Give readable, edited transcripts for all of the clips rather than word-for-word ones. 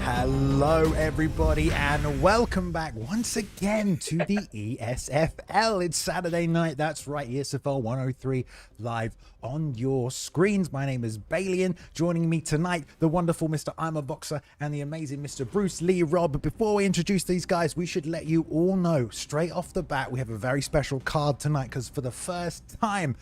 Hello everybody and welcome back once again to the ESFL. It's Saturday night, that's right, ESFL 103 live on your screens. My name is Balian. Joining me tonight, the wonderful Mr. I'm a Boxer and the amazing Mr. Bruce Lee Rob. But before we introduce these guys, we should let you all know straight off the bat we have a very special card tonight, because for the first time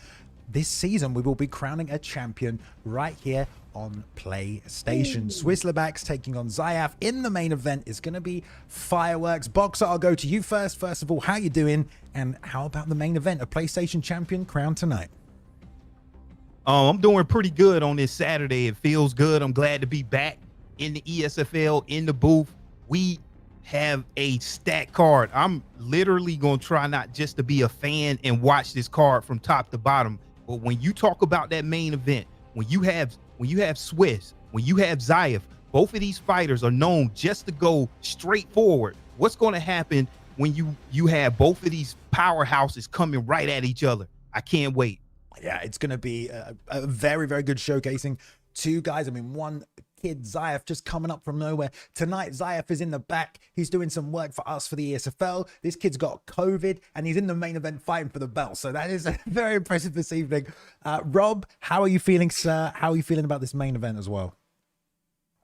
this season we will be crowning a champion right here on PlayStation. Swiss-Libax taking on Zyaf in the main event is going to be fireworks. Boxer, I'll go to you first. First of all, how you doing? And how about the main event, a PlayStation champion crowned tonight? I'm doing pretty good on this Saturday. It feels good. I'm glad to be back in the ESFL, in the booth. We have a stacked card. I'm literally going to try not just to be a fan and watch this card from top to bottom, but when you talk about that main event, when you have Swiss, when you have Zyaf, both of these fighters are known just to go straight forward. What's going to happen when you have both of these powerhouses coming right at each other? I can't wait. Yeah, it's going to be a very, very good showcasing. Two guys, I mean, one kid, Zyaf, just coming up from nowhere. Tonight, Zyaf is in the back. He's doing some work for us for the ESFL. This kid's got COVID, and he's in the main event fighting for the belt. So that is very impressive this evening. Rob, how are you feeling, sir? How are you feeling about this main event as well?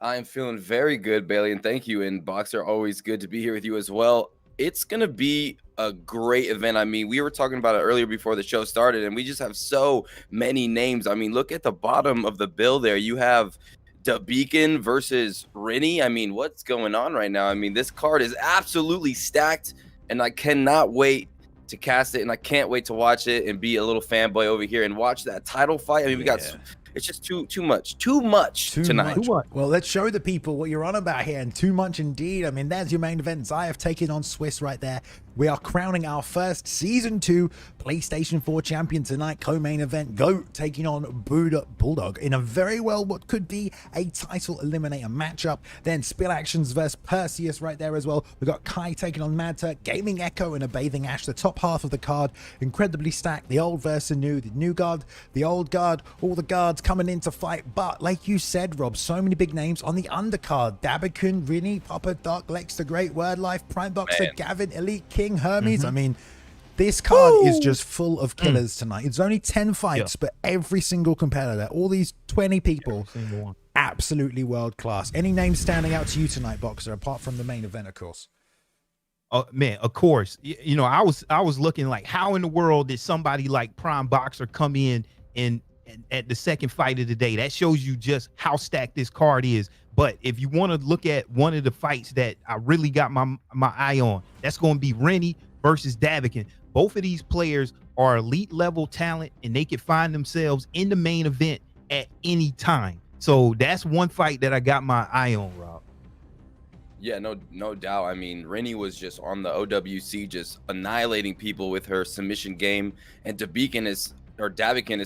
I'm feeling very good, Bailey, and thank you. And Boxer, always good to be here with you as well. It's going to be a great event. I mean, we were talking about it earlier before the show started, and we just have so many names. I mean, look at the bottom of the bill there. You have Dabikan versus Rini. I mean, what's going on right now? I mean, this card is absolutely stacked, and I cannot wait to cast it, and I can't wait to watch it and be a little fanboy over here and watch that title fight. I mean, we got... It's just too much tonight. Too much. Well, let's show the people what you're on about here, and too much indeed. I mean, there's your main event. Zyaf taking on Swiss right there. We are crowning our first Season 2 PlayStation 4 champion tonight. Co-main event, GOAT taking on Bulldog in a very well what could be a title eliminator matchup. Then Spill Actions versus Perseus right there as well. We've got Kai taking on Mad Turk, Gaming Echo and a Bathing Ash. The top half of the card, incredibly stacked. The old versus the new guard, the old guard, all the guards coming in to fight. But like you said, Rob, so many big names on the undercard. Dabikan, Rini, Papadoc, Lex the Great, Word Life, Prime Boxer, Gavin, Elite King, Hermes. I mean, this card is just full of killers tonight. It's only 10 fights, but every single competitor, all these 20 people, absolutely world class. Any names standing out to you tonight, Boxer, apart from the main event, of course? Man, of course. You know, I was looking like, how in the world did somebody like Prime Boxer come in and at the second fight of the day? That shows you just how stacked this card is. But if you want to look at one of the fights that I really got my eye on, that's going to be Rini versus Dabikan. Both of these players are elite level talent, and they can find themselves in the main event at any time. So that's one fight that I got my eye on, Rob. Yeah, no doubt. I mean, Rini was just on the OWC, just annihilating people with her submission game. And Dabikan is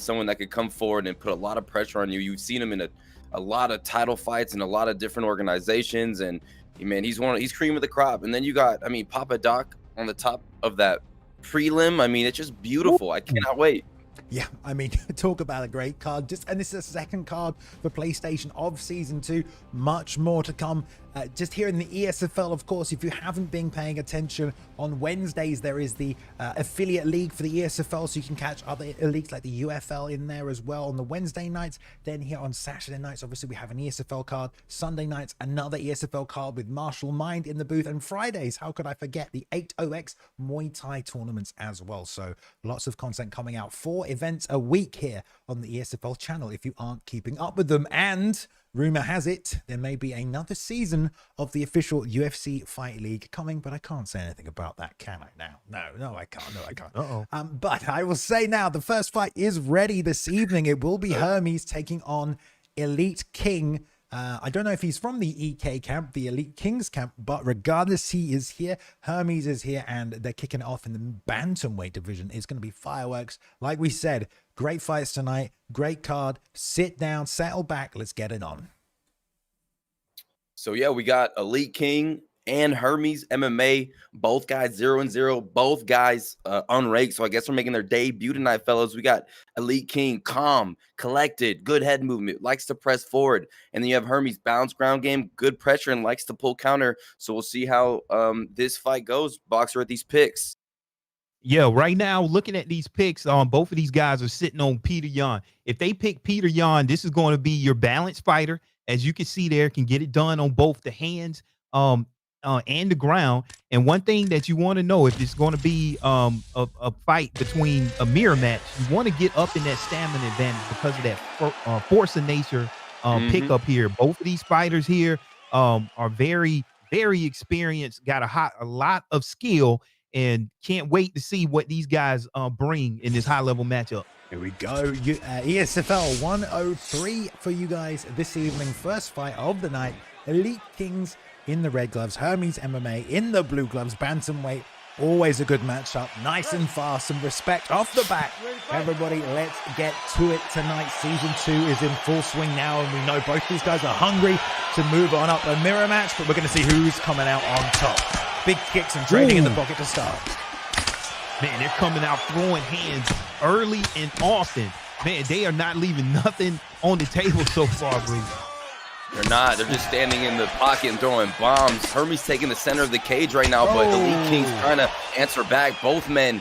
someone that could come forward and put a lot of pressure on you. You've seen him in a lot of title fights in a lot of different organizations, and man, he's cream of the crop. And then you got, I mean, Papadoc on the top of that prelim. I mean, it's just beautiful. I cannot wait. Yeah, I mean, talk about a great card. And this is the second card for PlayStation of Season 2. Much more to come. Just here in the ESFL, of course, if you haven't been paying attention, on Wednesdays there is the affiliate league for the ESFL, so you can catch other leagues like the UFL in there as well on the Wednesday nights. Then here on Saturday nights, obviously, we have an ESFL card. Sunday nights, another ESFL card with Martial Mind in the booth. And Fridays, how could I forget, the 80X Muay Thai tournaments as well. So lots of content coming out. 4 events a week here on the ESFL channel if you aren't keeping up with them. And rumor has it there may be another season of the official UFC Fight League coming, but I can't say anything about that, can I now? No, I can't. But I will say now, the first fight is ready this evening. It will be Hermes taking on Elite King. I don't know if he's from the EK camp, the Elite Kings camp, but regardless, he is here. Hermes is here, and they're kicking it off in the bantamweight division. It's going to be fireworks. Like we said, great fights tonight, great card. Sit down, settle back, let's get it on. So yeah, we got Elite King and Hermes MMA. Both guys 0-0. Both guys unranked. So I guess we're making their debut tonight, fellas. We got Elite King, calm, collected, good head movement, likes to press forward. And then you have Hermes, bounce ground game, good pressure, and likes to pull counter. So we'll see how this fight goes. Boxer at these picks. Yeah, right now, looking at these picks, both of these guys are sitting on Peter Yan. If they pick Peter Yan, this is going to be your balanced fighter. As you can see there, can get it done on both the hands and the ground. And one thing that you want to know, if it's going to be a fight between a mirror match, you want to get up in that stamina advantage because of that force of nature pickup here. Both of these fighters here are very, very experienced, got a lot of skill, and can't wait to see what these guys bring in this high-level matchup. Here we go. ESFL 103 for you guys this evening. First fight of the night. Elite Kings in the red gloves. Hermes MMA in the blue gloves. Bantamweight. Always a good matchup. Nice and fast. Some respect off the back. Everybody, let's get to it tonight. Season 2 is in full swing now, and we know both these guys are hungry to move on up a mirror match, but we're going to see who's coming out on top. Big kicks and trading in the pocket to start. Man, they're coming out throwing hands early and often. Man, they are not leaving nothing on the table so far, Bruce. They're not. They're just standing in the pocket and throwing bombs. Hermes taking the center of the cage right now, but Elite King's trying to answer back. Both men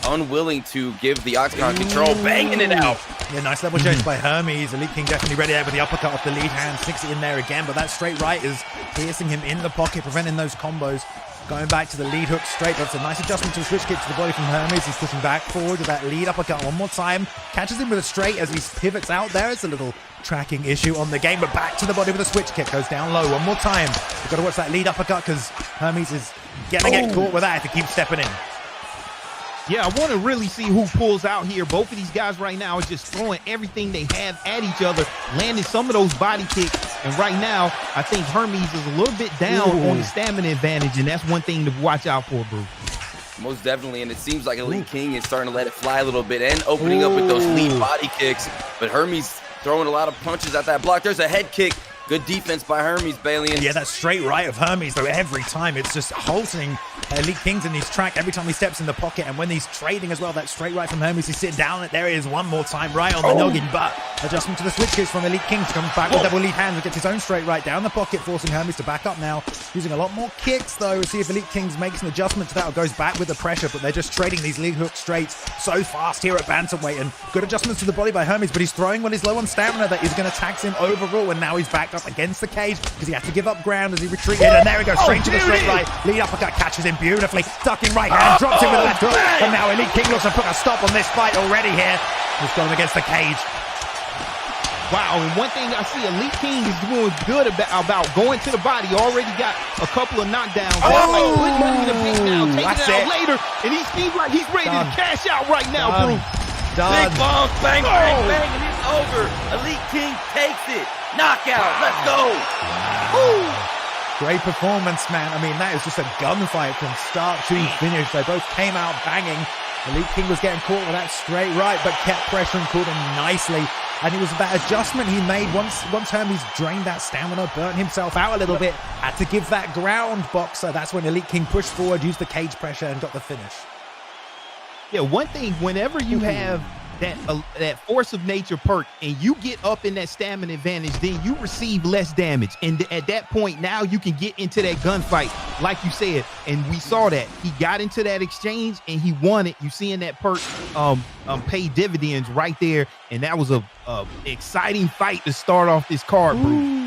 unwilling to give the Octagon control, banging it out. Yeah, nice level change by Hermes. Elite King definitely ready there with the uppercut off the lead hand. Sticks it in there again, but that straight right is piercing him in the pocket, preventing those combos. Going back to the lead hook straight. That's a nice adjustment to a switch kick to the body from Hermes. He's pushing back forward with that lead uppercut one more time. Catches him with a straight as he pivots out there. It's a little tracking issue on the game, but back to the body with a switch kick. Goes down low one more time. We've got to watch that lead uppercut because Hermes is getting get caught with that if he keeps stepping in. Yeah, I want to really see who pulls out here. Both of these guys right now are just throwing everything they have at each other, landing some of those body kicks. And right now, I think Hermes is a little bit down on the stamina advantage, and that's one thing to watch out for, Bruce. Most definitely, and it seems like Elite King is starting to let it fly a little bit and opening up with those lead body kicks. But Hermes throwing a lot of punches at that block. There's a head kick. Good defense by Hermes, Balian. Yeah, that straight right of Hermes, though, every time it's just halting Elite Kings in his track every time he steps in the pocket. And when he's trading as well, that straight right from Hermes, he's sitting down. There he is one more time, right on the noggin. But adjustment to the switch kicks from Elite Kings. Comes back with double lead hands and gets his own straight right down the pocket, forcing Hermes to back up now. Using a lot more kicks, though. We'll see if Elite Kings makes an adjustment to that or goes back with the pressure. But they're just trading these lead hook straights so fast here at bantamweight. And good adjustments to the body by Hermes, but he's throwing when he's low on stamina that is going to tax him overall. And now he's backed up against the cage because he had to give up ground as he retreated. And there he goes, straight to the straight right. Lead uppercut catches him beautifully. Ducking right hand, drops him with the left hook. And now Elite King looks to put a stop on this fight already here. He's got him against the cage. Wow, and one thing I see Elite King is doing good about going to the body. Already got a couple of knockdowns. Like putting him in the big now, taking it out later. And he seems like he's ready to cash out right now, Bruce. Big bombs, bang, bang, bang, and it's over. Elite King takes it. Knockout, let's go. Great performance, man. I mean, that is just a gunfight from start to finish. They both came out banging. Elite King was getting caught with that straight right, but kept pressuring, caught him nicely. And it was that adjustment he made once Hermes drained that stamina, burnt himself out a little bit, had to give that ground boxer. That's when Elite King pushed forward, used the cage pressure, and got the finish. Yeah, one thing, whenever you have that force of nature perk and you get up in that stamina advantage, then you receive less damage. And at that point, now you can get into that gunfight, like you said. And we saw that. He got into that exchange and he won it. You seeing that perk pay dividends right there. And that was a exciting fight to start off this card, Bruce.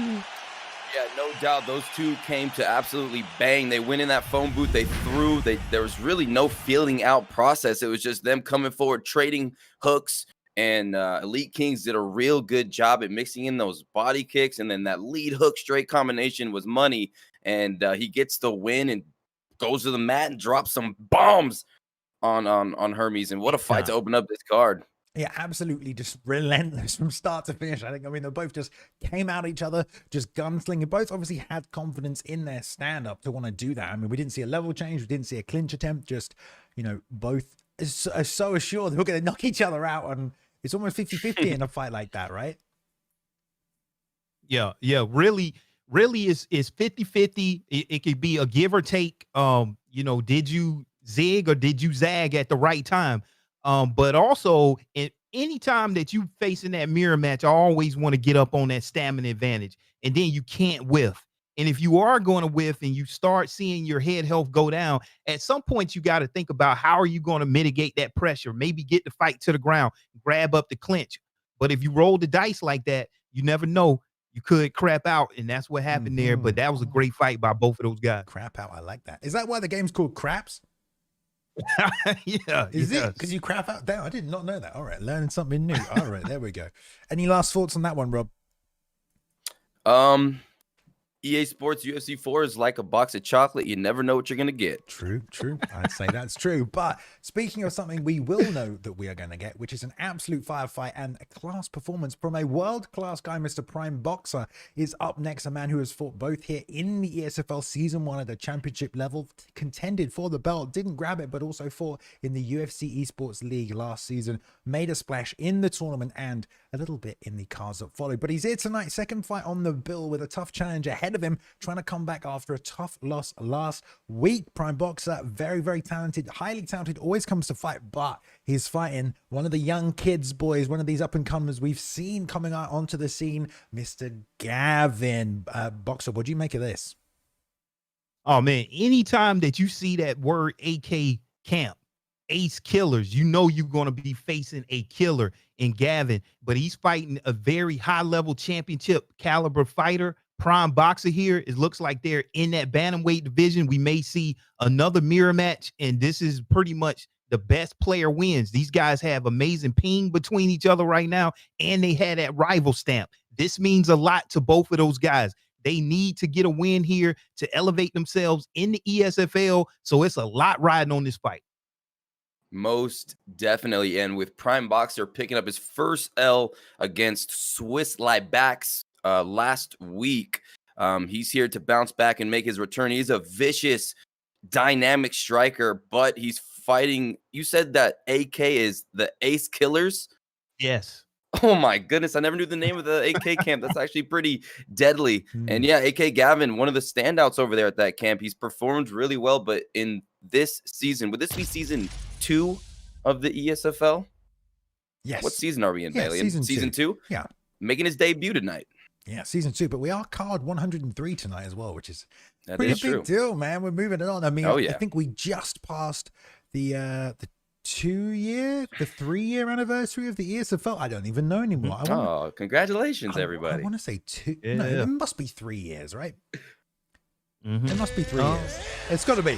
Yeah, no doubt. Those two came to absolutely bang. They went in that phone booth. They threw. There was really no feeling out process. It was just them coming forward, trading hooks. And Elite Kings did a real good job at mixing in those body kicks. And then that lead hook straight combination was money. And he gets the win and goes to the mat and drops some bombs on Hermes. And what a fight to open up this card. Yeah, absolutely just relentless from start to finish. I mean, they both just came at each other, just gunslinging. Both obviously had confidence in their stand-up to want to do that. I mean, we didn't see a level change. We didn't see a clinch attempt. Just, you know, both are so assured they're going to knock each other out. And it's almost 50-50 in a fight like that, right? Yeah, really, really is 50-50. It could be a give or take. Did you zig or did you zag at the right time? But also any time that you facing that mirror match, I always want to get up on that stamina advantage, and then you can't whiff. And if you are going to whiff and you start seeing your head health go down, at some point you got to think about how are you going to mitigate that pressure, maybe get the fight to the ground, grab up the clinch. But if you roll the dice like that, you never know. You could crap out, and that's what happened there. But that was a great fight by both of those guys. Crap out. I like that. Is that why the game's called Craps? Yeah. Is it? Because you crap out? Damn, I did not know that. All right. Learning something new. All right. There we go. Any last thoughts on that one, Rob? EA Sports UFC 4 is like a box of chocolate. You never know what you're going to get. True. I'd say that's true. But speaking of something we will know that we are going to get, which is an absolute firefight and a class performance from a world-class guy, Mr. Prime Boxer, is up next. A man who has fought both here in the ESFL Season 1 at the championship level, contended for the belt, didn't grab it, but also fought in the UFC Esports League last season, made a splash in the tournament and a little bit in the cards that followed. But he's here tonight, second fight on the bill with a tough challenge ahead of him, trying to come back after a tough loss last week. Prime Boxer, very, very talented, highly talented, always comes to fight, but he's fighting one of the young kids, boys, one of these up-and-comers we've seen coming out onto the scene, Mr. Gavin. Boxer, what do you make of this? Oh, man, anytime that you see that word AK camp, ace killers, you know you're going to be facing a killer in Gavin, but he's fighting a very high-level championship caliber fighter. Prime Boxer here. It looks like they're in that bantamweight division. We may see another mirror match, and this is pretty much the best player wins. These guys have amazing ping between each other right now, and they had that rival stamp. This means a lot to both of those guys. They need to get a win here to elevate themselves in the ESFL, so it's a lot riding on this fight. Most definitely. And with Prime Boxer picking up his first L against Swiss-Libax last week, he's here to bounce back and make his return. He's a vicious, dynamic striker, but he's fighting. You said that AK is the Ace Killers? Yes. Oh my goodness, I never knew the name of the AK camp. That's actually pretty deadly. And yeah, AK Gavin, one of the standouts over there at that camp. He's performed really well, but in this season, would this be season 2 of the ESFL? Yes. What season are we in, Bailey? Season 2? Yeah. Making his debut tonight. Yeah, season 2, but we are card 103 tonight as well, which is that pretty is big true. Deal, man. We're moving it on. I mean, oh, yeah. I think we just passed the 3-year anniversary of the ESFL. I don't even know anymore. Congratulations, everybody. I want to say 2. Yeah. No, it must be 3 years, right? It must be 3 years. It's got to be.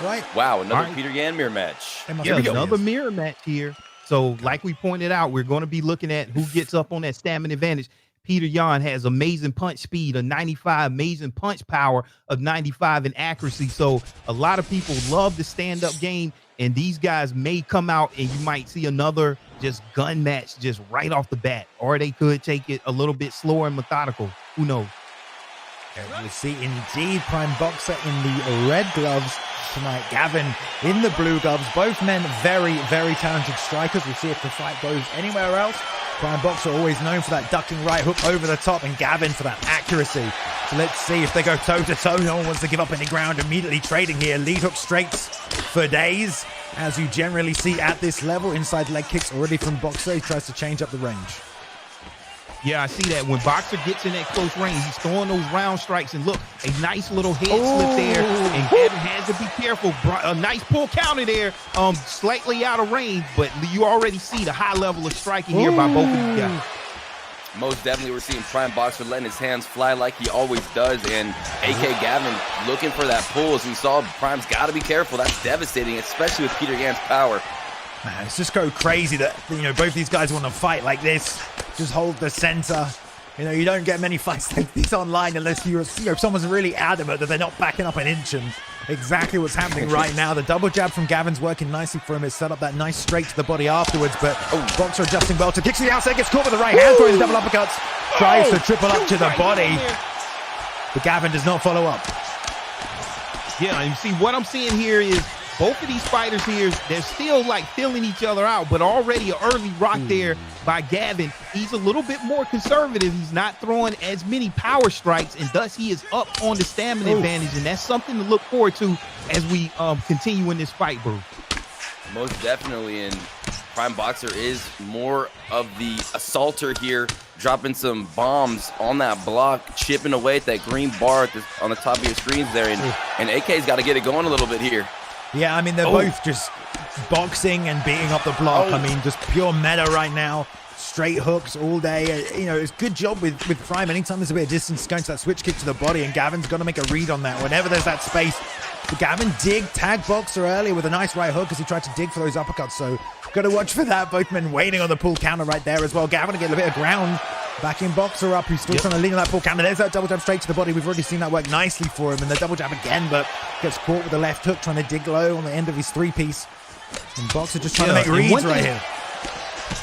Right? Wow, another Peter Yan mirror match. Yeah, another mirror match here. So like we pointed out, we're going to be looking at who gets up on that stamina advantage. Peter Yan has amazing punch speed of 95, amazing punch power of 95 and accuracy. So a lot of people love the stand-up game, and these guys may come out and you might see another just gun match just right off the bat, or they could take it a little bit slower and methodical. Who knows? We'll see indeed. Prime Boxer in the red gloves tonight. Gavin in the blue gloves. Both men very, very talented strikers. We'll see if the fight goes anywhere else. Prime Boxer always known for that ducking right hook over the top, and Gavin for that accuracy. So let's see if they go toe-to-toe. No one wants to give up any ground. Immediately trading here. Lead hook straights for days, as you generally see at this level. Inside leg kicks already from Boxer. He tries to change up the range. Yeah, I see that. When Boxer gets in that close range, he's throwing those round strikes, and look, a nice little head slip there, and Gavin has to be careful. A nice pull counter there, slightly out of range, but you already see the high level of striking here by both of these guys. Most definitely, we're seeing Prime Boxer letting his hands fly like he always does, and AK Gavin looking for that pull. As we saw, Prime's got to be careful. That's devastating, especially with Peter Yan's power. Man, it's just go crazy that, both these guys want to fight like this. Just hold the center. You don't get many fights like these online unless someone's really adamant that they're not backing up an inch, and exactly what's happening right now. The double jab from Gavin's working nicely for him. It set up that nice straight to the body afterwards, but Boxer adjusting well to kicks to the outside, gets caught with the right hand, throwing the double uppercuts, tries to triple up to the body, but Gavin does not follow up. Yeah, and see what I'm seeing here is both of these fighters here, they're still like feeling each other out, but already an early rock there by Gavin. He's a little bit more conservative. He's not throwing as many power strikes, and thus he is up on the stamina advantage, and that's something to look forward to as we continue in this fight, bro. Most definitely, and Prime Boxer is more of the assaulter here, dropping some bombs on that block, chipping away at that green bar on the top of your screens there, and AK's got to get it going a little bit here. Yeah, I mean, they're both just boxing and beating up the block. I mean, just pure meta right now. Straight hooks all day. You know, it's a good job with Prime. Anytime there's a bit of distance, going to that switch kick to the body, and Gavin's got to make a read on that. Whenever there's that space, Gavin tag Boxer earlier with a nice right hook as he tried to dig for those uppercuts. So got to watch for that. Both men waiting on the pull counter right there as well. Gavin to get a bit of ground. Backing Boxer up, who's still trying to lean on that pull counter. There's that double jab straight to the body. We've already seen that work nicely for him. And the double jab again, but gets caught with the left hook, trying to dig low on the end of his three-piece. And Boxer just trying to make reads right here.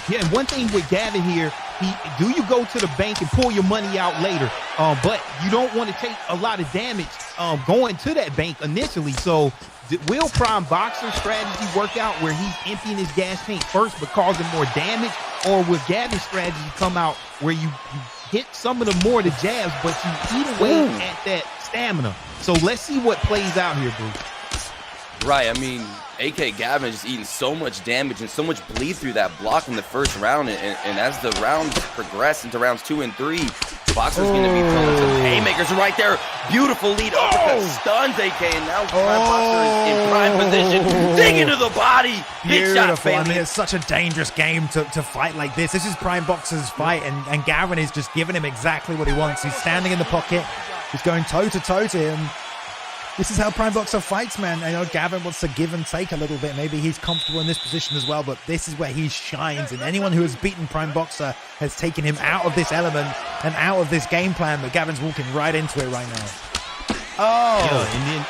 Yeah, and one thing with Gavin here, do you go to the bank and pull your money out later? But you don't want to take a lot of damage going to that bank initially. So will Prime Boxer's strategy work out where he's emptying his gas tank first but causing more damage? Or will Gavin's strategy come out where you hit some of the more the jabs, but you eat away at that stamina? So let's see what plays out here, bro. Right, I mean, AK Gavin is just eating so much damage and so much bleed through that block in the first round, and as the rounds progress into rounds 2 and 3, Boxer's going to be throwing some haymakers right there. Beautiful lead uppercut stuns AK, and now Prime Boxer is in prime position. Dig into the body. Big shot, I mean, it's such a dangerous game to fight like this. This is Prime Boxer's fight, and Gavin is just giving him exactly what he wants. He's standing in the pocket. He's going toe-to-toe to him. This is how Prime Boxer fights, man. I know Gavin wants to give and take a little bit. Maybe he's comfortable in this position as well, but this is where he shines. And anyone who has beaten Prime Boxer has taken him out of this element and out of this game plan, but Gavin's walking right into it right now. Yeah, and then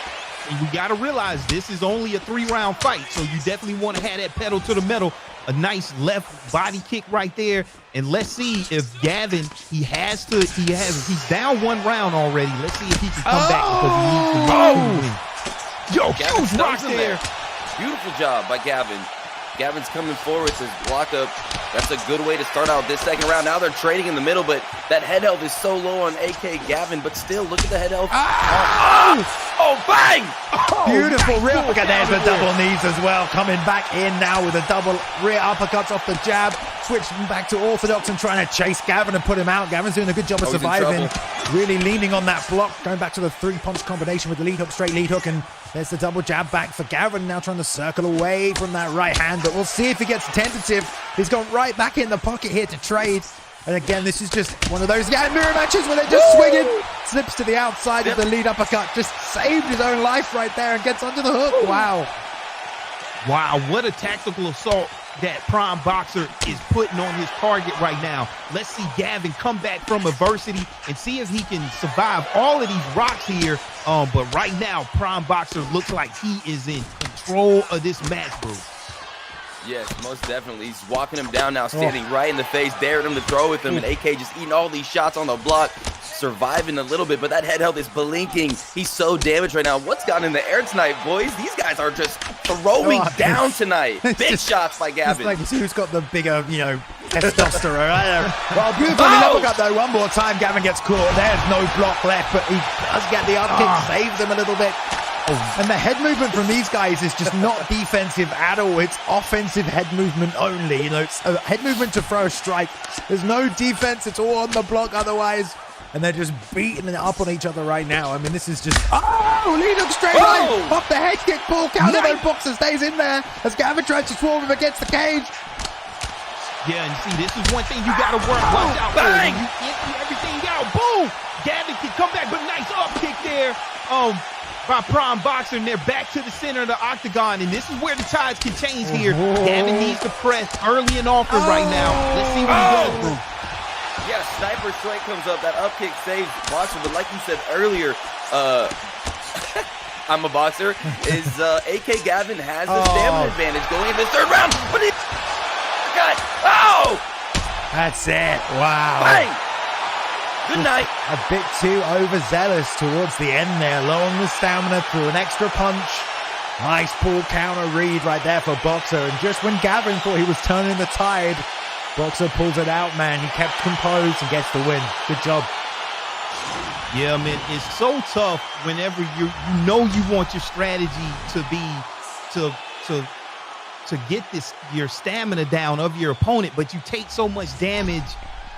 we got to realize this is only a 3-round fight, so you definitely want to have that pedal to the metal. A nice left body kick right there, and let's see if Gavin, he's down 1 round already. Let's see if he can come back because he needs to win. Yo, huge rock there. Beautiful job by Gavin. Gavin's coming forward to block up. That's a good way to start out this second round. Now they're trading in the middle, but that head health is so low on AK Gavin, but still, look at the head health. Bang! Beautiful rear uppercut. There's the double knees as well. Coming back in now with a double rear uppercuts off the jab. Switching back to orthodox and trying to chase Gavin and put him out. Gavin's doing a good job of surviving. Really leaning on that block. Going back to the 3-punch combination with the lead hook, straight lead hook, and there's the double jab back for Gavin. Now trying to circle away from that right hand, but we'll see if he gets tentative. He's gone right back in the pocket here to trade. And again, this is just one of those mirror matches where they're just swinging. Slips to the outside of the lead uppercut. Just saved his own life right there and gets onto the hook. Wow. Wow, what a tactical assault that Prime Boxer is putting on his target right now. Let's see Gavin come back from adversity and see if he can survive all of these rocks here. But right now, Prime Boxer looks like he is in control of this match, bro. Yes, most definitely. He's walking him down now, standing right in the face, daring him to throw with him, and AK just eating all these shots on the block, surviving a little bit, but that head health is blinking. He's so damaged right now. What's gotten in the air tonight, boys? These guys are just throwing down tonight. Big shots by Gavin. It's like who's got the bigger, testosterone. Well, beautiful uppercut though. One more time, Gavin gets caught. There's no block left, but he does get the up kick, saves him a little bit. And the head movement from these guys is just not defensive at all. It's offensive head movement only. It's a head movement to throw a strike. There's no defense. It's all on the block otherwise. And they're just beating it up on each other right now. I mean, this is just... lead up straight line. Off the head kick, pull counter. No Boxer stays in there as Gavin tries to swarm him against the cage. Yeah, and see, this is one thing you got to work. Watch out. Bang! You empty everything out. Boom! Gavin can come back, but nice up kick there. By Prime Boxer, and they're back to the center of the octagon, and this is where the tides can change here. Gavin needs to press early and often right now. Let's see what he does, bro. Yeah, sniper strike comes up. That up kick saves Boxer, but like you said earlier, I'm a boxer, is AK Gavin has the stamina advantage going in this third round, but he got, that's it. Wow. Bang! Good night. A bit too overzealous towards the end there. Low on the stamina through an extra punch. Nice pull counter read right there for Boxer. And just when Gavin thought he was turning the tide, Boxer pulls it out, man. He kept composed and gets the win. Good job. Yeah, man, it's so tough whenever you know you want your strategy to be to get your stamina down of your opponent, but you take so much damage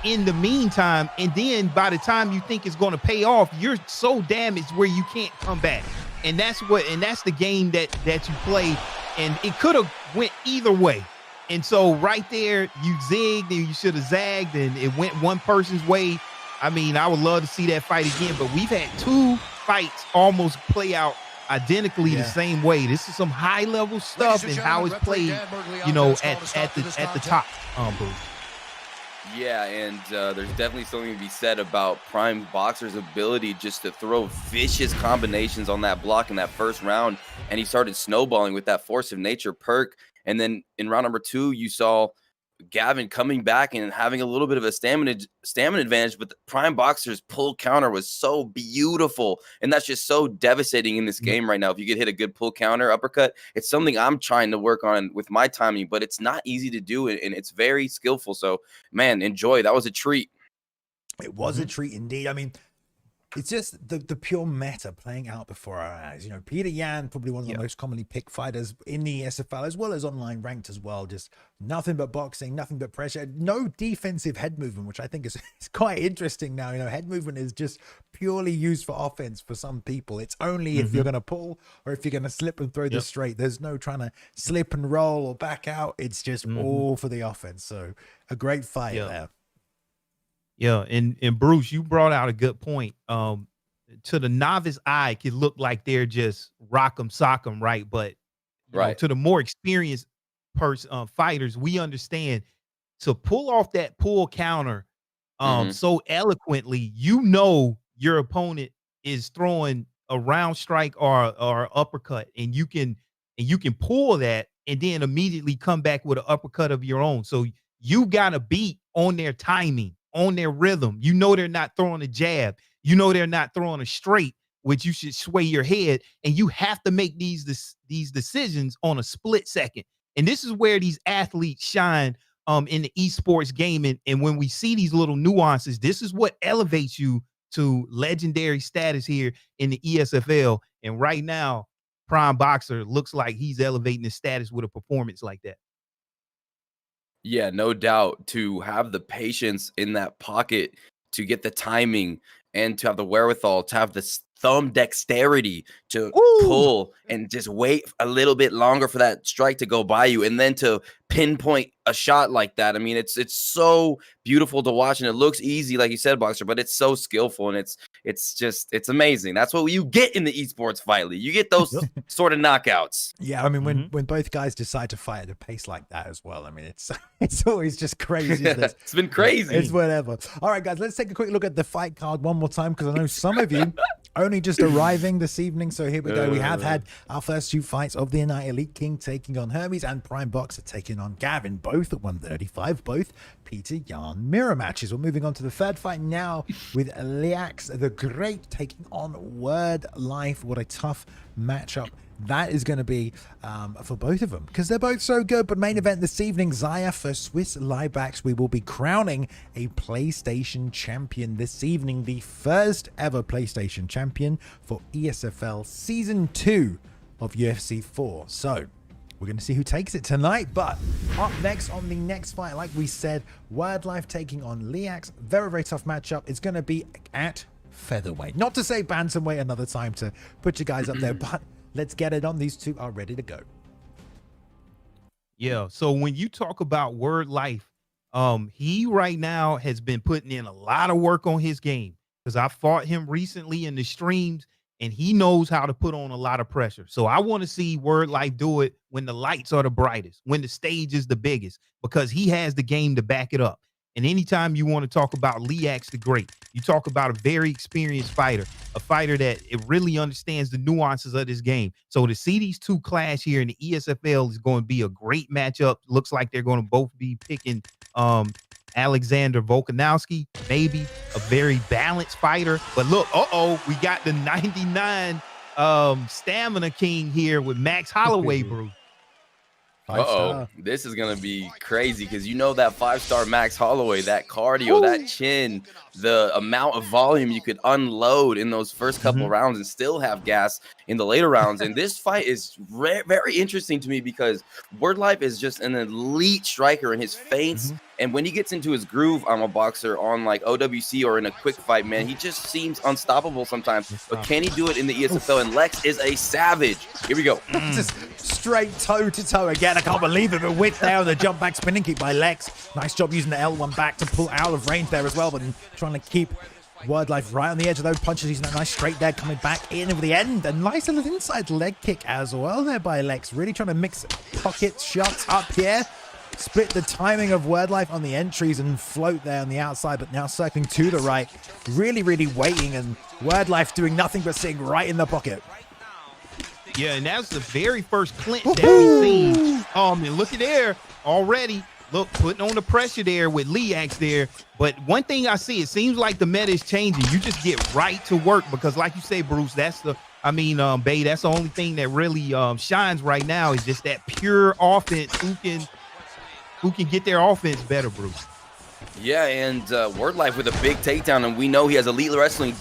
in the meantime, and then by the time you think it's going to pay off, you're so damaged where you can't come back. And that's the game that you play, and it could have went either way. And so right there, you zigged and you should have zagged, and it went one person's way. I mean, I would love to see that fight again, but we've had 2 fights almost play out identically the same way. This is some high level stuff and how it's played, you know, at the top. Bruce. Yeah, and there's definitely something to be said about Prime Boxer's ability just to throw vicious combinations on that block in that first round, and he started snowballing with that Force of Nature perk. And then in round number 2, you saw Gavin coming back and having a little bit of a stamina advantage, but the Prime Boxer's pull counter was so beautiful, and that's just so devastating in this game right now. If you could hit a good pull counter uppercut, it's something I'm trying to work on with my timing, but it's not easy to do, and it's very skillful. So, man, enjoy. That was a treat. It was a treat indeed. I mean, it's just the pure meta playing out before our eyes. You know, Peter Yan, probably one of the most commonly picked fighters in the ESFL, as well as online ranked as well. Just nothing but boxing, nothing but pressure, no defensive head movement, which I think is quite interesting now. You know, head movement is just purely used for offense for some people. It's only if you're going to pull or if you're going to slip and throw this straight. There's no trying to slip and roll or back out. It's just all for the offense. So a great fight there. Yeah, and Bruce, you brought out a good point. To the novice eye, it could look like they're just rock 'em, sock 'em, right? But you know, to the more experienced fighters, we understand to pull off that pull counter so eloquently. You know your opponent is throwing a round strike or uppercut, and you can pull that and then immediately come back with an uppercut of your own. So you got to beat on their timing, on their rhythm. You know they're not throwing a jab. You know they're not throwing a straight, which you should sway your head. And you have to make these decisions on a split second. And this is where these athletes shine in the esports gaming. And when we see these little nuances, this is what elevates you to legendary status here in the ESFL. And right now, Prime Boxer looks like he's elevating his status with a performance like that. Yeah, no doubt. To have the patience in that pocket, to get the timing, and to have the wherewithal, to have the thumb dexterity to pull and just wait a little bit longer for that strike to go by you, and then to pinpoint a shot like that. I mean, it's so beautiful to watch, and it looks easy, like you said, Boxer, but it's so skillful, and it's amazing. That's what you get in the Esports Fight League. You get those sort of knockouts. Yeah, I mean, when both guys decide to fight at a pace like that as well, I mean, it's always just crazy. It's been crazy. It's whatever. All right, guys, let's take a quick look at the fight card one more time, because I know some of you only just arriving this evening. So here we go. We have had our first 2 fights of the night. Elite King taking on Hermes and Prime Boxer taking on Gavin, both at 135, both Peter Yan mirror matches. We're moving on to the third fight now with Leax the Great taking on Word Life. What a tough matchup that is going to be for both of them, because they're both so good. But main event this evening, Zyaf for Swiss-Libax. We will be crowning a PlayStation champion this evening, the first ever PlayStation champion for ESFL Season 2 of UFC 4. So we're going to see who takes it tonight. But up next on the next fight, like we said, Word Life taking on Leax. Very, very tough matchup. It's going to be at featherweight. Not to say bantamweight another time to put you guys up there, but let's get it on. These two are ready to go. Yeah, so when you talk about Word Life, he right now has been putting in a lot of work on his game, because I fought him recently in the streams, and he knows how to put on a lot of pressure. So I want to see Word Life do it when the lights are the brightest, when the stage is the biggest, because he has the game to back it up. And anytime you want to talk about Leax the Great, you talk about a very experienced fighter, a fighter that it really understands the nuances of this game. So to see these two clash here in the ESFL is going to be a great matchup. Looks like they're going to both be picking Alexander Volkanovski, maybe a very balanced fighter. But look, we got the 99 stamina king here with Max Holloway, bro. 5-star. This is going to be crazy because you know that 5-star Max Holloway, that cardio, that chin, the amount of volume you could unload in those first couple rounds and still have gas in the later rounds. And this fight is very interesting to me because WordLife is just an elite striker in his feints. And when he gets into his groove, I'm a boxer on like OWC or in a quick fight, man, he just seems unstoppable sometimes. But can he do it in the ESFL? And Lex is a savage. Here we go. Just straight toe-to-toe again. I can't believe it, but with there, the jump back spinning kick by Lex. Nice job using the L1 back to pull out of range there as well, but trying to keep WordLife right on the edge of those punches. He's nice straight there, coming back in over the end. And nice little inside leg kick as well there by Lex. Really trying to mix pocket shots up here. Split the timing of WordLife on the entries and float there on the outside, but now circling to the right. Really, really waiting, and WordLife doing nothing but sitting right in the pocket. Yeah, and that's the very first clinch that we've seen. And look at there already. Look, putting on the pressure there with Liax there. But one thing I see, it seems like the meta is changing. You just get right to work because, like you say, Bruce, that's the, Bay, that's the only thing that really shines right now is just that pure offense. Who can get their offense better, Bruce? Yeah, and WordLife with a big takedown, and we know he has elite wrestling.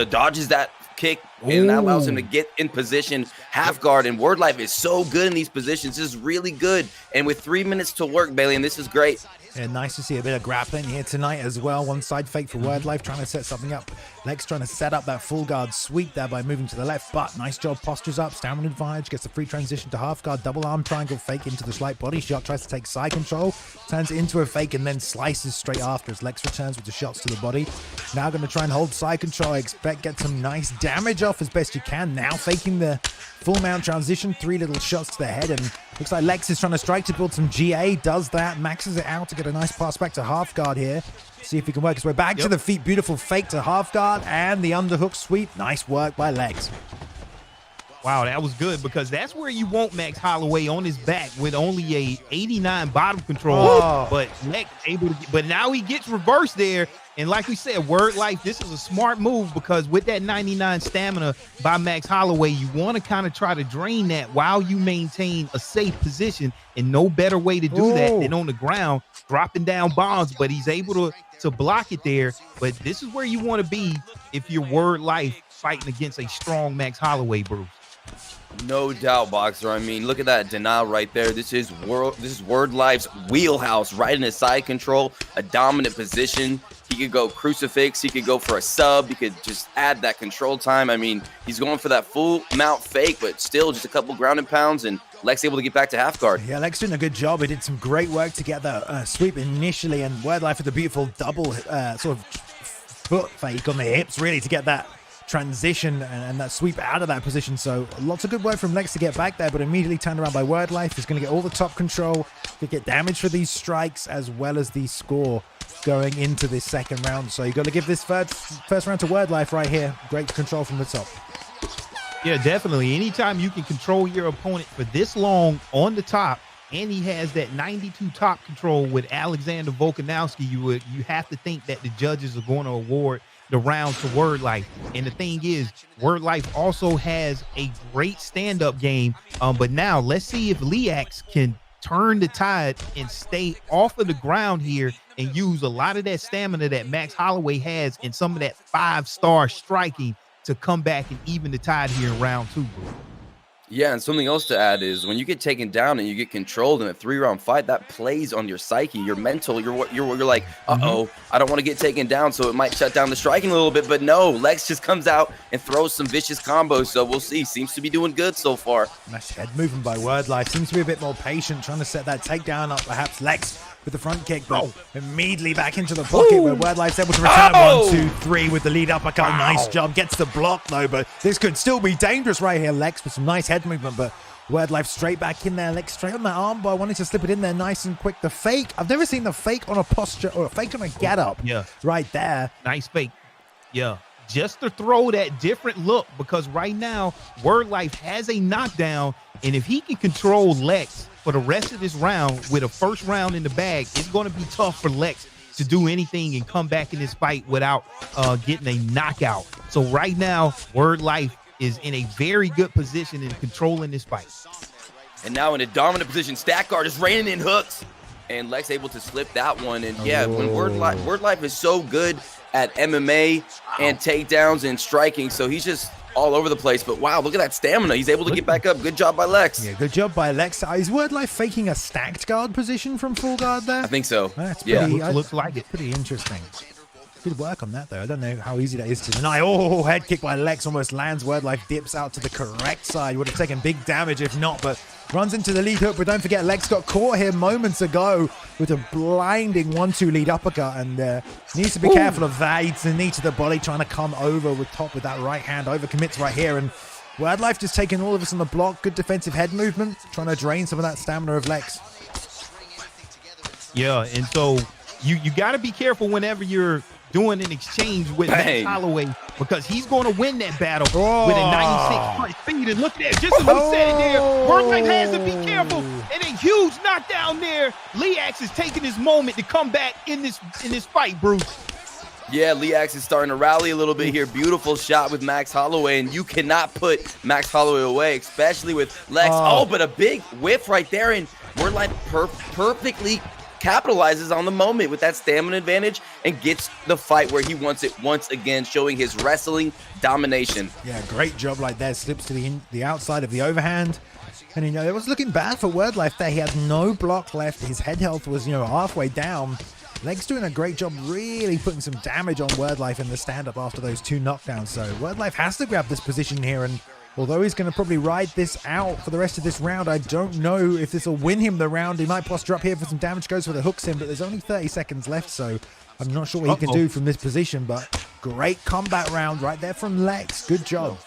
Dodges that kick, and that allows him to get in position, half guard, and WordLife is so good in these positions. This is really good, and with 3 minutes to work, Bailey, and this is great. Yeah, nice to see a bit of grappling here tonight as well. One side fake for WordLife, trying to set something up. Lex trying to set up that full guard sweep there by moving to the left, but nice job, postures up, stamina advantage, gets the free transition to half guard, double arm triangle fake into the slight body shot, tries to take side control, turns it into a fake and then slices straight after as Lex returns with the shots to the body. Now going to try and hold side control. I expect get some nice damage off as best you can. Now faking the full mount transition, 3 little shots to the head, and looks like Lex is trying to strike to build some GA, does that, maxes it out to get a nice pass back to half guard here. See if he can work his way back to the feet. Beautiful fake to half guard and the underhook sweep. Nice work by Lex. Wow, that was good because that's where you want Max Holloway on his back with only a 89 bottom control. But Lex able to but now he gets reversed there. And like we said, WordLife, this is a smart move because with that 99 stamina by Max Holloway, you want to kind of try to drain that while you maintain a safe position. And no better way to do that than on the ground, dropping down bombs. But he's able to block it there. But this is where you want to be if you're WordLife fighting against a strong Max Holloway, Bruce. No doubt, boxer. I mean, look at that denial right there. This is WordLife's wheelhouse, right in his side control, a dominant position. He could go crucifix. He could go for a sub. He could just add that control time. I mean, he's going for that full mount fake, but still just a couple ground and pounds, and Lex able to get back to half guard. Yeah, Lex doing a good job. He did some great work to get that sweep initially, and WordLife with a beautiful double sort of foot fake on the hips, really, to get that transition and that sweep out of that position. So lots of good work from Lex to get back there, but immediately turned around by WordLife. He's going to get all the top control, to get damage for these strikes as well as the score going into this second round. So you got to give this first round to WordLife right here. Great control from the top. Yeah, definitely. Anytime you can control your opponent for this long on the top, and he has that 92 top control with Alexander Volkanovski, you have to think that the judges are going to award the round to WordLife. And the thing is, WordLife also has a great stand-up game. But now let's see if Liax can turn the tide and stay off of the ground here and use a lot of that stamina that Max Holloway has and some of that 5-star striking to come back and even the tide here in round 2, bro. Yeah, and something else to add is when you get taken down and you get controlled in a 3-round fight, that plays on your psyche, your mental. You're like, I don't want to get taken down, so it might shut down the striking a little bit. But no, Lex just comes out and throws some vicious combos. So we'll see. Seems to be doing good so far. Nice head movement by WordLife. Seems to be a bit more patient, trying to set that takedown up. Perhaps Lex with the front kick, but immediately back into the pocket where WordLife's able to return 1, 2, 3 with the lead uppercut. Nice job. Gets the block though, but this could still be dangerous right here. Lex with some nice head movement, but WordLife straight back in there. Lex straight on that arm bar, wanting to slip it in there nice and quick. The fake, I've never seen the fake on a posture or a fake on a get up. Yeah, right there. Nice fake. Yeah, just to throw that different look, because right now WordLife has a knockdown, and if he can control Lex for the rest of this round with a first round in the bag, it's going to be tough for Lex to do anything and come back in this fight without getting a knockout. So right now, WordLife is in a very good position in controlling this fight. And now in a dominant position, Stack Guard is raining in hooks. And Lex able to slip that one. And yeah, when Word Life is so good at MMA and takedowns and striking, so he's just all over the place. But wow, look at that stamina. He's able to get back up. Good job by Lex. Yeah, good job by Lex. Is Word Life faking a stacked guard position from full guard there? I think so. That's yeah, pretty, looks like it. Pretty interesting. Good work on that, though. I don't know how easy that is to deny. Oh, head kick by Lex almost lands. Word Life dips out to the correct side. Would have taken big damage if not, but runs into the lead hook. But don't forget, Lex got caught here moments ago with a blinding 1-2 lead uppercut, and needs to be careful of that. It's the knee to the body, trying to come over with top with that right hand. Overcommits right here, and Word Life just taking all of us on the block. Good defensive head movement, trying to drain some of that stamina of Lex. Yeah, and so you got to be careful whenever you're doing an exchange with Max Holloway, because he's going to win that battle with a 96 speed. And look at that, just as we said it there, Word Life has to be careful. And a huge knockdown there. Leax is taking his moment to come back in this fight, Bruce. Yeah, Leax is starting to rally a little bit here. Beautiful shot with Max Holloway, and you cannot put Max Holloway away, especially with Lex. Oh, but a big whiff right there, and Word Life perfectly capitalizes on the moment with that stamina advantage and gets the fight where he wants it once again, showing his wrestling domination. Yeah, great job right there. Slips to the outside of the overhand. And, it was looking bad for Word Life there. He had no block left. His head health was, halfway down. Leg's doing a great job really putting some damage on Word Life in the stand-up after those 2 knockdowns. So Word Life has to grab this position here, and although he's going to probably ride this out for the rest of this round, I don't know if this will win him the round. He might posture up here for some damage, goes for the hooks in, but there's only 30 seconds left, so I'm not sure what he can do from this position, but great combat round right there from Lex. Good job.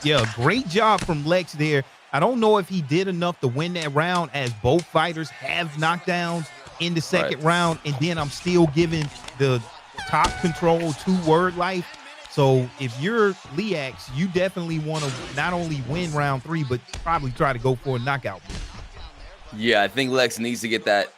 Yeah, great job from Lex there. I don't know if he did enough to win that round, as both fighters have knockdowns in the second round, and then I'm still giving the top control to Word Life. So if you're Leax, you definitely want to not only win round 3, but probably try to go for a knockout. Yeah, I think Lex needs to get that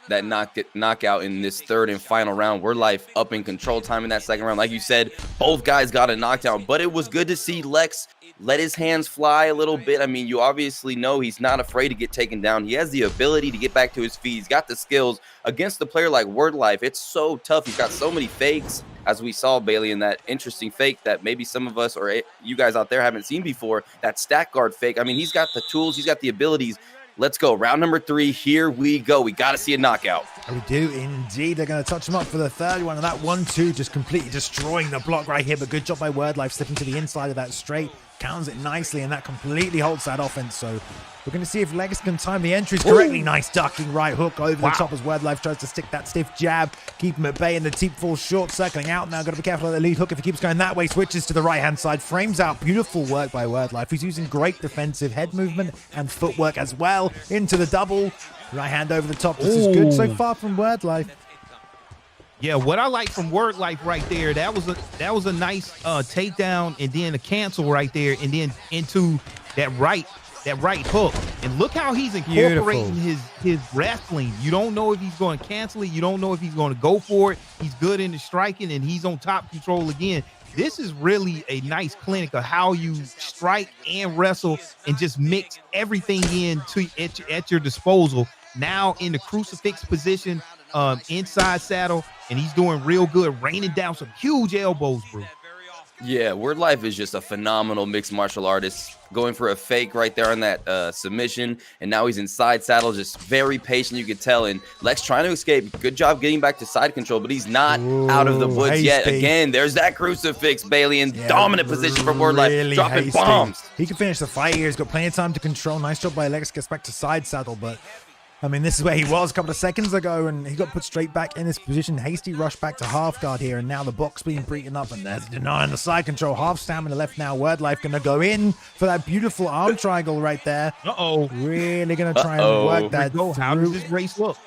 knockout in this third and final round. Word Life up in control time in that second round. Like you said, both guys got a knockdown, but it was good to see Lex let his hands fly a little bit. I mean, you obviously know he's not afraid to get taken down. He has the ability to get back to his feet. He's got the skills against a player like Word Life. It's so tough. He's got so many fakes, as we saw, Bailey, in that interesting fake that maybe some of us or you guys out there haven't seen before, that stack guard fake. I mean, he's got the tools. He's got the abilities. Let's go. Round number 3. Here we go. We got to see a knockout. We do indeed. They're going to touch him up for the third one. And that 1-2 just completely destroying the block right here. But good job by Word Life slipping to the inside of that straight. Counters it nicely, and that completely halts that offense. So we're going to see if Lex can time the entries correctly. Nice ducking right hook over the top as Word Life tries to stick that stiff jab. Keep him at bay, and the teep falls short, circling out now. Got to be careful of the lead hook. If he keeps going that way, switches to the right-hand side. Frames out. Beautiful work by Word Life. He's using great defensive head movement and footwork as well. Into the double. Right hand over the top. This is good so far from Word Life. Yeah, what I like from Word Life right there, that was a nice takedown, and then a cancel right there, and then into that right hook. And look how he's incorporating his wrestling. You don't know if he's going to cancel it. You don't know if he's going to go for it. He's good in the striking, and he's on top control again. This is really a nice clinic of how you strike and wrestle and just mix everything in at your disposal. Now in the crucifix position, inside saddle, and he's doing real good, raining down some huge elbows, bro. Yeah, Word Life is just a phenomenal mixed martial artist, going for a fake right there on that submission, and now he's inside saddle, just very patient, you could tell. And Lex trying to escape. Good job getting back to side control, but he's not out of the woods yet. Again, there's that crucifix, Bailey, in dominant position for Word Life, dropping bombs. He can finish the fight here. He's got plenty of time to control. Nice job by Lex, gets back to side saddle, but I mean, this is where he was a couple of seconds ago, and he got put straight back in this position. Hasty rush back to half guard here, and now the box being beaten up, and there's denying the side control. Half stamina left now. Word Life going to go in for that beautiful arm triangle right there. Really going to try and work that through. How does this race look?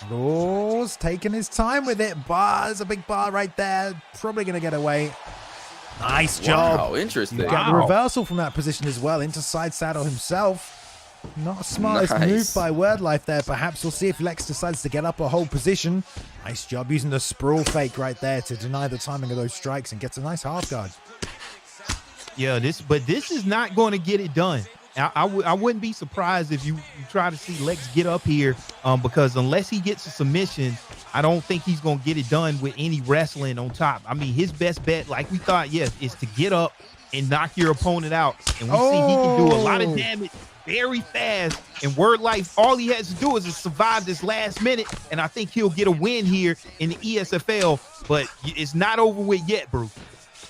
Laws taking his time with it. There's a big bar right there. Probably going to get away. Nice job. Wow, interesting. You get the reversal from that position as well into side saddle himself. Not a smartest move by Word Life there. Perhaps we'll see if Lex decides to get up a whole position. Nice job using the sprawl fake right there to deny the timing of those strikes and gets a nice half guard. Yeah, this is not going to get it done. I wouldn't be surprised if you try to see Lex get up here, because unless he gets a submission, I don't think he's gonna get it done with any wrestling on top. I mean, his best bet, like we thought, yes, is to get up and knock your opponent out, and we see he can do a lot of damage very fast. And Word Life, all he has to do is survive this last minute, and I think he'll get a win here in the ESFL. But it's not over with yet, bro.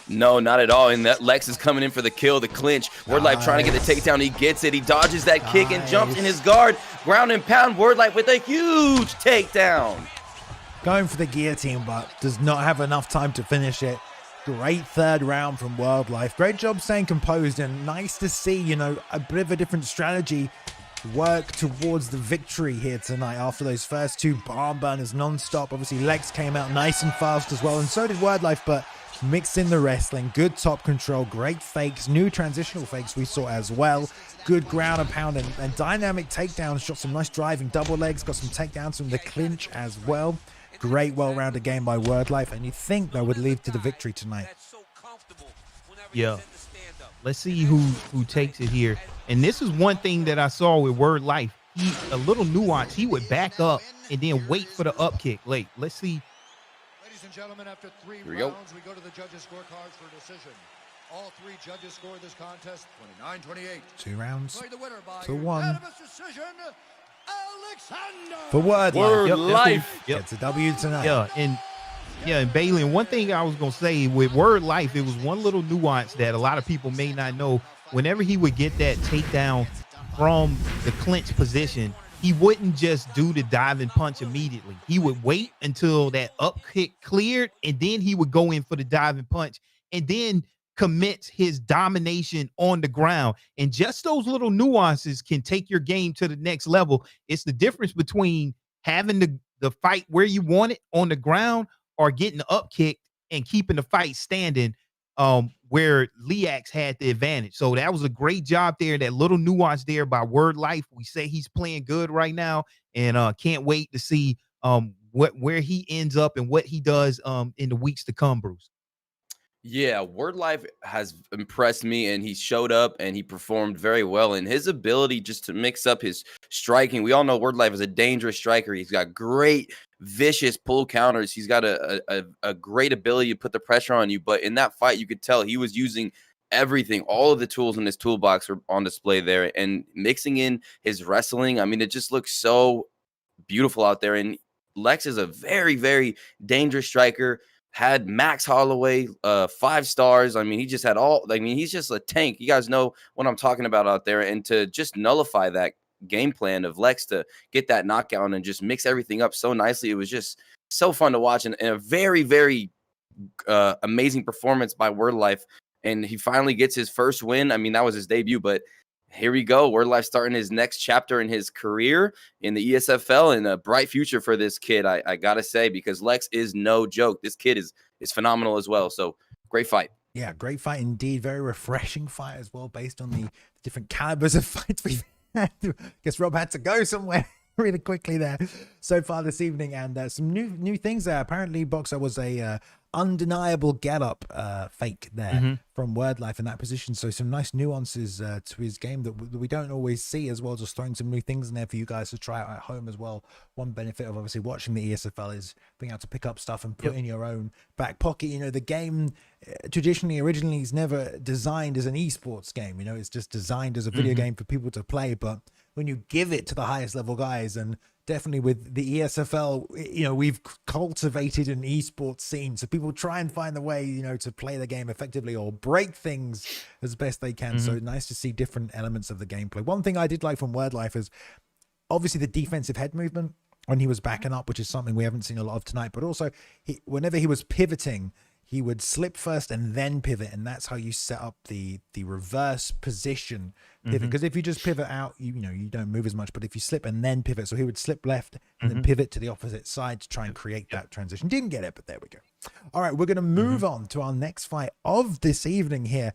No, not at all. And that Lex is coming in for the kill, the clinch. Word Life trying to get the takedown. He gets it. He dodges that kick and jumps in his guard. Ground and pound. Word Life with a huge takedown. Going for the guillotine, but does not have enough time to finish it. Great third round from Word Life. Great job staying composed, and nice to see, you know, a bit of a different strategy work towards the victory here tonight after those first two barn burners non-stop. Obviously, Lex came out nice and fast as well, and so did Word Life, but mixed in the wrestling, good top control, great fakes, new transitional fakes we saw as well. Good ground and pound and dynamic takedowns. Shot some nice driving double legs, got some takedowns from the clinch as well. Great, well-rounded game by Word Life, and you think that would lead to the victory tonight. Yeah. Let's see who takes it here. And this is one thing that I saw with Word Life. A little nuance. He would back up and then wait for the up kick late. Let's see. Ladies and gentlemen, after 3 we rounds, we go to the judges' scorecards for a decision. All 3 judges scored this contest 29-28. 2 rounds Played the winner by to 1. unanimous decision, Alexander. For Word Life. Yep. It's a W tonight. And Bailey, and one thing I was gonna say with Word Life, it was one little nuance that a lot of people may not know. Whenever he would get that takedown from the clinch position, he wouldn't just do the diving punch immediately. He would wait until that up kick cleared, and then he would go in for the diving punch, and then commits his domination on the ground. And just those little nuances can take your game to the next level. It's the difference between having the fight where you want it on the ground or getting up kicked and keeping the fight standing, where Liax had the advantage. So that was a great job there. That little nuance there by Word Life. We say he's playing good right now, and can't wait to see where he ends up and what he does in the weeks to come, Bruce. Yeah, Word Life has impressed me, and he showed up and he performed very well. And his ability just to mix up his striking. We all know Word Life is a dangerous striker. He's got great, vicious pull counters. He's got a great ability to put the pressure on you. But in that fight, you could tell he was using everything. All of the tools in his toolbox are on display there, and mixing in his wrestling. I mean, it just looks so beautiful out there. And Lex is a very, very dangerous striker. Had Max Holloway 5 stars. I mean, he just had he's just a tank. You guys know what I'm talking about out there. And to just nullify that game plan of Lex to get that knockout and just mix everything up so nicely, it was just so fun to watch, and a very, very amazing performance by Word Life. And he finally gets his first win. I mean, that was his debut, but here we go. Word Life starting his next chapter in his career in the ESFL, and a bright future for this kid, I got to say, because Lex is no joke. This kid is phenomenal as well. So great fight. Yeah, great fight indeed. Very refreshing fight as well, based on the different calibers of fights we've had. Guess Rob had to go somewhere really quickly there so far this evening, and some new things there. Apparently, Boxer was a undeniable get-up fake there from Word Life in that position. So some nice nuances to his game that we don't always see as well. Just throwing some new things in there for you guys to try out at home as well. One benefit of obviously watching the ESFL is being able to pick up stuff and put in your own back pocket. You know, the game originally is never designed as an esports game. You know, it's just designed as a video game for people to play. But when you give it to the highest level guys, and definitely with the ESFL, you know, we've cultivated an esports scene. So people try and find the way, you know, to play the game effectively or break things as best they can. So nice to see different elements of the gameplay. One thing I did like from Word Life is obviously the defensive head movement when he was backing up, which is something we haven't seen a lot of tonight. But also, whenever he was pivoting, he would slip first and then pivot, and that's how you set up the reverse position pivot. Because if you just pivot out, you know, you don't move as much. But if you slip and then pivot, so he would slip left and then pivot to the opposite side to try and create that transition. Didn't get it, but there we go. All right, we're going to move on to our next fight of this evening here.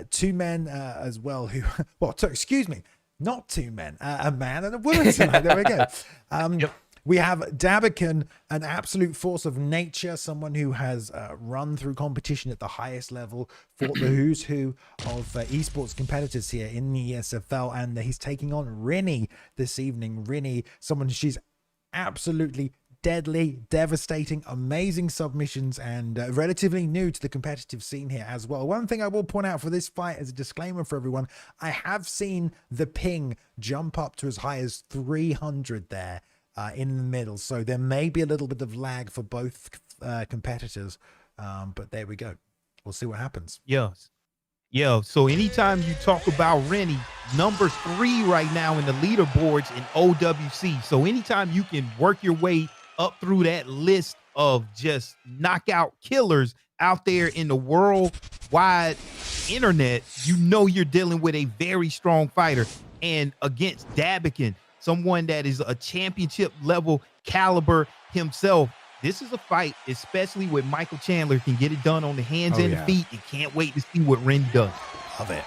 2 men as well who, well, excuse me, not 2 men, a man and a woman tonight. There we go. We have Dabikan, an absolute force of nature, someone who has run through competition at the highest level, fought the who's who of esports competitors here in the ESFL, and he's taking on Rini this evening. Rini, someone she's absolutely deadly, devastating, amazing submissions, and relatively new to the competitive scene here as well. One thing I will point out for this fight as a disclaimer for everyone, I have seen the ping jump up to as high as 300 there in the middle, so there may be a little bit of lag for both competitors, but there we go. We'll see what happens. Yeah, so anytime you talk about Rini, number 3 right now in the leaderboards in OWC. So anytime you can work your way up through that list of just knockout killers out there in the worldwide internet, you know you're dealing with a very strong fighter. And against Dabikan, someone that is a championship level caliber himself, this is a fight, especially with Michael Chandler, can get it done on the hands and the feet. You can't wait to see what Rini does. Love it.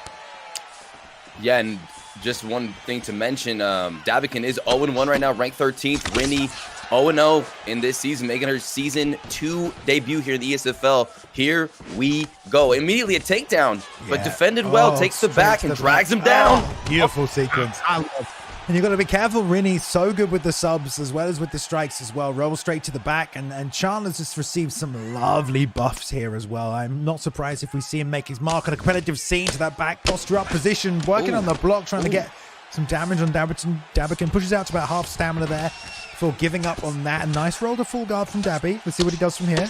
Yeah, and just one thing to mention, Dabikan is 0-1 right now, ranked 13th. Rini 0-0 in this season, making her season 2 debut here in the ESFL. Here we go. Immediately a takedown, but defended well, takes the back and drags him down. Beautiful sequence. I love it. And you've got to be careful. Rinnie's so good with the subs as well as with the strikes as well. Roll straight to the back, and Chandler's just received some lovely buffs here as well. I'm not surprised if we see him make his mark on a competitive scene to that back posture up position, working on the block, trying to get some damage on Dabikan. Dabikan pushes out to about half stamina there before giving up on that. A nice roll to full guard from Dabby. Let's see what he does from here.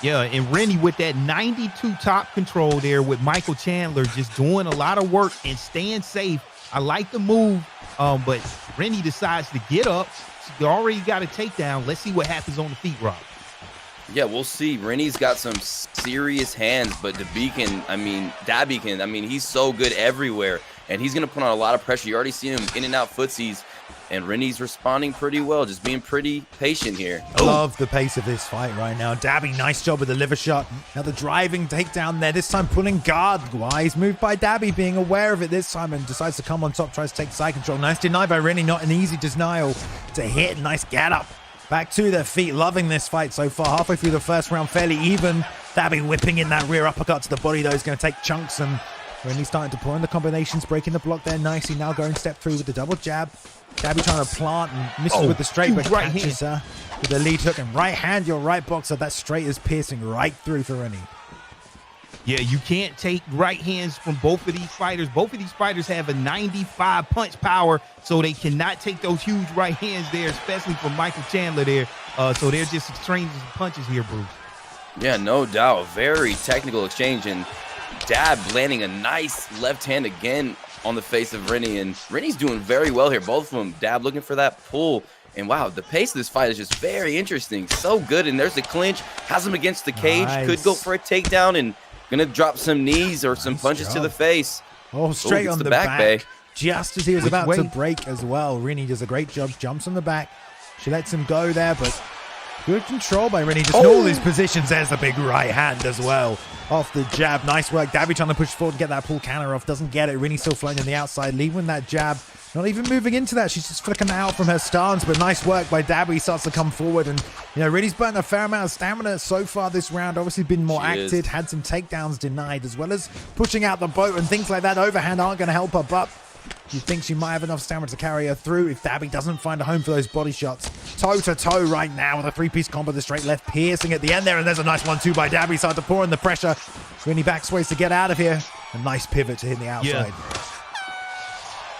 Yeah, and Rini with that 92 top control there with Michael Chandler just doing a lot of work and staying safe. I like the move, but Rini decides to get up. She already got a takedown. Let's see what happens on the feet, Rob. Yeah, we'll see. Rini's got some serious hands, but Dabikan, he's so good everywhere, and he's going to put on a lot of pressure. You already see him in and out footsies, and Rini's responding pretty well, just being pretty patient here. I love the pace of this fight right now. Dabby, nice job with the liver shot. Now the driving takedown there, this time pulling guard. Wise move by Dabby, being aware of it this time and decides to come on top, tries to take side control. Nice deny by Rini, not an easy denial to hit. Nice get up. Back to their feet, loving this fight so far. Halfway through the first round, fairly even. Dabby whipping in that rear uppercut to the body, though, is going to take chunks, and Rini starting to pour in the combinations, breaking the block there nicely. Now going step 3 with the double jab. Dabby trying to plant and misses with the straight, but right catches her with the lead hook. And right hand, your right boxer, that straight is piercing right through for Rini. Yeah, you can't take right hands from both of these fighters. Both of these fighters have a 95 punch power, so they cannot take those huge right hands there, especially from Michael Chandler there. So they're just exchanging punches here, Bruce. Yeah, no doubt. Very technical exchange, and Dab landing a nice left hand again on the face of Rini, and Rini's doing very well here. Both of them, Dab looking for that pull, and wow, the pace of this fight is just very interesting. So good, and there's the clinch, has him against the cage, could go for a takedown, and gonna drop some knees or some punches to the face. Oh, straight on the back. Bay. Just as he was about to break as well. Rini does a great job, jumps on the back. She lets him go there, but good control by Rini. Just in all these positions, there's the big right hand as well. Off the jab, nice work. Dabby trying to push forward to get that pull counter off, doesn't get it. Rini still floating on the outside, leaving that jab. Not even moving into that. She's just flicking out from her stance, but nice work by Dabby. He starts to come forward, and Rini's burnt a fair amount of stamina so far this round. Obviously been more active, had some takedowns denied, as well as pushing out the boat and things like that. Overhand aren't going to help her, but you think she might have enough stamina to carry her through if Dabby doesn't find a home for those body shots. Toe-to-toe right now with a 3-piece combo, the straight left piercing at the end there, and there's a nice 1-2 by Dabby. Starting to pour in the pressure. Rini backsways to get out of here. A nice pivot to hit the outside.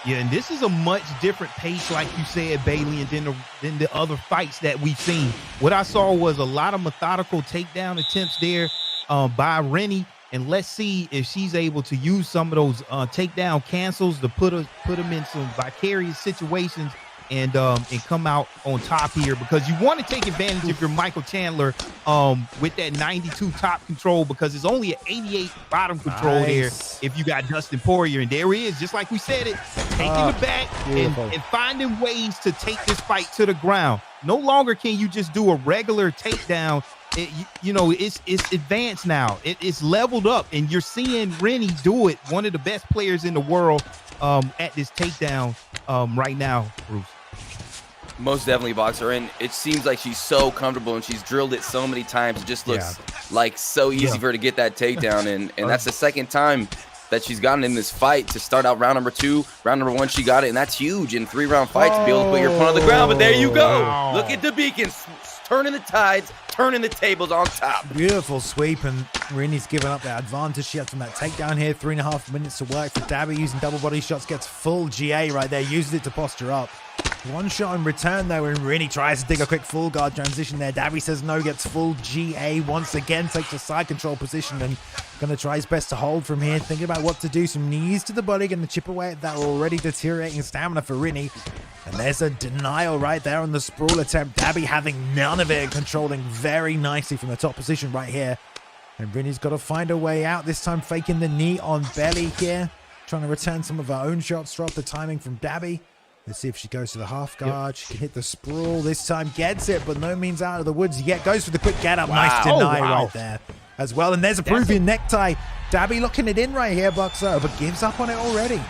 Yeah, and this is a much different pace, like you said, Bailey, than the other fights that we've seen. What I saw was a lot of methodical takedown attempts there by Rini, and let's see if she's able to use some of those takedown cancels to put them in some vicarious situations and come out on top here, because you want to take advantage of your Michael Chandler with that 92 top control, because it's only an 88 bottom control there if you got Dustin Poirier. And there he is, just like we said it, taking the back and finding ways to take this fight to the ground. No longer can you just do a regular takedown. It's advanced now. It's leveled up, and you're seeing Rini do it, one of the best players in the world at this takedown right now, Bruce. Most definitely, Boxer. And it seems like she's so comfortable and she's drilled it so many times. It just looks like so easy for her to get that takedown. And that's the second time that she's gotten in this fight to start out round number 2. Round number 1, she got it. And that's huge in 3-round fights to be able to put your opponent on the ground. But there you go. Wow. Look at Dabikan turning the tides, turning the tables on top. Beautiful sweep, and Rini's given up that advantage she had from that takedown here. 3.5 minutes to work for Dabi, using double body shots, gets full GA right there, uses it to posture up. One shot in return though, and Rini tries to dig a quick full guard transition there. Dabi says no, gets full GA once again, takes a side control position and gonna try his best to hold from here. Thinking about what to do, some knees to the body, gonna chip away at that already deteriorating stamina for Rini. And there's a denial right there on the sprawl attempt. Dabi having none of it and controlling very nicely from the top position right here. And Rini's got to find a way out, this time faking the knee on belly here. Trying to return some of her own shots, drop the timing from Dabi. Let's see if she goes to the half guard. She can hit the sprawl this time, gets it, but no means out of the woods yet. Goes for the quick get up. Nice deny right there as well. And there's a Peruvian necktie. Dabi locking it in right here, Boxer, but gives up on it already.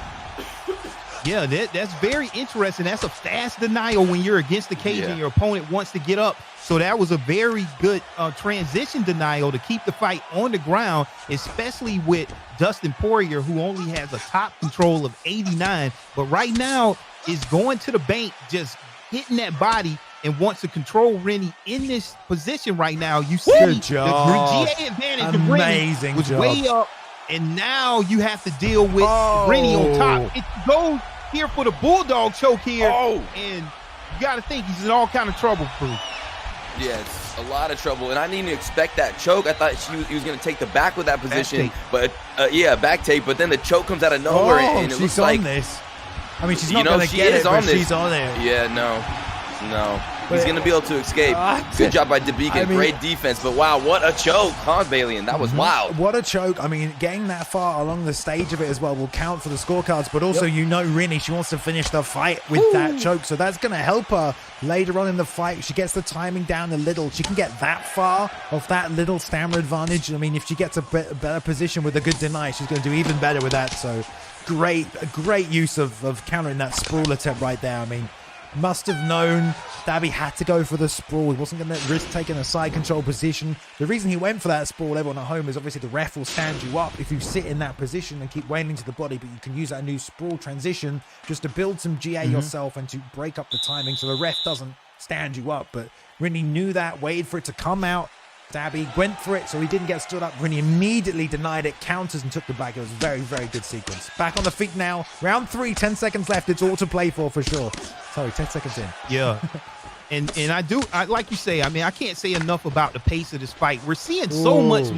Yeah, that's very interesting. That's a fast denial when you're against the cage and your opponent wants to get up. So that was a very good transition denial to keep the fight on the ground, especially with Dustin Poirier, who only has a top control of 89. But right now is going to the bank, just hitting that body, and wants to control Rini in this position right now. You see the GA advantage of Rini was way up. And now you have to deal with Rini on top. It goes here for the Bulldog choke here. And you got to think he's in all kind of trouble, Proof. Yeah, it's a lot of trouble. And I didn't even expect that choke. I thought he was going to take the back with that position. But, back tape. But then the choke comes out of nowhere. And it looks like this. I mean, she's not going to get it, but she's on it. Yeah, no. He's going to be able to escape. Good job by Dabikan. Great defense. But wow, what a choke, huh, Balian? That was wild. What a choke. I mean, getting that far along the stage of it as well will count for the scorecards. But also, Rini, she wants to finish the fight with that choke. So that's going to help her later on in the fight. She gets the timing down a little. She can get that far off that little stamina advantage. I mean, if she gets a better position with a good deny, she's going to do even better with that. So great use of countering that sprawl attempt right there. I mean, must have known Dabi had to go for the sprawl. He wasn't going to risk taking a side control position. The reason he went for that sprawl, everyone at home, is obviously the ref will stand you up if you sit in that position and keep wailing to the body, but you can use that new sprawl transition just to build some GA yourself and to break up the timing so the ref doesn't stand you up. But Rini knew that, waited for it to come out. Dabi went for it, so he didn't get stood up. Rini immediately denied it, counters and took the back. It was a very, very good sequence. Back on the feet now. Round 3, 10 seconds left. It's all to play for sure. Sorry, 10 seconds in. Yeah. And I like you say, I mean, I can't say enough about the pace of this fight. We're seeing so much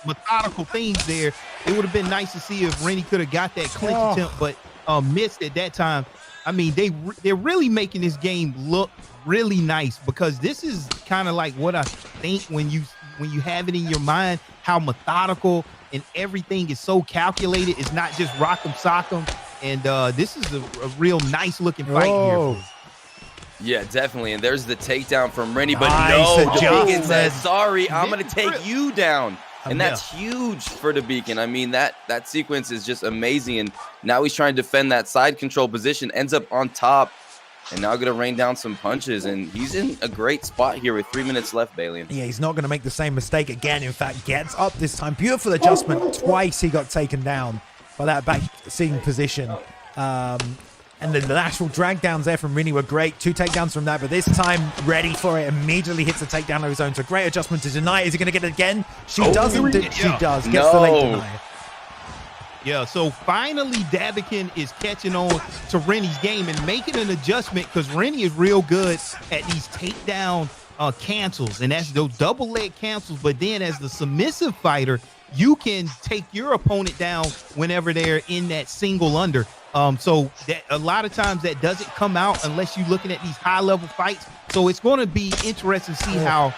methodical things there. It would have been nice to see if Rini could have got that clinch attempt, but missed at that time. I mean, they're really making this game look really nice, because this is kind of like what I think when you have it in your mind, how methodical and everything is so calculated. It's not just rock 'em, sock 'em. And this is a real nice looking fight here. Yeah, definitely. And there's the takedown from Rini, but no, Dabikan says, sorry, I'm going to take you down. And that's huge for Dabikan. I mean, that sequence is just amazing. And now he's trying to defend that side control position, ends up on top, and now going to rain down some punches. And he's in a great spot here with 3 minutes left, Balian. Yeah, he's not going to make the same mistake again. In fact, gets up this time. Beautiful adjustment. Twice he got taken down by that back seeing position. And the actual drag downs there from Rini were great. 2 takedowns from that, but this time ready for it. Immediately hits a takedown of his own. So great adjustment to deny. Is he going to get it again? She doesn't. She does. Gets the late deny. Yeah, so finally Dabikan is catching on to Rini's game and making an adjustment, because Rini is real good at these takedown cancels, and that's those double leg cancels. But then as the submissive fighter, you can take your opponent down whenever they're in that single under. So that a lot of times that doesn't come out unless you're looking at these high level fights. So it's going to be interesting to see how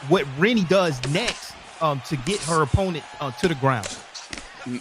what Rini does next to get her opponent to the ground.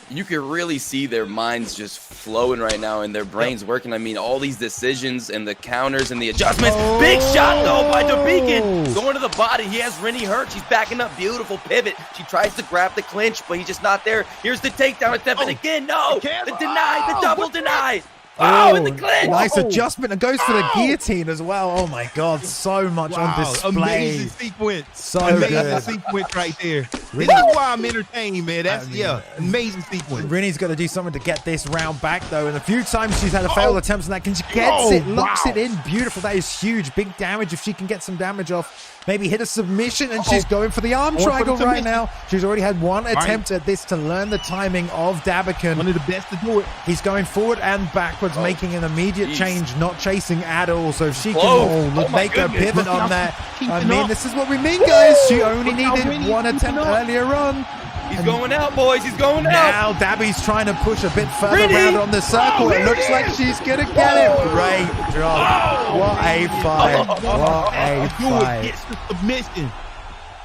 You can really see their minds just flowing right now and their brains working. I mean, all these decisions and the counters and the adjustments. Big shot, though, by Dabikan. Going to the body. He has Rini hurt. She's backing up. Beautiful pivot. She tries to grab the clinch, but he's just not there. Here's the takedown attempt. And again, no. The deny. The double deny. Oh, in the clinch! Nice Oh. adjustment, and goes for the Oh. guillotine as well. Oh my God, so much on display. Amazing sequence. So amazing good. sequence right there. Really? This is why I'm entertained, man. That's I mean, amazing sequence. Rini's got to do something to get this round back, though. And a few times she's had a failed attempts on that. She gets it, locks it in. Beautiful. That is huge. Big damage if she can get some damage off. Maybe hit a submission, and she's going for the arm triangle right now. She's already had one attempt at this to learn the timing of Dabikan. One of the best to do it. He's going forward and backwards, making an immediate change, not chasing at all. So if she can make a pivot on that. I mean, this is what we mean, guys. She only needed one attempt earlier on. He's going out, boys. He's going out. Now Dabby's trying to push a bit further around on the circle. It looks like she's going to get it. Great job. What a fight. What a fight. Gets the submission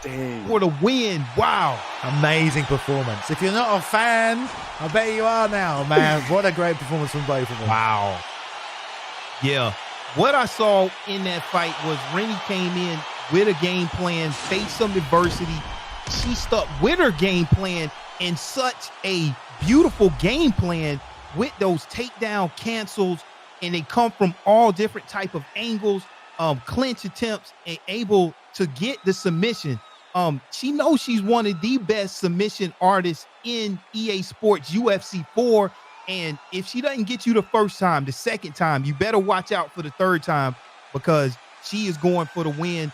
Dang. for the win. Wow. Amazing performance. If you're not a fan, I bet you are now, man. What a great performance from both of them. Wow. Yeah. What I saw in that fight was Rini came in with a game plan, faced some adversity. She stuck with her game plan, and such a beautiful game plan with those takedown cancels, and they come from all different type of angles, clinch attempts, and able to get the submission. She knows she's one of the best submission artists in EA Sports UFC 4. And if she doesn't get you the first time, the second time, you better watch out for the third time, because she is going for the win.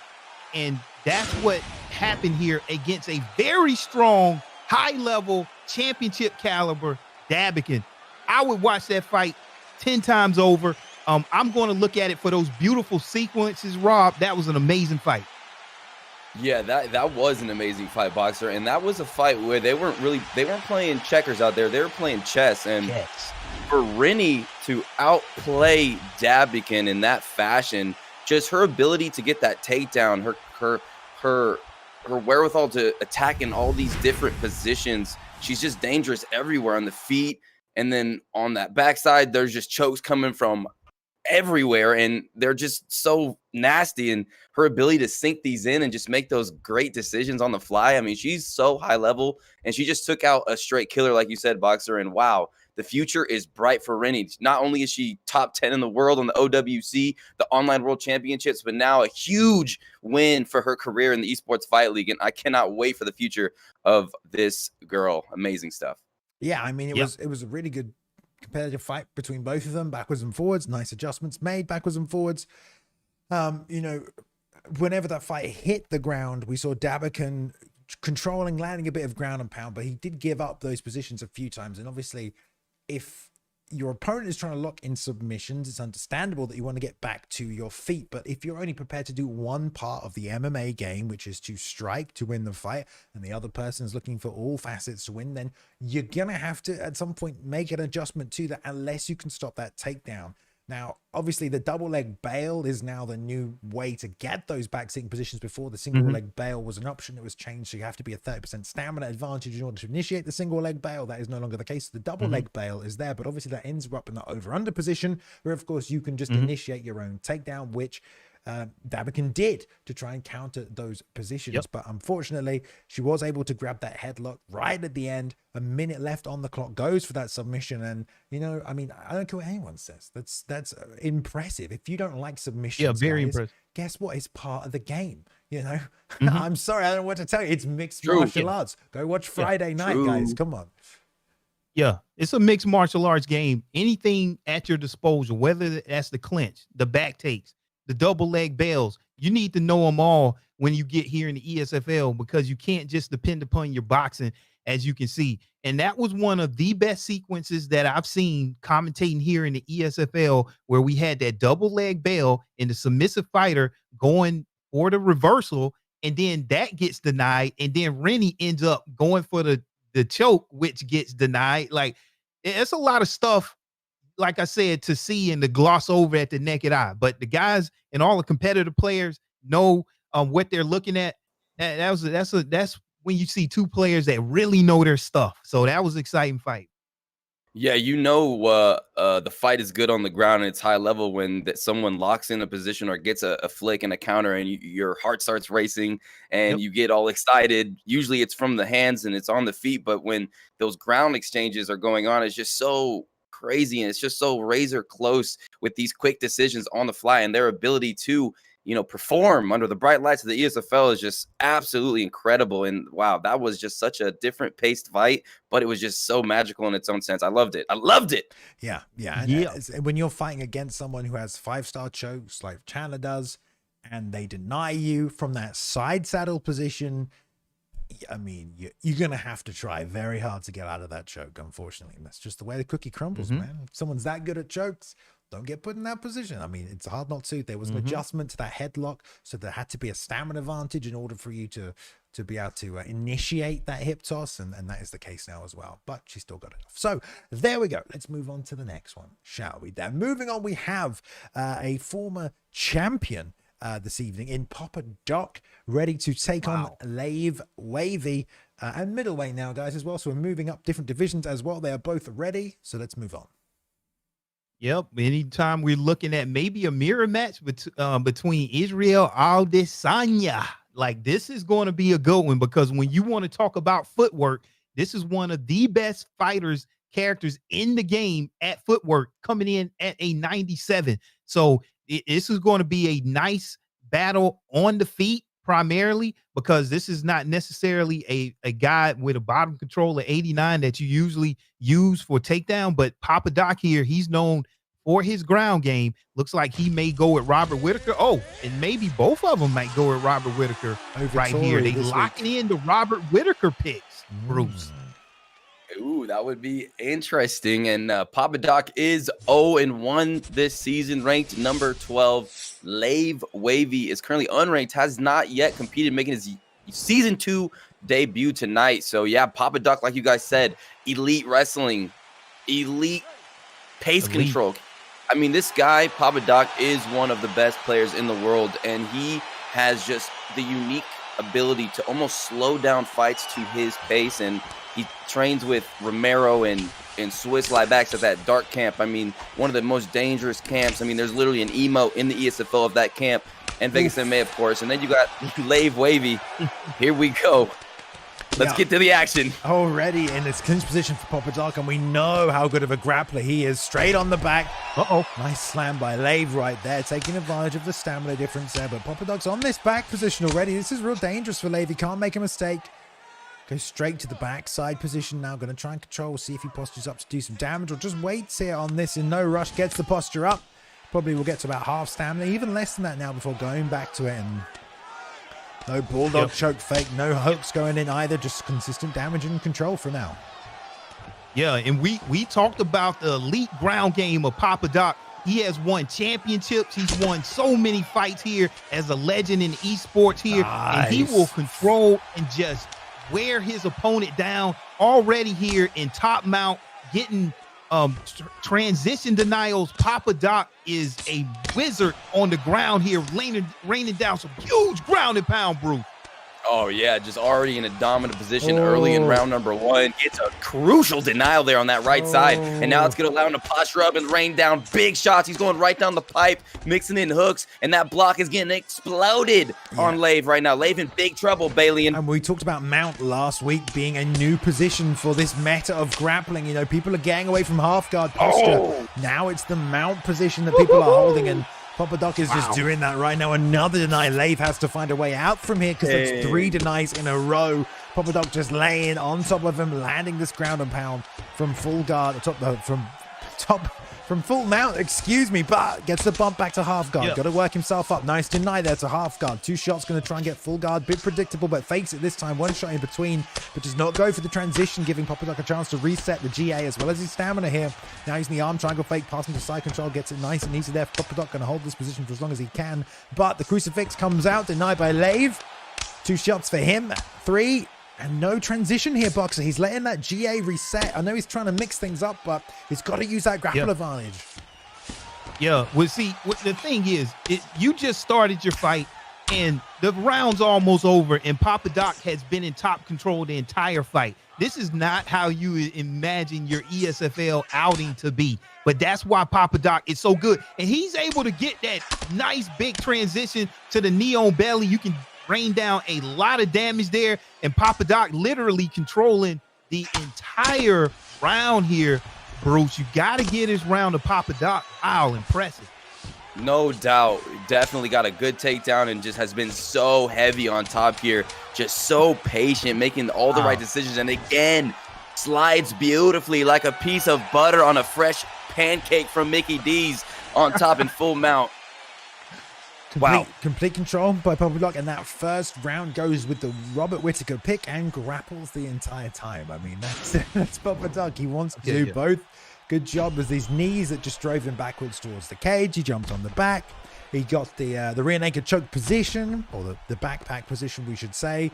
And that's what happened here against a very strong, high-level, championship caliber Dabikan. I would watch that fight 10 times over. I'm going to look at it for those beautiful sequences, Rob. That was an amazing fight. Yeah, that was an amazing fight, Boxer, and that was a fight where they weren't playing checkers out there. They were playing chess, and for Rini to outplay Dabikan in that fashion, just her ability to get that takedown, her wherewithal to attack in all these different positions. She's just dangerous everywhere on the feet, and then on that backside, there's just chokes coming from everywhere, and they're just so nasty. And her ability to sink these in and just make those great decisions on the fly. I mean, she's so high level, and she just took out a straight killer, like you said, Boxer. And wow, the future is bright for Rini. Not only is she top 10 in the world on the OWC, the online world championships, but now a huge win for her career in the Esports Fight League. And I cannot wait for the future of this girl. Amazing stuff. Yeah, I mean, it was a really good competitive fight between both of them, backwards and forwards. Nice adjustments made backwards and forwards. You know, whenever that fight hit the ground, we saw Dabikan controlling, landing a bit of ground and pound, but he did give up those positions a few times. And obviously, if your opponent is trying to lock in submissions, it's understandable that you want to get back to your feet. But if you're only prepared to do one part of the MMA game, which is to strike to win the fight, and the other person is looking for all facets to win, then you're going to have to, at some point, make an adjustment to that unless you can stop that takedown. Now, obviously, the double leg bail is now the new way to get those back sitting positions. Before, the single leg bail was an option. It was changed, so you have to be a 30% stamina advantage in order to initiate the single leg bail. That is no longer the case. The double leg bail is there, but obviously that ends up in the over-under position, where, of course, you can just initiate your own takedown, which Dabikan did to try and counter those positions. But unfortunately, she was able to grab that headlock right at the end. A minute left on the clock, goes for that submission. And, you know, I mean, I don't care what anyone says. That's impressive. If you don't like submissions, very guys, impressive. Guess what? It's part of the game. You know, I'm sorry, I don't know what to tell you. It's mixed martial arts. Go watch Friday night, guys. Come on. Yeah, it's a mixed martial arts game. Anything at your disposal, whether that's the clinch, the back takes, the double leg bails, you need to know them all when you get here in the ESFL, because you can't just depend upon your boxing, as you can see. And that was one of the best sequences that I've seen commentating here in the ESFL, where we had that double leg bail and the submissive fighter going for the reversal, and then that gets denied, and then Rini ends up going for the choke, which gets denied. Like, it's a lot of stuff, like I said, to see and to gloss over at the naked eye. But the guys and all the competitive players know what they're looking at. That's when you see two players that really know their stuff. So that was an exciting fight. Yeah, you know, the fight is good on the ground and it's high level when someone locks in a position or gets a flick and a counter, and your heart starts racing and you get all excited. Usually it's from the hands and it's on the feet, but when those ground exchanges are going on, it's just so crazy, and it's just so razor close with these quick decisions on the fly, and their ability to, you know, perform under the bright lights of the ESFL is just absolutely incredible. And wow, that was just such a different paced fight, but it was just so magical in its own sense. I loved it. I loved it. Yeah. And when you're fighting against someone who has 5-star chokes like Chandler does, and they deny you from that side saddle position, I mean, you're going to have to try very hard to get out of that choke, unfortunately. And that's just the way the cookie crumbles, man. If someone's that good at chokes, don't get put in that position. I mean, it's hard not to. There was an adjustment to that headlock, so there had to be a stamina advantage in order for you to be able to initiate that hip toss, and that is the case now as well. But she still got it off. So there we go. Let's move on to the next one, shall we? Then moving on, we have a former champion this evening in Papadoc, ready to take on Lave, Wavy, and middleweight now, guys, as well. So we're moving up different divisions as well. They are both ready, so let's move on. Yep. Anytime we're looking at maybe a mirror match between Israel Adesanya, like this is going to be a good one, because when you want to talk about footwork, this is one of the best characters in the game at footwork, coming in at a 97. So this is going to be a nice battle on the feet primarily, because this is not necessarily a guy with a bottom control of 89 that you usually use for takedown. But Papadoc here, he's known for his ground game. Looks like he may go with Robert Whitaker. Oh, and maybe both of them might go with Robert Whitaker right here. They locking in the Robert Whitaker picks, Bruce. Ooh, that would be interesting. And Papadoc is 0-1 this season, ranked number 12. Lave Wavy is currently unranked, has not yet competed, making his season 2 debut tonight. So yeah, Papadoc, like you guys said, elite wrestling, elite pace control. I mean, this guy, Papadoc, is one of the best players in the world, and he has just the unique ability to almost slow down fights to his pace. And he trains with Romero and Swiss-Libax at that dark camp. I mean, one of the most dangerous camps. I mean, there's literally an emote in the ESFL of that camp, and Vegas MMA, of course. And then you got Lave Wavy. Here we go. Let's get to the action. Already in this clinch position for Papadoc, and we know how good of a grappler he is. Straight on the back. Nice slam by Lave right there, taking advantage of the stamina difference there. But Papadoc's on this back position already. This is real dangerous for Lave. He can't make a mistake. Goes straight to the backside position now. Going to try and control, see if he postures up to do some damage, or just waits here on this in no rush. Gets the posture up. Probably will get to about half stamina, even less than that now before going back to it. And no Bulldog choke fake, no hooks going in either. Just consistent damage and control for now. Yeah, and we talked about the elite ground game of Papadoc. He has won championships. He's won so many fights here as a legend in esports here. Nice. And he will control and just wear his opponent down already here in top mount, getting transition denials. Papadoc is a wizard on the ground here, raining down some huge ground and pound, Bruce. Oh, yeah, just already in a dominant position early in round number 1. Gets a crucial denial there on that right side. And now it's going to allow him to posture up and rain down big shots. He's going right down the pipe, mixing in hooks. And that block is getting exploded on Lave right now. Lave in big trouble, Balian. And we talked about mount last week being a new position for this meta of grappling. You know, people are getting away from half guard posture. Now it's the mount position that people are holding, and Papadoc is just doing that right now. Another deny. Lave has to find a way out from here because it's 3 denies in a row. Papadoc just laying on top of him, landing this ground and pound from full guard, from full mount, excuse me, but gets the bump back to half guard. Got to work himself up. Nice deny there to half guard. 2 shots, going to try and get full guard. Bit predictable, but fakes it this time. 1 shot in between, but does not go for the transition, giving Papadoc a chance to reset the GA as well as his stamina here. Now using the arm triangle fake, passing to side control, gets it nice and easy there. Papadoc going to hold this position for as long as he can, but the crucifix comes out, denied by Lave. 2 shots for him, 3. And no transition here, Boxer. He's letting that GA reset. I know he's trying to mix things up, but he's got to use that grapple advantage. Yeah, well, see, the thing is, you just started your fight, and the round's almost over, and Papadoc has been in top control the entire fight. This is not how you imagine your ESFL outing to be, but that's why Papadoc is so good. And he's able to get that nice big transition to the neon belly. You can rain down a lot of damage there, and Papadoc literally controlling the entire round here. Bruce. You got to get his round to Papadoc. Wow, impressive. No doubt. Definitely got a good takedown and just has been so heavy on top here. Just so patient, making all the right decisions. And again, slides beautifully like a piece of butter on a fresh pancake from Mickey D's on top in full mount. Complete control by Papadoc, and that first round goes with the Robert Whittaker pick and grapples the entire time. I mean, that's Papadoc. He wants to do both. Good job with these knees that just drove him backwards towards the cage. He jumped on the back. He got the rear naked choke position, or the backpack position, we should say.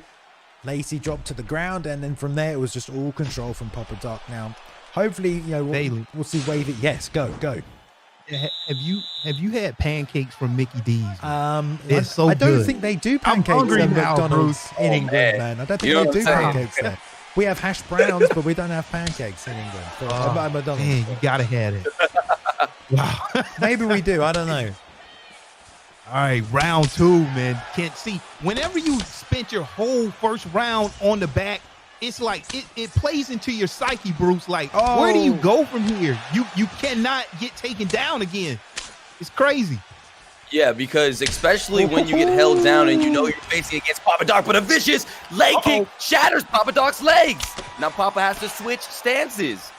Lacey dropped to the ground, and then from there it was just all control from Papadoc. Now, hopefully, we'll see Wavy. Yes, go. Have you had pancakes from Mickey D's? It's so good. I don't think they do pancakes at McDonald's in England, man. I don't think they do pancakes there. We have hash browns, but we don't have pancakes in England. McDonald's. Man, you gotta have it. Wow. Maybe we do. I don't know. All right, round 2, man. Can't see. Whenever you spent your whole first round on the back, it's like it plays into your psyche, Bruce. Like, where do you go from here? You cannot get taken down again. It's crazy. Yeah, because especially when you get held down and you know you're facing against Papadoc, but a vicious leg kick shatters Papadoc's legs. Now Papa has to switch stances.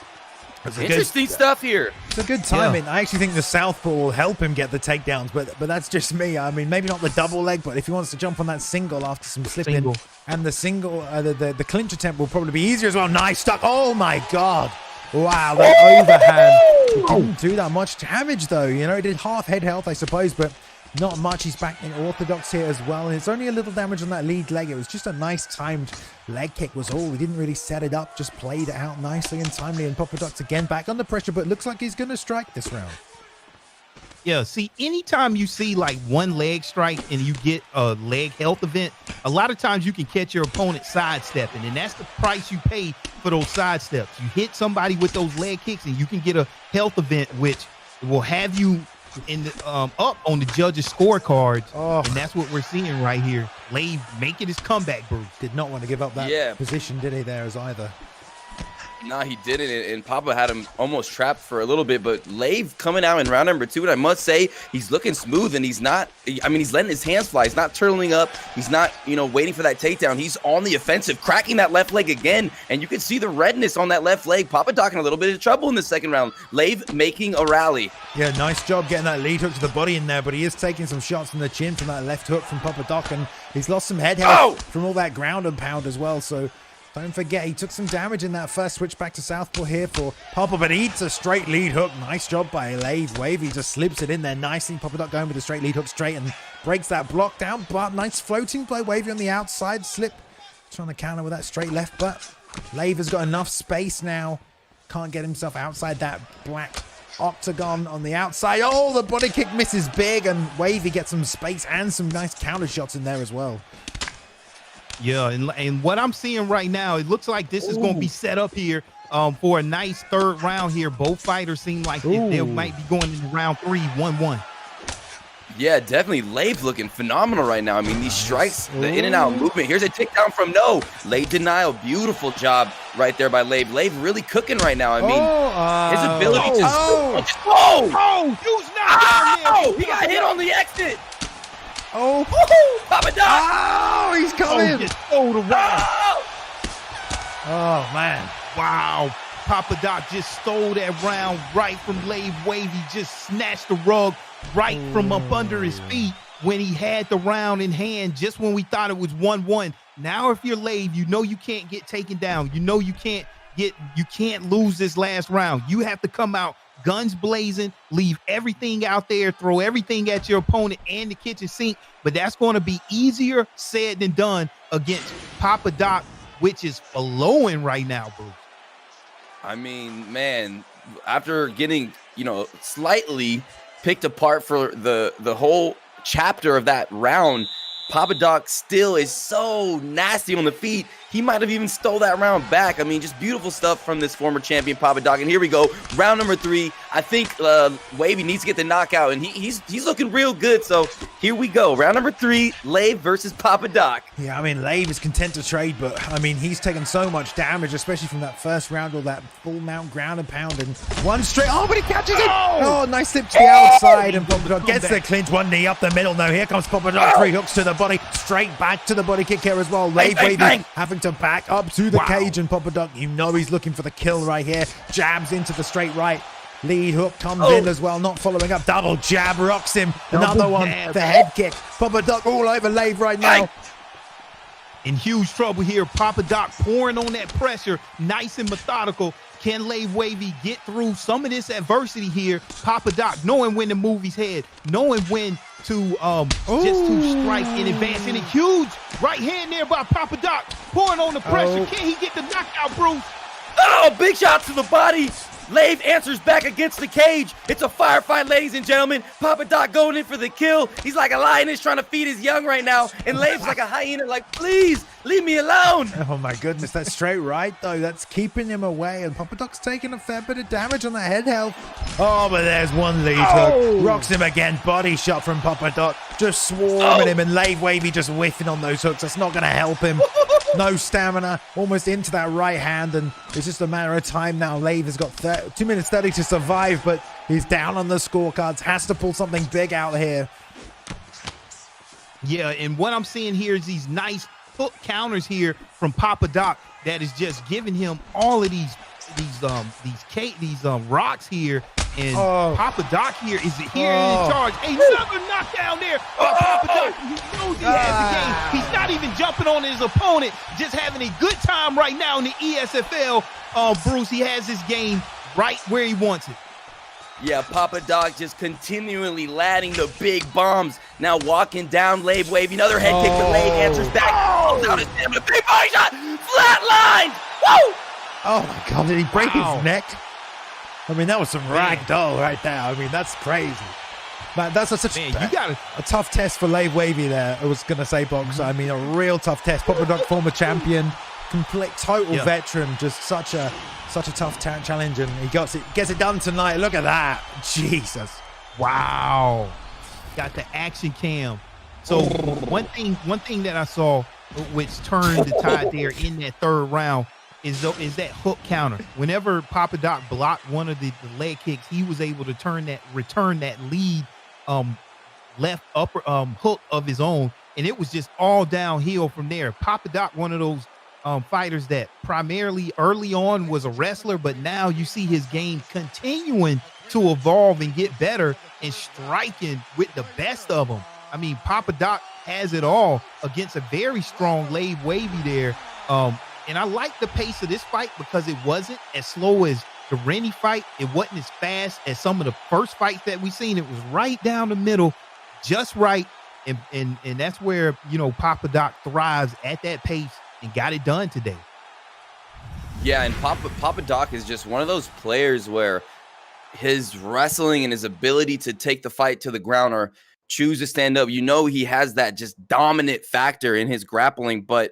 Interesting stuff here. It's a good timing. I actually think the southpaw will help him get the takedowns, but that's just me. I mean, maybe not the double leg, but if he wants to jump on that single after some slipping, and the single, the clinch attempt will probably be easier as well. Nice stuck. Oh my God. Wow, that overhand. It didn't do that much damage though. You know, it did half head health, I suppose, but not much. He's back in orthodox here as well, and it's only a little damage on that lead leg. It was just a nice timed leg kick was all. He didn't really set it up, just played it out nicely and timely, and Papadoc's again back under pressure, but looks like he's going to strike this round. Yeah, see, anytime you see like one leg strike and you get a leg health event, a lot of times you can catch your opponent sidestepping, and that's the price you pay for those sidesteps. You hit somebody with those leg kicks and you can get a health event, which will have you in the up on the judges' scorecards, and that's what we're seeing right here. Lave making his comeback, Bruce. Did not want to give up that position, did he, there as either? No, he didn't, and Papa had him almost trapped for a little bit, but Lave coming out in round number 2, and I must say, he's looking smooth, and he's not, I mean, he's letting his hands fly. He's not turtling up. He's not, waiting for that takedown. He's on the offensive, cracking that left leg again, and you can see the redness on that left leg. Papadoc in a little bit of trouble in the second round. Lave making a rally. Yeah, nice job getting that lead hook to the body in there, but he is taking some shots from the chin from that left hook from Papadoc, and he's lost some head health from all that ground and pound as well, so don't forget, he took some damage in that first switch back to southpaw here for Papa, but he eats a straight lead hook. Nice job by Lave. Wavy just slips it in there nicely. Papadoc going with a straight lead hook straight and breaks that block down. But nice floating play. Wavy on the outside. Slip. Trying to counter with that straight left, but Lave has got enough space now. Can't get himself outside that black octagon on the outside. Oh, the body kick misses big, and Wavy gets some space and some nice counter shots in there as well. Yeah, and what I'm seeing right now, it looks like this is going to be set up here for a nice third round here. Both fighters seem like they might be going into round 3, 1-1. Yeah, definitely. Lave looking phenomenal right now. I mean, these strikes, the in and out movement. Here's a takedown from No. Late denial. Beautiful job right there by Lave. Lave really cooking right now. I mean, his ability to... Dude's not down there. He got hit on the exit. Papadoc! Oh, he's coming! Just throw the round. Oh, man. Wow. Papadoc just stole that round right from Lave. Wavy just snatched the rug right from up under his feet when he had the round in hand, just when we thought it was 1-1. Now, if you're Lave, you know you can't get taken down. You know you can't lose this last round. You have to come out guns blazing, leave everything out there, throw everything at your opponent and the kitchen sink. But that's going to be easier said than done against Papadoc, which is flowing right now, bro. I mean, man, after getting, slightly picked apart for the whole chapter of that round, Papadoc still is so nasty on the feet. He might have even stole that round back. I mean, just beautiful stuff from this former champion Papadoc. And here we go, round number 3. I think Wavy needs to get the knockout, and he's looking real good. So here we go, round number 3, Lave versus Papadoc. Yeah, I mean, Lave is content to trade, but I mean, he's taken so much damage, especially from that first round, all that full mount ground and pound, and one straight. Oh, but he catches it. Oh, nice slip to the outside, and Papadoc gets the clinch. One knee up the middle. No, here comes Papadoc. 3 hooks to the body, straight back to the body kick here as well. Lave Wavy having to back up to the cage, and Papadoc, you know he's looking for the kill right here. Jabs into the straight right. Lead hook comes in as well, not following up. Double jab, rocks him. Another one, the head kick. Papadoc all over Lave right now. In huge trouble here. Papadoc pouring on that pressure, nice and methodical. Can Lave Wavy get through some of this adversity here? Papadoc knowing when to move his head, knowing when to just to strike in advance. And a huge right hand there by Papadoc, pouring on the pressure. Can he get the knockout, Bruce? Oh, big shot to the body. Lave answers back against the cage. It's a firefight, ladies and gentlemen. Papadoc going in for the kill. He's like a lioness trying to feed his young right now. And Lave's like a hyena, like, please, leave me alone. Oh, my goodness. That straight right, though, that's keeping him away. And Papadoc's taking a fair bit of damage on the head health. Oh, but there's one lead hook. Rocks him again. Body shot from Papadoc. Just swarming him. And Lave Wavy just whiffing on those hooks. That's not going to help him. No stamina, almost into that right hand, and it's just a matter of time now. Lave has got 2 minutes 30 to survive, but he's down on the scorecards. Has to pull something big out here. Yeah, and what I'm seeing here is these nice hook counters here from Papadoc that is just giving him all of these rocks here. And Papadoc here is in charge. Another knockdown there by Papadoc. He knows he has the game. He's not even jumping on his opponent, just having a good time right now in the ESFL. Bruce, he has his game right where he wants it. Yeah, Papadoc just continually landing the big bombs. Now walking down Lave Wavy. Another head kick, but Lave answers back. Down his stamina. Big body shot. Flatlined. Woo! Oh, my God. Did he break his neck? I mean, that was some ragdoll right there. I mean, that's crazy. Man, that's such a tough test for Lave Wavy there. I was going to say, Boxer. I mean, a real tough test. Papadoc, former champion, complete, total veteran. Just such a tough challenge, and he gets it done tonight. Look at that. Jesus. Wow. Got the action cam. So one thing that I saw which turned the tide there in that third round is that hook counter. Whenever Papadoc blocked one of the leg kicks, he was able to return that lead left upper hook of his own, and it was just all downhill from there. Papadoc, one of those fighters that primarily early on was a wrestler, but now you see his game continuing to evolve and get better and striking with the best of them. I mean, Papadoc has it all against a very strong Lave Wavy there. And I like the pace of this fight because it wasn't as slow as the Rini fight. It wasn't as fast as some of the first fights that we've seen. It was right down the middle, just right. And that's where, you know, Papadoc thrives at that pace and got it done today. Yeah, and Papadoc is just one of those players where his wrestling and his ability to take the fight to the ground or choose to stand up, you know, he has that just dominant factor in his grappling, but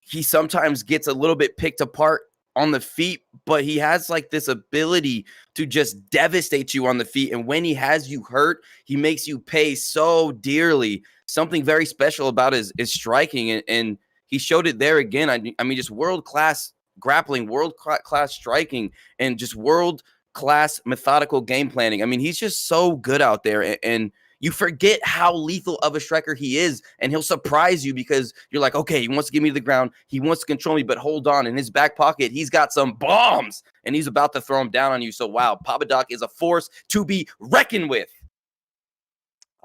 he sometimes gets a little bit picked apart on the feet, but he has like this ability to just devastate you on the feet. And when he has you hurt, he makes you pay so dearly. Something very special about his striking. And he showed it there again. I mean, just world-class grappling, world-class striking, and just world-class methodical game planning. I mean, he's just so good out there. And you forget how lethal of a striker he is, and he'll surprise you because you're like, okay, he wants to get me to the ground. He wants to control me, but hold on. In his back pocket, he's got some bombs, and he's about to throw them down on you. So, wow, Papadoc is a force to be reckoned with.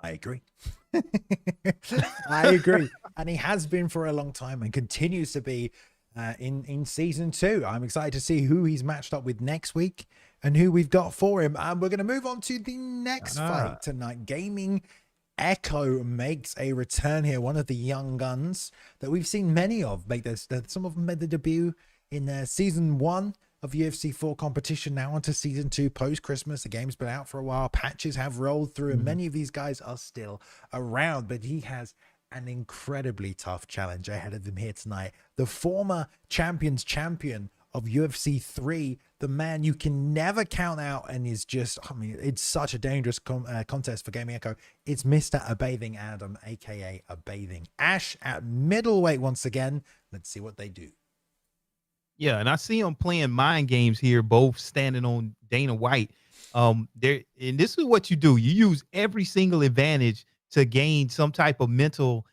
I agree. I agree. And he has been for a long time and continues to be in season 2. I'm excited to see who he's matched up with next week and who we've got for him. And we're going to move on to the next fight tonight. Gaming Echo makes a return here. One of the young guns that we've seen many of make this. Some of them made the debut in season 1 of UFC 4 competition. Now onto season 2 post-Christmas. The game's been out for a while. Patches have rolled through, and many of these guys are still around. But he has an incredibly tough challenge ahead of him here tonight. The former champions champion of UFC 3, the man you can never count out, and is just, I mean, it's such a dangerous contest for Gaming Echo. It's Mr. A Bathing Adam, aka A Bathing Ash, at middleweight once again. Let's see what they do. Yeah, and I see them playing mind games here, both standing on Dana White. And this is what you do. You use every single advantage to gain some type of mental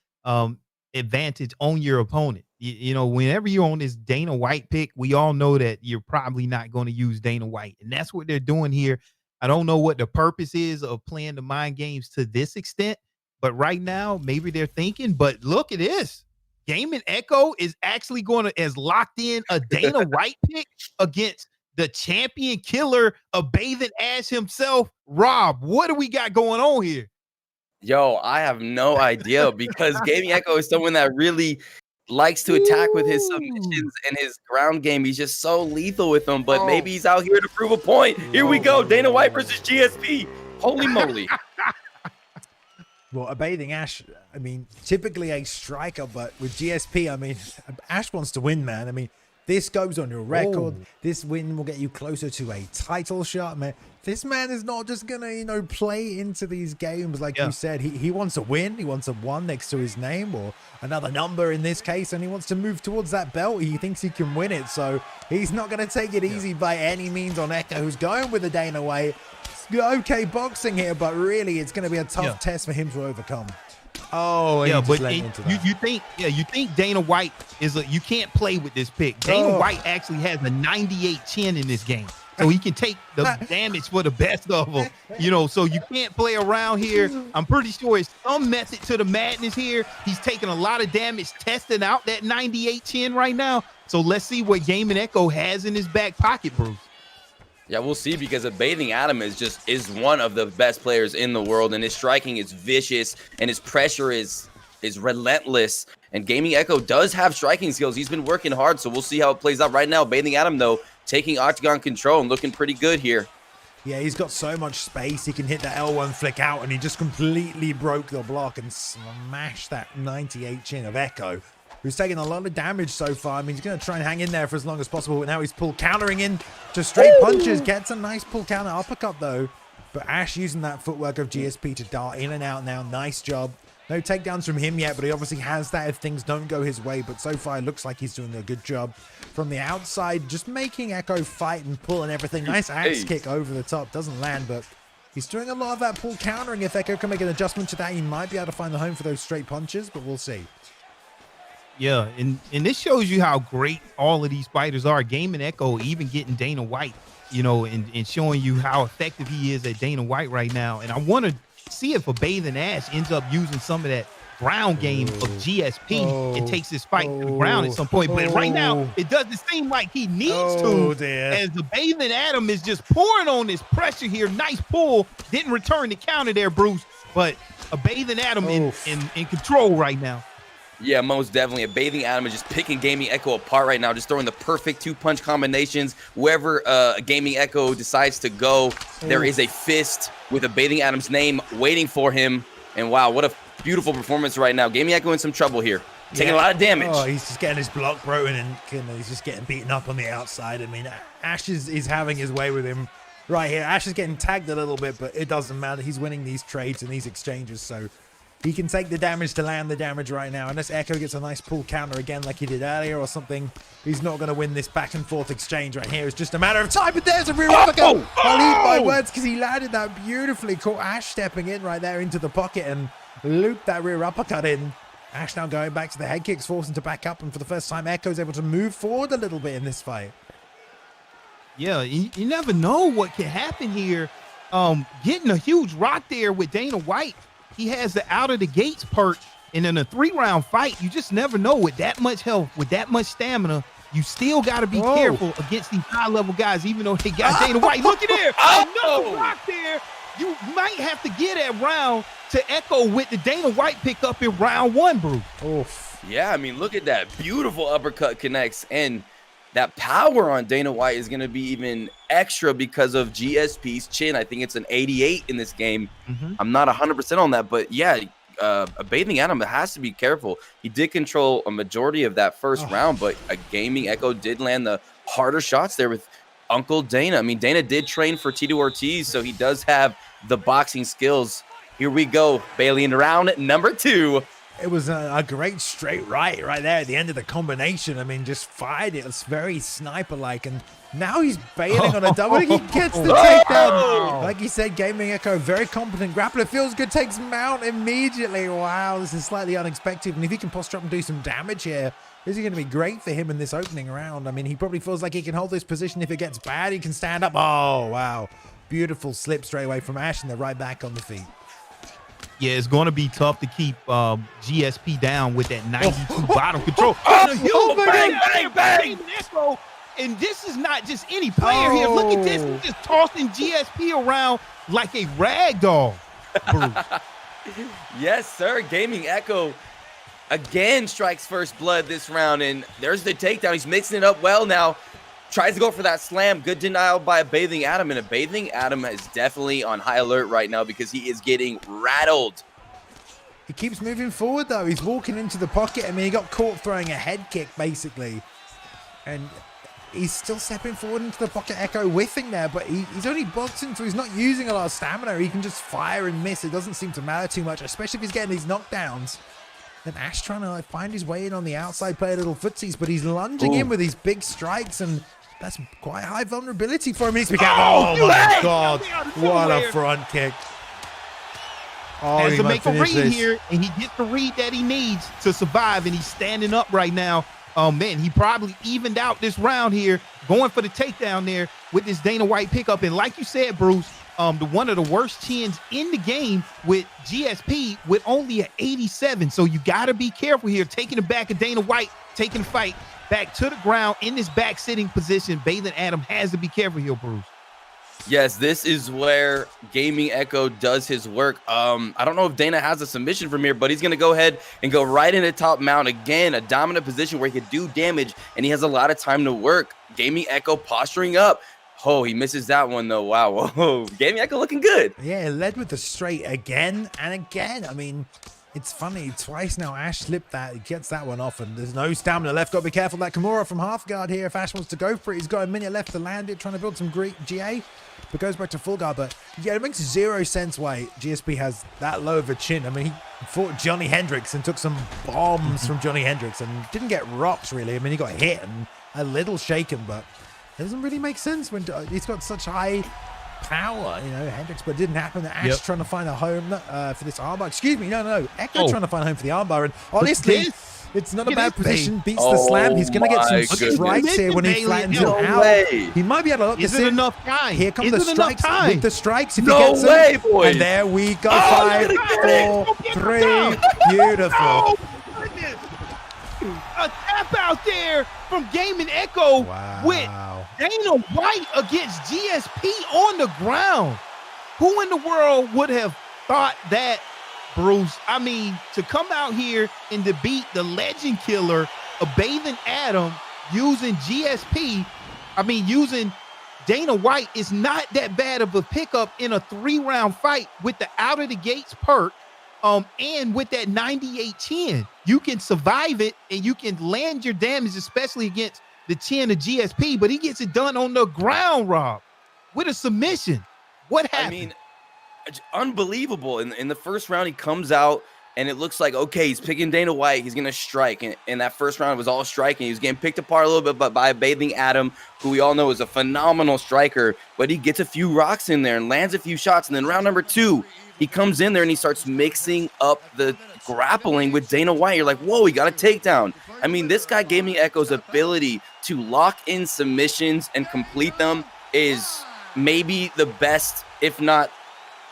advantage on your opponent. You know, whenever you're on this Dana White pick, we all know that you're probably not going to use Dana White. And that's what they're doing here. I don't know what the purpose is of playing the mind games to this extent, but right now, maybe they're thinking, but look at this. Gaming Echo is actually going to, as locked in a Dana White pick against the champion killer of Bathing Ash himself. Rob, what do we got going on here? Yo, I have no idea, because Gaming Echo is someone that really likes to attack with his submissions and his ground game. He's just so lethal with them, but maybe he's out here to prove a point. Here we go. Dana White versus GSP. Holy moly. Well, A Bathing Ash, I mean, typically a striker, but with GSP, I mean, Ash wants to win, man. I mean, this goes on your record. This win will get you closer to a title shot, man. This man is not just gonna, you know, play into these games like you said. He wants a win. He wants a 1 next to his name, or another number in this case, and he wants to move towards that belt. He thinks he can win it, so he's not gonna take it easy by any means on Echo, who's going with the Dana White. Okay boxing here, but really it's gonna be a tough test for him to overcome. Oh, yeah, but you think Dana White is you can't play with this pick. Dana White actually has a 98 chin in this game, so he can take the damage for the best of them. You know, so you can't play around here. I'm pretty sure it's some method to the madness here. He's taking a lot of damage testing out that 98 chin right now. So let's see what Gaming Echo has in his back pocket, Bruce. Yeah, we'll see, because A Bathing Adam is one of the best players in the world, and his striking is vicious, and his pressure is relentless. And Gaming Echo does have striking skills. He's been working hard, so we'll see how it plays out. Right now, Bathing Adam, though, taking octagon control and looking pretty good here. Yeah, he's got so much space. He can hit the L1 flick out, and he just completely broke the block and smashed that 98 chin of Echo, who's taking a lot of damage so far. I mean, he's going to try and hang in there for as long as possible, but now he's countering in to straight punches. Gets a nice pull counter uppercut, though. But Ash using that footwork of GSP to dart in and out now. Nice job. No takedowns from him yet, but he obviously has that if things don't go his way. But so far, it looks like he's doing a good job from the outside, just making Echo fight and pull and everything. Nice axe kick over the top. Doesn't land, but he's doing a lot of that pull countering. If Echo can make an adjustment to that, he might be able to find the home for those straight punches, but we'll see. Yeah, and this shows you how great all of these fighters are. Gaming Echo even getting Dana White, you know, and showing you how effective he is at Dana White right now. And I want to see if A Bathing Ash ends up using some of that ground game of GSP and takes this fight to the ground at some point. But right now, it doesn't seem like he needs to, as A Bathing Adam is just pouring on this pressure here. Nice pull. Didn't return the counter there, Bruce. But A Bathing Adam in control right now. Yeah, most definitely. A Bathing Adam is just picking Gaming Echo apart right now, just throwing the perfect 2-punch combinations. Wherever Gaming Echo decides to go, there is a fist with A Bathing Adam's name waiting for him. And wow, what a beautiful performance right now. Gaming Echo in some trouble here, taking a lot of damage. Oh, he's just getting his block broken, and he's just getting beaten up on the outside. I mean, Ash is having his way with him right here. Ash is getting tagged a little bit, but it doesn't matter. He's winning these trades and these exchanges, so he can take the damage to land the damage right now. Unless Echo gets a nice pull counter again like he did earlier or something, he's not going to win this back and forth exchange right here. It's just a matter of time. But there's a rear uppercut. I'll eat my words, because he landed that beautifully. Caught Ash stepping in right there into the pocket and looped that rear uppercut in. Ash now going back to the head kicks, forcing to back up. And for the first time, Echo's able to move forward a little bit in this fight. Yeah, you never know what can happen here. Getting a huge rock there with Dana White. He has the out of the gates perk, and in a 3-round fight, you just never know. With that much health, with that much stamina, you still got to be careful against these high-level guys, even though they got Dana White. Look at there, another rock there. You might have to get that round to Echo with the Dana White pickup in round 1, Bruce. Oof. Yeah, I mean, look at that. Beautiful uppercut connects, and that power on Dana White is going to be even extra because of GSP's chin. I think it's an 88 in this game. I'm not 100% on that, but yeah, a Bathing Adam has to be careful. He did control a majority of that first round, but a Gaming Echo did land the harder shots there with Uncle Dana. I mean, Dana did train for Tito Ortiz, so he does have the boxing skills. Here we go, Bailey, in round number 2. It was a great straight right there at the end of the combination. I mean, just fired it. It's very sniper-like, and now he's bailing on a double. He gets the takedown. Like you said, Gaming Echo, very competent grappler. Feels good, takes mount immediately. Wow, this is slightly unexpected. And if he can posture up and do some damage here, this is going to be great for him in this opening round. I mean, he probably feels like he can hold this position. If it gets bad, he can stand up. Oh, wow. Beautiful slip straight away from Ash, and they're right back on the feet. Yeah, it's going to be tough to keep GSP down with that 92 bottom control. Bang, bang. And this is not just any player here. Look at this. He's just tossing GSP around like a rag doll. Yes, sir. Gaming Echo again strikes first blood this round, and there's the takedown. He's mixing it up well now. Tries to go for that slam. Good denial by a Bathing Adam, and a Bathing Adam is definitely on high alert right now because he is getting rattled. He keeps moving forward, though. He's walking into the pocket. I mean, he got caught throwing a head kick, basically. And he's still stepping forward into the pocket. Echo whiffing there, but he's only boxing, so he's not using a lot of stamina. He can just fire and miss. It doesn't seem to matter too much, especially if he's getting these knockdowns. Then Ash trying to find his way in on the outside, play a little footsies, but he's lunging in with these big strikes, and that's quite high vulnerability for him. Oh my God, what a front kick. Has to make a read here, and he gets the read that he needs to survive, and he's standing up right now. Man, he probably evened out this round here, going for the takedown there with this Dana White pickup. And like you said, Bruce, one of the worst chins in the game with GSP with only an 87. So you got to be careful here, taking it back of Dana White, taking the fight back to the ground in this back sitting position. Bathing Adam has to be careful here, Bruce. Yes, this is where Gaming Echo does his work. I don't know if Dana has a submission from here, but he's going to go ahead and go right into top mount. Again, a dominant position where he could do damage, and he has a lot of time to work. Gaming Echo posturing up. Oh, he misses that one, though. Wow. Whoa. Gaming Echo looking good. Yeah, led with the straight again and again. I mean, it's funny. Twice now Ash slipped that. He gets that one off, and there's no stamina left. Got to be careful. That Kimura from half guard here. If Ash wants to go for it, he's got a minute left to land it, trying to build some GA. But goes back to full guard. But yeah, it makes 0 sense why GSP has that low of a chin. I mean, he fought Johnny Hendricks and took some bombs from Johnny Hendricks and didn't get rocked, really. I mean, he got hit and a little shaken, but it doesn't really make sense when he's got such high power, you know, Hendricks, but it didn't happen. Ash trying to find a home for this armbar. Excuse me, no. Echo trying to find a home for the armbar, and honestly, it's not a bad position. Beats the slam. He's going to get some strikes here when he flattens him out. He might be able to lock this in. Enough time? Here come the strikes with the strikes. If he No gets way, them. boys. And there we go. 5, 4, 3. Beautiful. Oh, goodness. A tap out there from Gaming Echo with Dana White against GSP on the ground. Who in the world would have thought that, Bruce? I mean, to come out here and to beat the legend killer of Bathing Adam using GSP, I mean, using Dana White is not that bad of a pickup in a 3-round fight with the out of the gates perk. And with that 98 chin, you can survive it and you can land your damage, especially against the chin of GSP, but he gets it done on the ground, Rob, with a submission. What happened? I mean, unbelievable. In the first round, he comes out and it looks like, okay, he's picking Dana White. He's going to strike. And that first round was all striking. He was getting picked apart a little bit by Bathing Adam, who we all know is a phenomenal striker, but he gets a few rocks in there and lands a few shots. And then round number 2, he comes in there and he starts mixing up the grappling with Dana White. You're like, whoa, he got a takedown. I mean, this guy, Gaming Echo's ability to lock in submissions and complete them is maybe the best, if not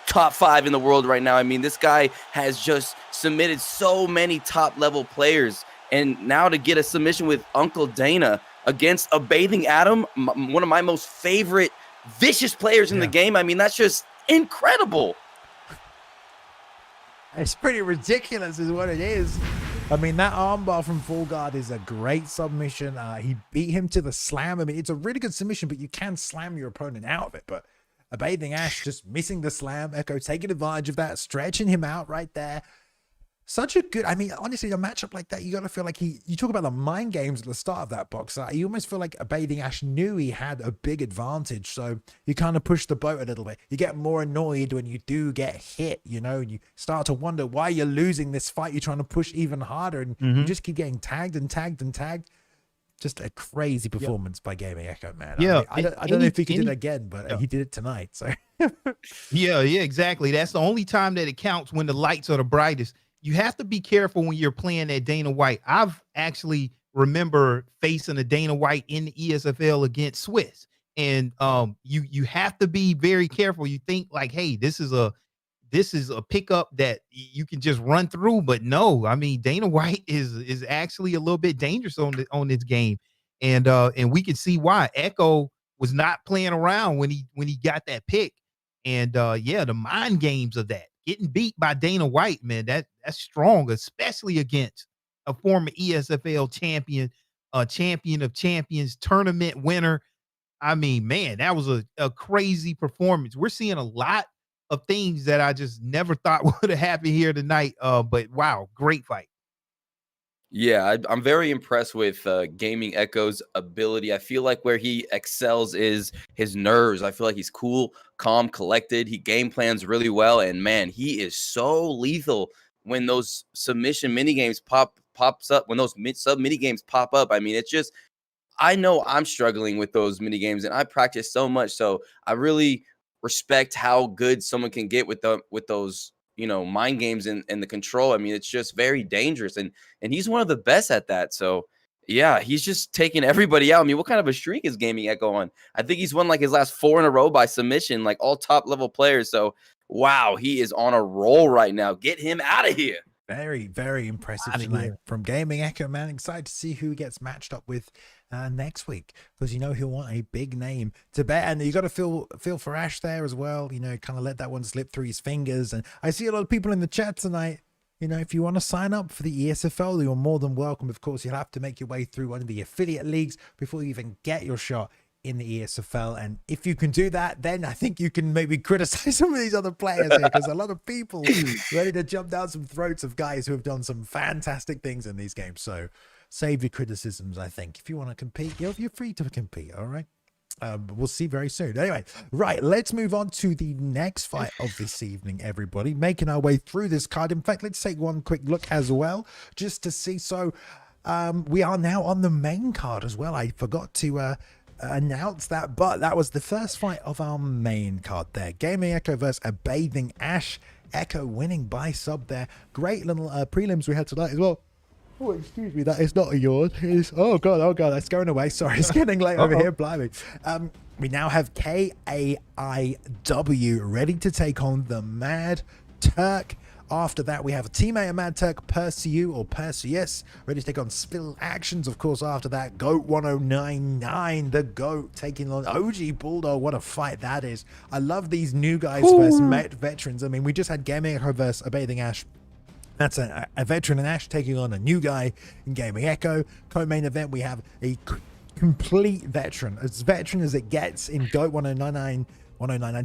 top 5 in the world right now. I mean, this guy has just submitted so many top-level players. And now to get a submission with Uncle Dana against a Bathing Adam, one of my most favorite vicious players in the game. I mean, that's just incredible. It's pretty ridiculous is what it is. I mean, that armbar from full guard is a great submission. He beat him to the slam. I mean, it's a really good submission, but you can slam your opponent out of it. But a Bathing Ash just missing the slam. Echo taking advantage of that, stretching him out right there. such a good, I mean, honestly, a matchup like that, you got to feel like you talk about the mind games at the start of that box. You almost feel like Bathing Ash knew he had a big advantage. So you kind of push the boat a little bit. You get more annoyed when you do get hit, you know, and you start to wonder why you're losing this fight. You're trying to push even harder and you just keep getting tagged and tagged and tagged. Just a crazy performance by Gaming Echo, man. Yeah. I don't know if he could do it again, but he did it tonight. So yeah, exactly. That's the only time that it counts, when the lights are the brightest. You have to be careful when you're playing at Dana White. I've actually remember facing a Dana White in the ESFL against Swiss. And you have to be very careful. You think like, hey, this is a pickup that you can just run through, but no, I mean, Dana White is actually a little bit dangerous on this game. And we can see why. Echo was not playing around when he got that pick. And yeah, the mind games of that, getting beat by Dana White, man, that's strong, especially against a former ESFL champion, champion of champions, tournament winner. I mean, man, that was a crazy performance. We're seeing a lot of things that I just never thought would have happened here tonight. But wow, great fight. Yeah, I'm very impressed with Gaming Echo's ability. I feel like where he excels is his nerves. I feel like he's cool, calm, collected. He game plans really well, and man, he is so lethal when those submission mini games pops up. When those sub mini games pop up, I mean, it's just, I know I'm struggling with those mini games, and I practice so much. So I really respect how good someone can get with those, you know, mind games and the control. I mean, it's just very dangerous, and he's one of the best at that. So yeah, he's just taking everybody out. I mean, what kind of a streak is Gaming Echo on? I think he's won like his last 4 in a row by submission, like all top level players. So wow, he is on a roll right now. Get him out of here. very, very impressive tonight from Gaming Echo, man. Excited to see who he gets matched up with next week, because you know he'll want a big name to bet, and you got to feel for Ash there as well. You know, kind of let that one slip through his fingers. And I see a lot of people in the chat tonight. You know, if you want to sign up for the ESFL, you're more than welcome. Of course, you'll have to make your way through one of the affiliate leagues before you even get your shot in the ESFL. And if you can do that, then I think you can maybe criticize some of these other players here, because a lot of people ready to jump down some throats of guys who have done some fantastic things in these games. So save your criticisms. I think if you want to compete, you're free to compete. All right. We'll see very soon. Anyway, right, let's move on to the next fight of this evening, everybody. Making our way through this card. In fact, let's take one quick look as well, just to see. So we are now on the main card as well. I forgot to announce that, but that was the first fight of our main card there. Gaming Echo versus a Bathing Ash. Echo winning by sub there. Great little prelims we had tonight as well. Oh, excuse me, that is not a yawn. It's, oh god, that's going away. Sorry, it's getting late over here. Blimey. We now have KAIW ready to take on the Mad Turk. After that, we have a teammate of Mad Turk, Perseus or Perseus, ready to take on Spill Actions. Of course, after that, Goat 1099, the Goat taking on OG Bulldog. What a fight that is. I love these new guys versus veterans. I mean, we just had Gaming Echo versus a Bathing Ash. That's a veteran and Ash taking on a new guy in Gaming Echo. Co-main event, we have a complete veteran, as veteran as it gets in GOAT 1099,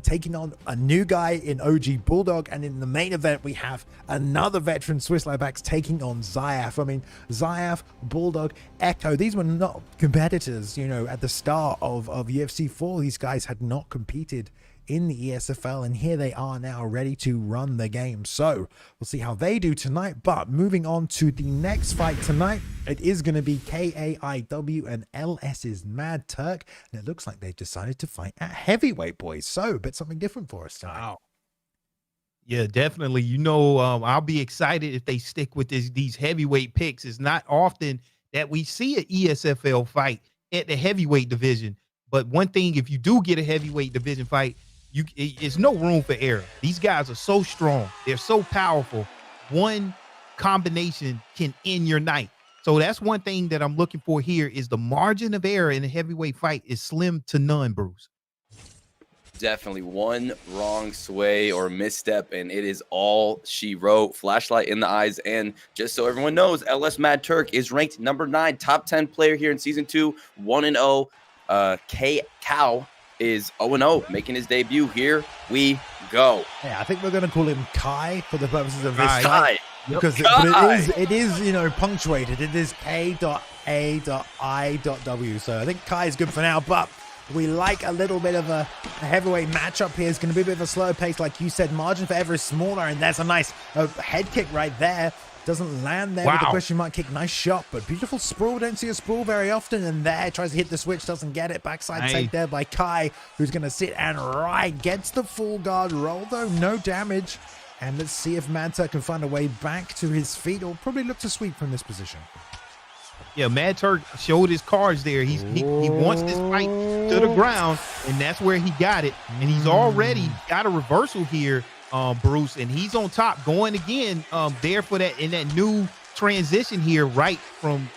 taking on a new guy in OG Bulldog. And in the main event, we have another veteran, Swiss-Libax, taking on Zyaf. I mean, Zyaf, Bulldog, Echo, these were not competitors, you know, at the start of UFC 4. These guys had not competed in the ESFL, and here they are now ready to run the game. So we'll see how they do tonight. But moving on to the next fight tonight, it is going to be KAIW and LS's Mad Turk, and it looks like they've decided to fight at heavyweight, boys. So but something different for us tonight. Wow. Yeah, definitely. You know, I'll be excited if they stick with these heavyweight picks. It's not often that we see an ESFL fight at the heavyweight division, but one thing, if you do get a heavyweight division fight, it's no room for error. These guys are so strong. They're so powerful. One combination can end your night. So that's one thing that I'm looking for here, is the margin of error in a heavyweight fight is slim to none, Bruce. Definitely one wrong sway or misstep, and it is all she wrote. Flashlight in the eyes. And just so everyone knows, LS Mad Turk is ranked number 9, top 10 player here in season 2, 1-0. Cow is 0-0, making his debut. Here we go. Yeah, I think we're going to call him Kai for the purposes of this Kai. fight. because it is you know punctuated. It is K.A.I.W. So I think Kai is good for now, but we like a little bit of a heavyweight matchup here. It's going to be a bit of a slower pace, like you said. Margin for error is smaller, and there's a nice head kick right there. Doesn't land there with the question mark kick. Nice shot, but beautiful sprawl. Don't see a sprawl very often. And there, tries to hit the switch, doesn't get it. Backside take there by Kai, who's going to sit and ride. Gets the full guard roll, though. No damage. And let's see if Mad Turk can find a way back to his feet, or probably look to sweep from this position. Yeah, Mad Turk showed his cards there. He wants this fight to the ground, and that's where he got it. And he's already got a reversal here, Bruce, and he's on top going again there for that in that new transition here, right from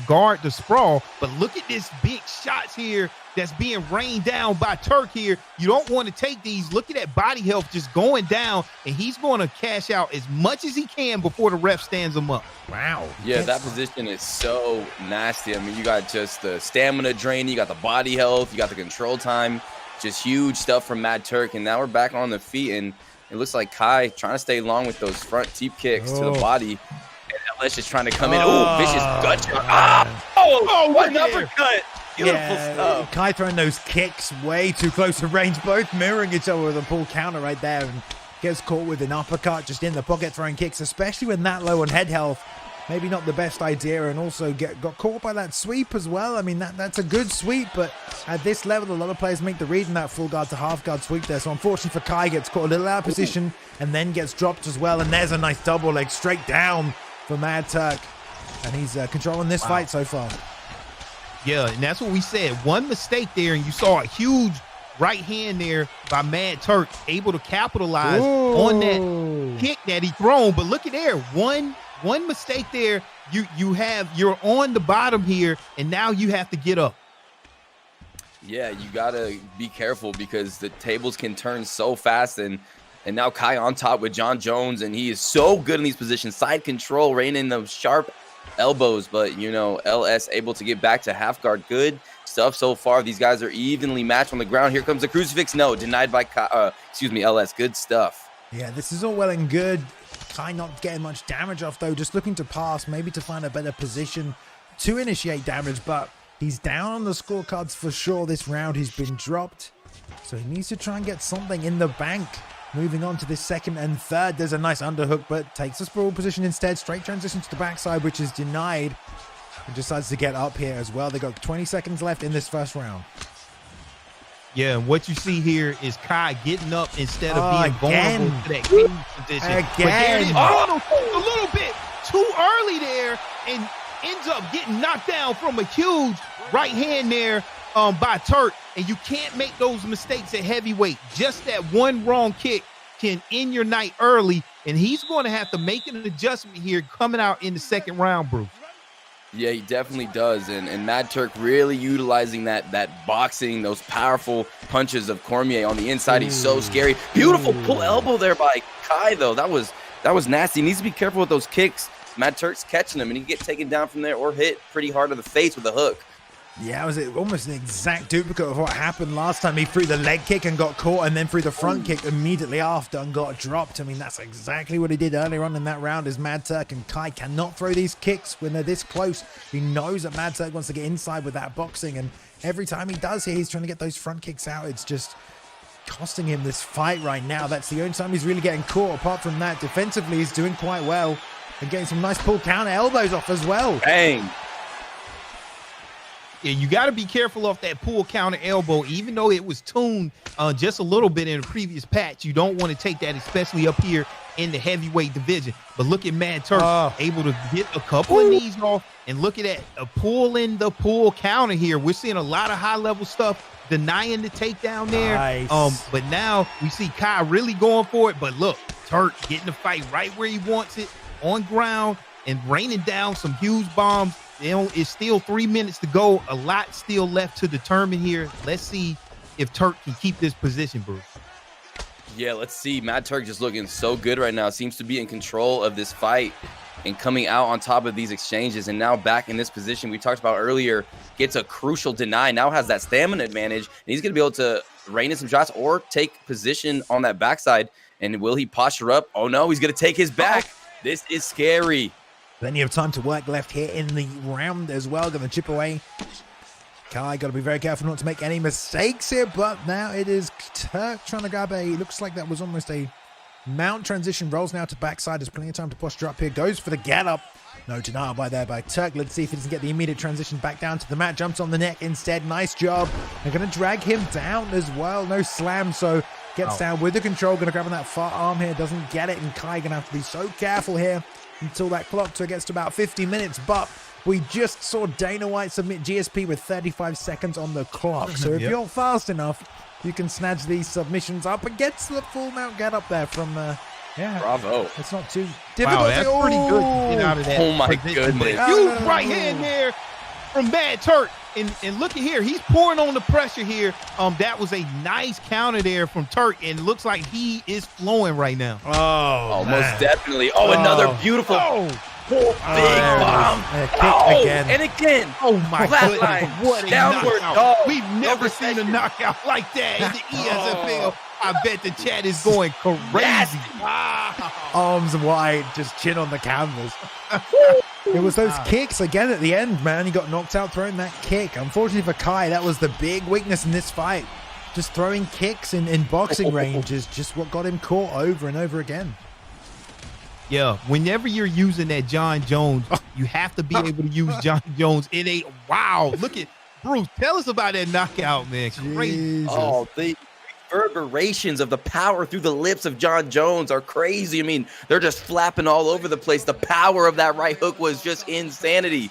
guard to sprawl. But look at this big shots here that's being rained down by Turk here. You don't want to take these. Look at that body health just going down, and he's going to cash out as much as he can before the ref stands him up. Wow. Yeah, that position is so nasty. I mean, you got just the stamina drain, you got the body health, you got the control time. Just huge stuff from Mad Turk, and now we're back on the feet, and it looks like Kai trying to stay long with those front teep kicks to the body. And LS just trying to come in. Oh, vicious gut shot. What an uppercut. Beautiful stuff. Kai throwing those kicks way too close to range, both mirroring each other with a pull counter right there, and gets caught with an uppercut just in the pocket throwing kicks, especially when that low on head health. Maybe not the best idea, and also got caught by that sweep as well. I mean, that's a good sweep, but at this level, a lot of players make the read in that full guard to half guard sweep there. So unfortunately for Kai, gets caught a little out of position and then gets dropped as well. And there's a nice double leg straight down for Mad Turk, and he's controlling this fight so far. Yeah, and that's what we said. One mistake there, and you saw a huge right hand there by Mad Turk, able to capitalize on that kick that he thrown. But look at there, one mistake there, you're on the bottom here, and now you have to get up. Yeah, you gotta be careful because the tables can turn so fast, and now Kai on top with John Jones, and he is so good in these positions. Side control, raining those sharp elbows, but you know, LS able to get back to half guard. Good stuff so far. These guys are evenly matched on the ground. Here comes the crucifix. No, denied by LS. Good stuff. Yeah, this is all well and good. Kai not getting much damage off though, just looking to pass, maybe to find a better position to initiate damage, but he's down on the scorecards for sure this round. He's been dropped, so he needs to try and get something in the bank. Moving on to this second and third, there's a nice underhook, but takes a sprawl position instead. Straight transition to the backside, which is denied. He decides to get up here as well. They got 20 seconds left in this first round. Yeah, and what you see here is Kai getting up instead of being vulnerable to that cage position. Again. A little bit too early there, and ends up getting knocked down from a huge right hand there by Turk. And you can't make those mistakes at heavyweight. Just that one wrong kick can end your night early, and he's going to have to make an adjustment here coming out in the second round, Bruce. Yeah, he definitely does. And Mad Turk really utilizing that boxing, those powerful punches of Cormier on the inside. He's so scary. Beautiful pull elbow there by Kai, though. That was nasty. He needs to be careful with those kicks. Mad Turk's catching him, and he can get taken down from there or hit pretty hard to the face with a hook. Yeah, it was almost an exact duplicate of what happened last time. He threw the leg kick and got caught, and then threw the front kick immediately after and got dropped. I mean, that's exactly what he did earlier on in that round. Is Mad Turk, and Kai cannot throw these kicks when they're this close. He knows that Mad Turk wants to get inside with that boxing, and every time he does here, he's trying to get those front kicks out. It's just costing him this fight right now. That's the only time he's really getting caught. Apart from that, defensively, he's doing quite well and getting some nice pull counter elbows off as well. Bang. Yeah, you got to be careful off that pull counter elbow, even though it was tuned just a little bit in the previous patch. You don't want to take that, especially up here in the heavyweight division. But look at Mad Turk able to get a couple of knees off, and look at that, pull in the pull counter here. We're seeing a lot of high-level stuff, denying the takedown there. Nice. But now we see Kai really going for it. But look, Turk getting the fight right where he wants it, on ground, and raining down some huge bombs. It's still 3 minutes to go. A lot still left to determine here. Let's see if Turk can keep this position, Bruce. Yeah, let's see. Mad Turk just looking so good right now. Seems to be in control of this fight. and coming out on top of these exchanges, and now back in this position we talked about earlier, gets a crucial deny, now has that stamina advantage, and he's going to be able to rain in some shots or take position on that backside. And will he posture up? Oh no, he's going to take his back. This is scary. Plenty of time to work left here in the round as well. Going to chip away. Kai got to be very careful not to make any mistakes here, but now it is Turk trying to grab looks like that was almost a mount transition. Rolls now to backside. There's plenty of time to posture up here. Goes for the get up. No denial by Turk. Let's see if he doesn't get the immediate transition back down to the mat. Jumps on the neck instead. Nice job. They're going to drag him down as well. No slam, so gets down with the control. Going to grab on that far arm here. Doesn't get it, and Kai going to have to be so careful here until that clock gets to about 50 minutes. But we just saw Dana White submit GSP with 35 seconds on the clock. So if you're fast enough, you can snatch these submissions up and get to the full mount get up there from, Bravo. It's not too difficult. Wow, that's pretty good to get out of that. Oh my position. goodness. Huge right hand there from Bad Turk. And look at here. He's pouring on the pressure here. That was a nice counter there from Turk, and it looks like he is flowing right now. Oh, most definitely. Oh, another beautiful big bomb. Again. And again. Oh my goodness. Line. What a Downward knockout. dog. We've never seen a knockout like that in the ESFL. I bet the chat is going crazy. Wow. Arms wide, just chin on the canvas. It was those kicks again at the end, man. He got knocked out throwing that kick. Unfortunately for Kai, that was the big weakness in this fight. Just throwing kicks in boxing range is just what got him caught over and over again. Yeah, whenever you're using that John Jones, you have to be able to use John Jones in a look at Bruce. Tell us about that knockout, man. Crazy. Oh, the reverberations of the power through the lips of John Jones are crazy. I mean, they're just flapping all over the place. The power of that right hook was just insanity.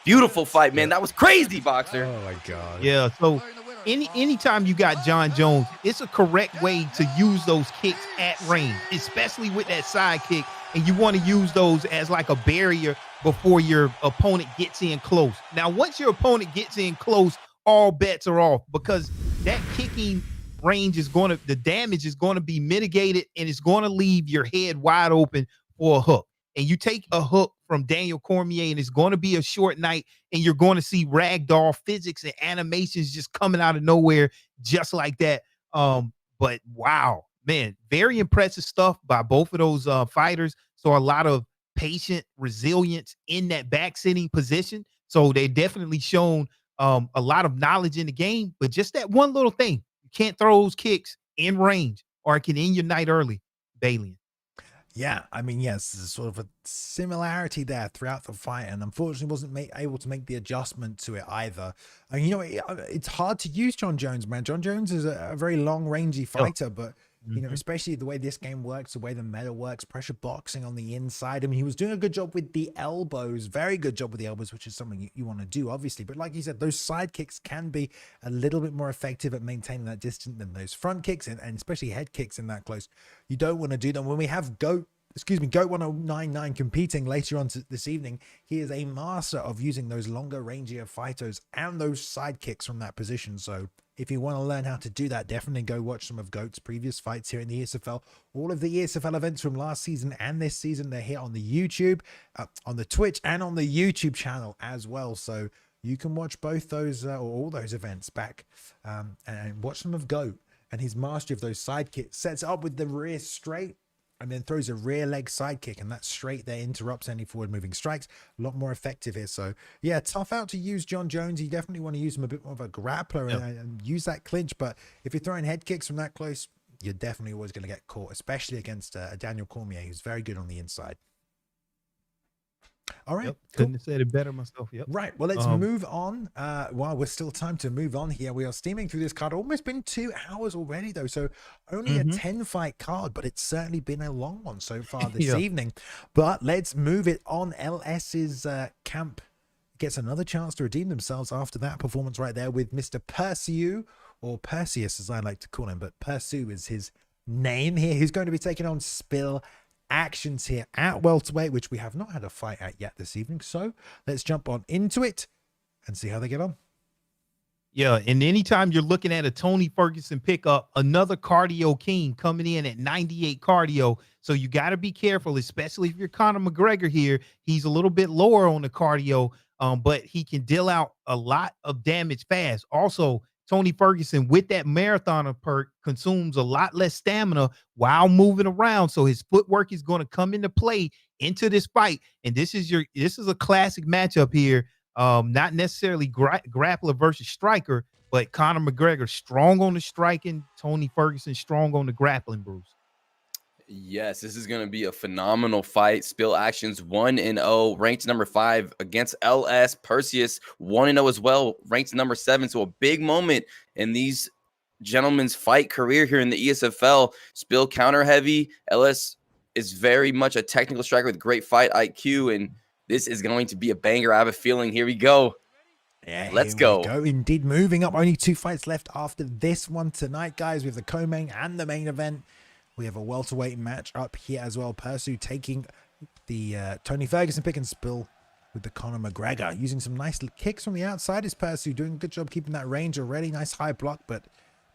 Beautiful fight, man. That was crazy, Boxer. Oh my God. Yeah, so anytime you got John Jones, it's a correct way to use those kicks at range, especially with that side kick. And you want to use those as like a barrier before your opponent gets in close. Now, once your opponent gets in close, all bets are off, because that kicking range is the damage is going to be mitigated, and it's going to leave your head wide open for a hook. And you take a hook from Daniel Cormier, and it's going to be a short night, and you're going to see ragdoll physics and animations just coming out of nowhere just like that. But wow, man, very impressive stuff by both of those fighters. So a lot of patient resilience in that back sitting position. So they definitely shown a lot of knowledge in the game, but just that one little thing, you can't throw those kicks in range or it can end your night early, Balian. Yeah, I mean, yes, there's sort of a similarity there throughout the fight, and unfortunately wasn't able to make the adjustment to it either. And, you know, it's hard to use John Jones, man. John Jones is a very long-rangey fighter, but, you know, especially the way this game works, the way the meta works, pressure boxing on the inside. I mean, he was doing a good job with the elbows, very good job with the elbows, which is something you want to do, obviously. But like you said, those side kicks can be a little bit more effective at maintaining that distance than those front kicks, and especially head kicks in that close. You don't want to do them. When we have Goat 1099 competing later on this evening, he is a master of using those longer, rangier fighters and those side kicks from that position. So if you want to learn how to do that, definitely go watch some of Goat's previous fights here in the ESFL. All of the ESFL events from last season and this season, they're here on the YouTube, on the Twitch, and on the YouTube channel as well. So you can watch both those or all those events back and watch some of Goat and his mastery of those side kicks. Sets it up with the rear straight, and then throws a rear leg side kick, and that straight there interrupts any forward moving strikes. A lot more effective here. So yeah, tough out to use John Jones. You definitely want to use him a bit more of a grappler and use that clinch. But if you're throwing head kicks from that close, you're definitely always going to get caught, especially against Daniel Cormier, who's very good on the inside. All right. Couldn't have said it better myself. Right. Well, let's move on. While we're still time to move on here, we are steaming through this card. Almost been 2 hours already, though. So only a 10-fight card, but it's certainly been a long one so far this evening. But let's move it on. LS's camp gets another chance to redeem themselves after that performance right there with Mr. Perseus, or Perseus as I like to call him, but Perseus is his name here. Who's going to be taking on Spill Actions here at welterweight, which we have not had a fight at yet this evening. So let's jump on into it and see how they get on. Yeah, and anytime you're looking at a Tony Ferguson pickup, another cardio king coming in at 98 cardio. So you got to be careful, especially if you're Conor McGregor here. He's a little bit lower on the cardio, but he can deal out a lot of damage fast. Also, Tony Ferguson with that marathoner perk consumes a lot less stamina while moving around. So his footwork is going to come into play into this fight. And this is a classic matchup here. Not necessarily grappler versus striker, but Conor McGregor strong on the striking, Tony Ferguson strong on the grappling, Bruce. Yes, this is going to be a phenomenal fight. Spill Actions 1-0, ranked number 5 against LS. Perseus 1-0 as well, ranked number 7. So a big moment in these gentlemen's fight career here in the ESFL. Spill counter heavy. LS is very much a technical striker with great fight IQ, and this is going to be a banger. I have a feeling. Here we go. Yeah, let's go. Indeed, moving up. Only 2 fights left after this one tonight, guys. We have the co-main and the main event. We have a welterweight match up here as well. Persu taking the Tony Ferguson pick and Spill with the Conor McGregor. Using some nice kicks from the outside is Persu. Doing a good job keeping that range already. Nice high block, but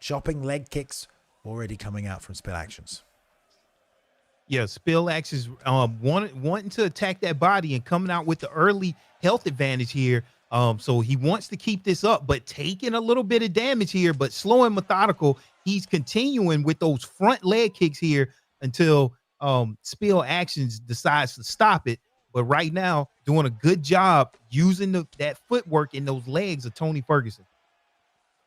chopping leg kicks already coming out from Spill Actions. Yeah, Spill-Ax is wanting to attack that body and coming out with the early health advantage here. So he wants to keep this up, but taking a little bit of damage here, but slow and methodical. He's continuing with those front leg kicks here until Spill-Actions decides to stop it. But right now, doing a good job using that footwork in those legs of Tony Ferguson.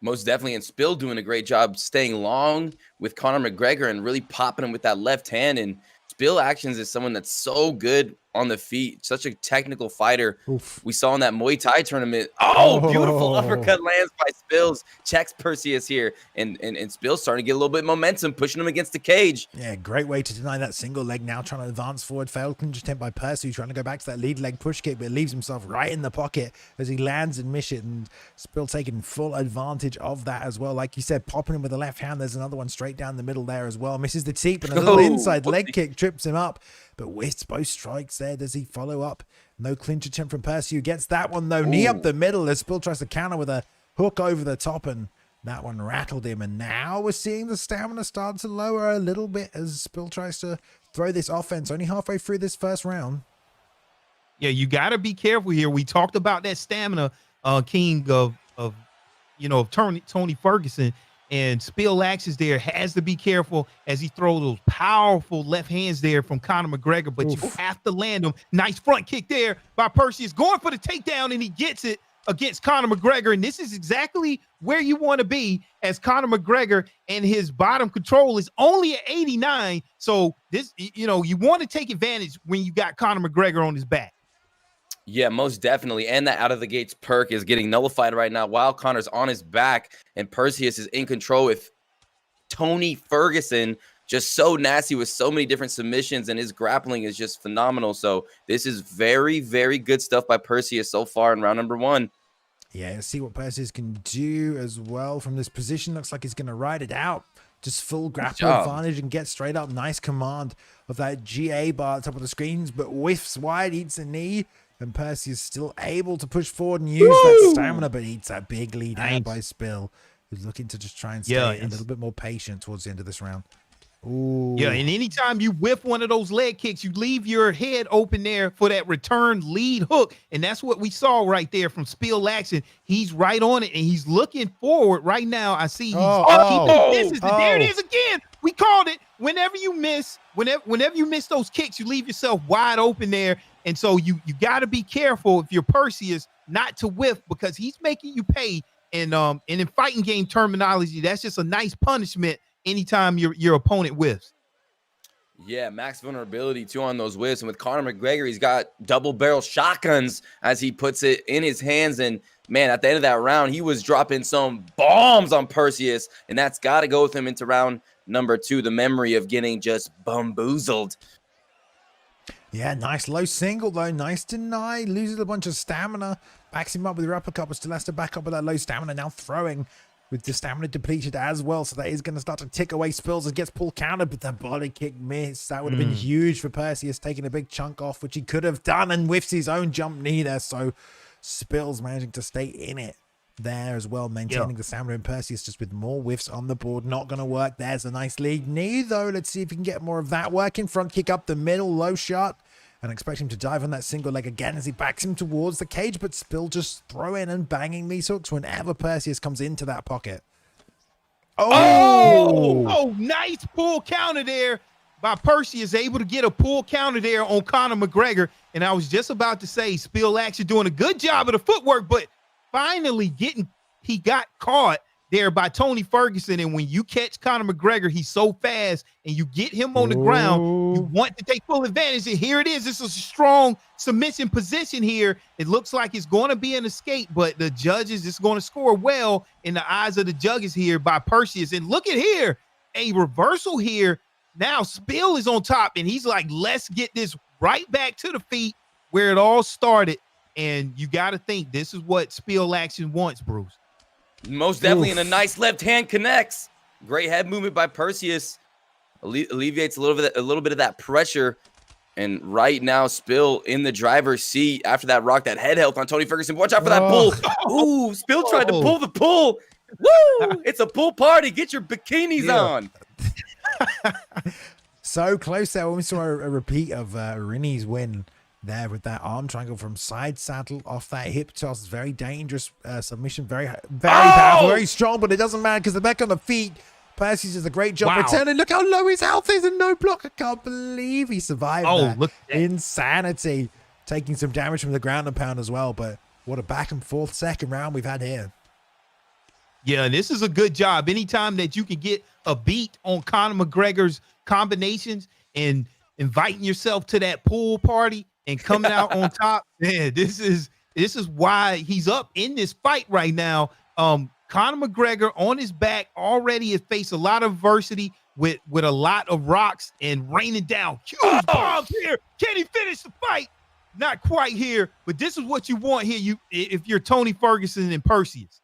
Most definitely, and Spill doing a great job staying long with Conor McGregor and really popping him with that left hand. And Spill Actions is someone that's so good on the feet, such a technical fighter. Oof. We saw in that Muay Thai tournament. Oh, beautiful uppercut lands by Spills. Checks Perseus here, and Spill's starting to get a little bit of momentum, pushing him against the cage. Yeah, great way to deny that single leg. Now trying to advance forward. Failed clinch attempt by Persu, trying to go back to that lead leg push kick, but leaves himself right in the pocket as he lands and miss it. And Spill taking full advantage of that as well. Like you said, popping him with the left hand. There's another one straight down the middle there as well. Misses the teep, and a little inside leg kick trips him up. But with both strikes there, does he follow up? No clinch attempt from Perseus. Gets that one, though. Knee up the middle as Spill tries to counter with a hook over the top, and that one rattled him. And now we're seeing the stamina start to lower a little bit as Spill tries to throw this offense. Only halfway through this first round. Yeah, you got to be careful here. We talked about that stamina king of Tony Ferguson. And Spill-Ax is there, has to be careful as he throws those powerful left hands there from Conor McGregor, but you have to land them. Nice front kick there by Perseus, going for the takedown, and he gets it against Conor McGregor. And this is exactly where you want to be, as Conor McGregor and his bottom control is only at 89. So this, you want to take advantage when you got Conor McGregor on his back. Yeah, most definitely. And that out of the gates perk is getting nullified right now while Conor's on his back and Perseus is in control with Tony Ferguson. Just so nasty with so many different submissions, and his grappling is just phenomenal. So this is very, very good stuff by Perseus so far in round number 1. Yeah, let's see what Perseus can do as well from this position. Looks like he's going to ride it out. Just full grapple advantage and get straight up. Nice command of that GA bar at the top of the screens, but whiffs wide, eats a knee. And Perseus still able to push forward and use that stamina, but eats that big lead out by Spill, who's looking to just try and stay a little bit more patient towards the end of this round. Ooh. Yeah, and anytime you whiff one of those leg kicks, you leave your head open there for that return lead hook. And that's what we saw right there from Spill-Ax. He's right on it, and he's looking forward right now. I see he's there it is again. We called it. Whenever you miss those kicks, you leave yourself wide open there. And so you got to be careful if you're Perseus not to whiff, because he's making you pay. And in fighting game terminology, that's just a nice punishment anytime your opponent whiffs. Yeah, max vulnerability too on those whiffs. And with Conor McGregor, he's got double barrel shotguns, as he puts it, in his hands. And man, at the end of that round, he was dropping some bombs on Perseus, and that's got to go with him into round number 2. The memory of getting just bamboozled. Yeah, nice low single though. Nice deny. Loses a bunch of stamina. Backs him up with the uppercut, but still has to back up with that low stamina. Now throwing with the stamina depleted as well. So that is going to start to tick away Spills and gets pulled counter, but the body kick missed. That would have been huge for Perseus, taking a big chunk off, which he could have done, and whiffs his own jump knee there. So Spills managing to stay in it. there as well, maintaining the stamina. And Perseus just with more whiffs on the board. Not going to work. There's a nice lead knee, though. Let's see if we can get more of that working. Front kick up the middle, low shot. And expect him to dive on that single leg again as he backs him towards the cage, but Spill just throwing and banging these hooks whenever Perseus comes into that pocket. Oh, nice pull counter there by Perseus, able to get a pull counter there on Conor McGregor. And I was just about to say, Spill actually doing a good job of the footwork, but finally he got caught there by Tony Ferguson. And when you catch Conor McGregor, he's so fast and you get him on the ground, you want to take full advantage. And here it is. This is a strong submission position here. It looks like it's going to be an escape, but the judges is going to score well in the eyes of the judges here by Perseus. And look at here, a reversal here. Now Spill is on top and he's like, let's get this right back to the feet where it all started. And you got to think this is what Spill action wants, Bruce. Most definitely, and a nice left hand connects. Great head movement by Perseus. Alleviates a little bit of that pressure. And right now, Spill in the driver's seat after that rock, that head health on Tony Ferguson. Watch out for that pull. Ooh, Spill tried to pull the pull. Woo! It's a pool party. Get your bikinis on. So close there. When we saw a repeat of Rini's win there with that arm triangle from side saddle off that hip toss. Very dangerous submission. Very powerful, very strong, but it doesn't matter because they're back on the feet. Perseus does a great job returning. Look how low his health is and no block. I can't believe he survived that. Look at that. Insanity. Taking some damage from the ground and pound as well, but what a back and forth second round we've had here. Yeah, this is a good job. Anytime that you can get a beat on Conor McGregor's combinations and inviting yourself to that pool party and coming out on top, man, this is why he's up in this fight right now. Conor McGregor on his back already has faced a lot of adversity with a lot of rocks and raining down huge bombs here. Can he finish the fight? Not quite here, but this is what you want here. If you're Tony Ferguson and Perseus.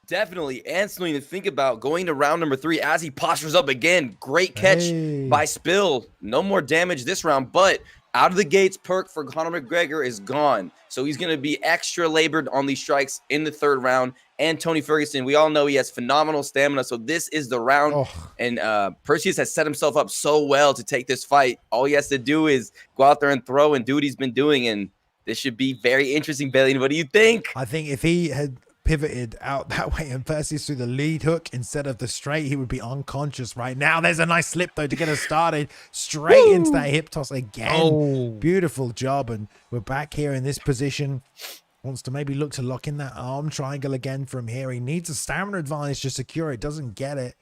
Definitely. And something to think about going to round number 3 as he postures up again. Great catch by Spill. No more damage this round, but out of the gates, perk for Conor McGregor is gone. So he's going to be extra labored on these strikes in the 3rd round. And Tony Ferguson, we all know he has phenomenal stamina. So this is the round. And Perseus has set himself up so well to take this fight. All he has to do is go out there and throw and do what he's been doing. And this should be very interesting, Bailey. What do you think? I think if he had pivoted out that way and Perseus through the lead hook instead of the straight, he would be unconscious right now. There's a nice slip though to get us started straight into that hip toss again. Beautiful job, and we're back here in this position. Wants to maybe look to lock in that arm triangle again from here. He needs a stamina advantage to secure it, doesn't get it,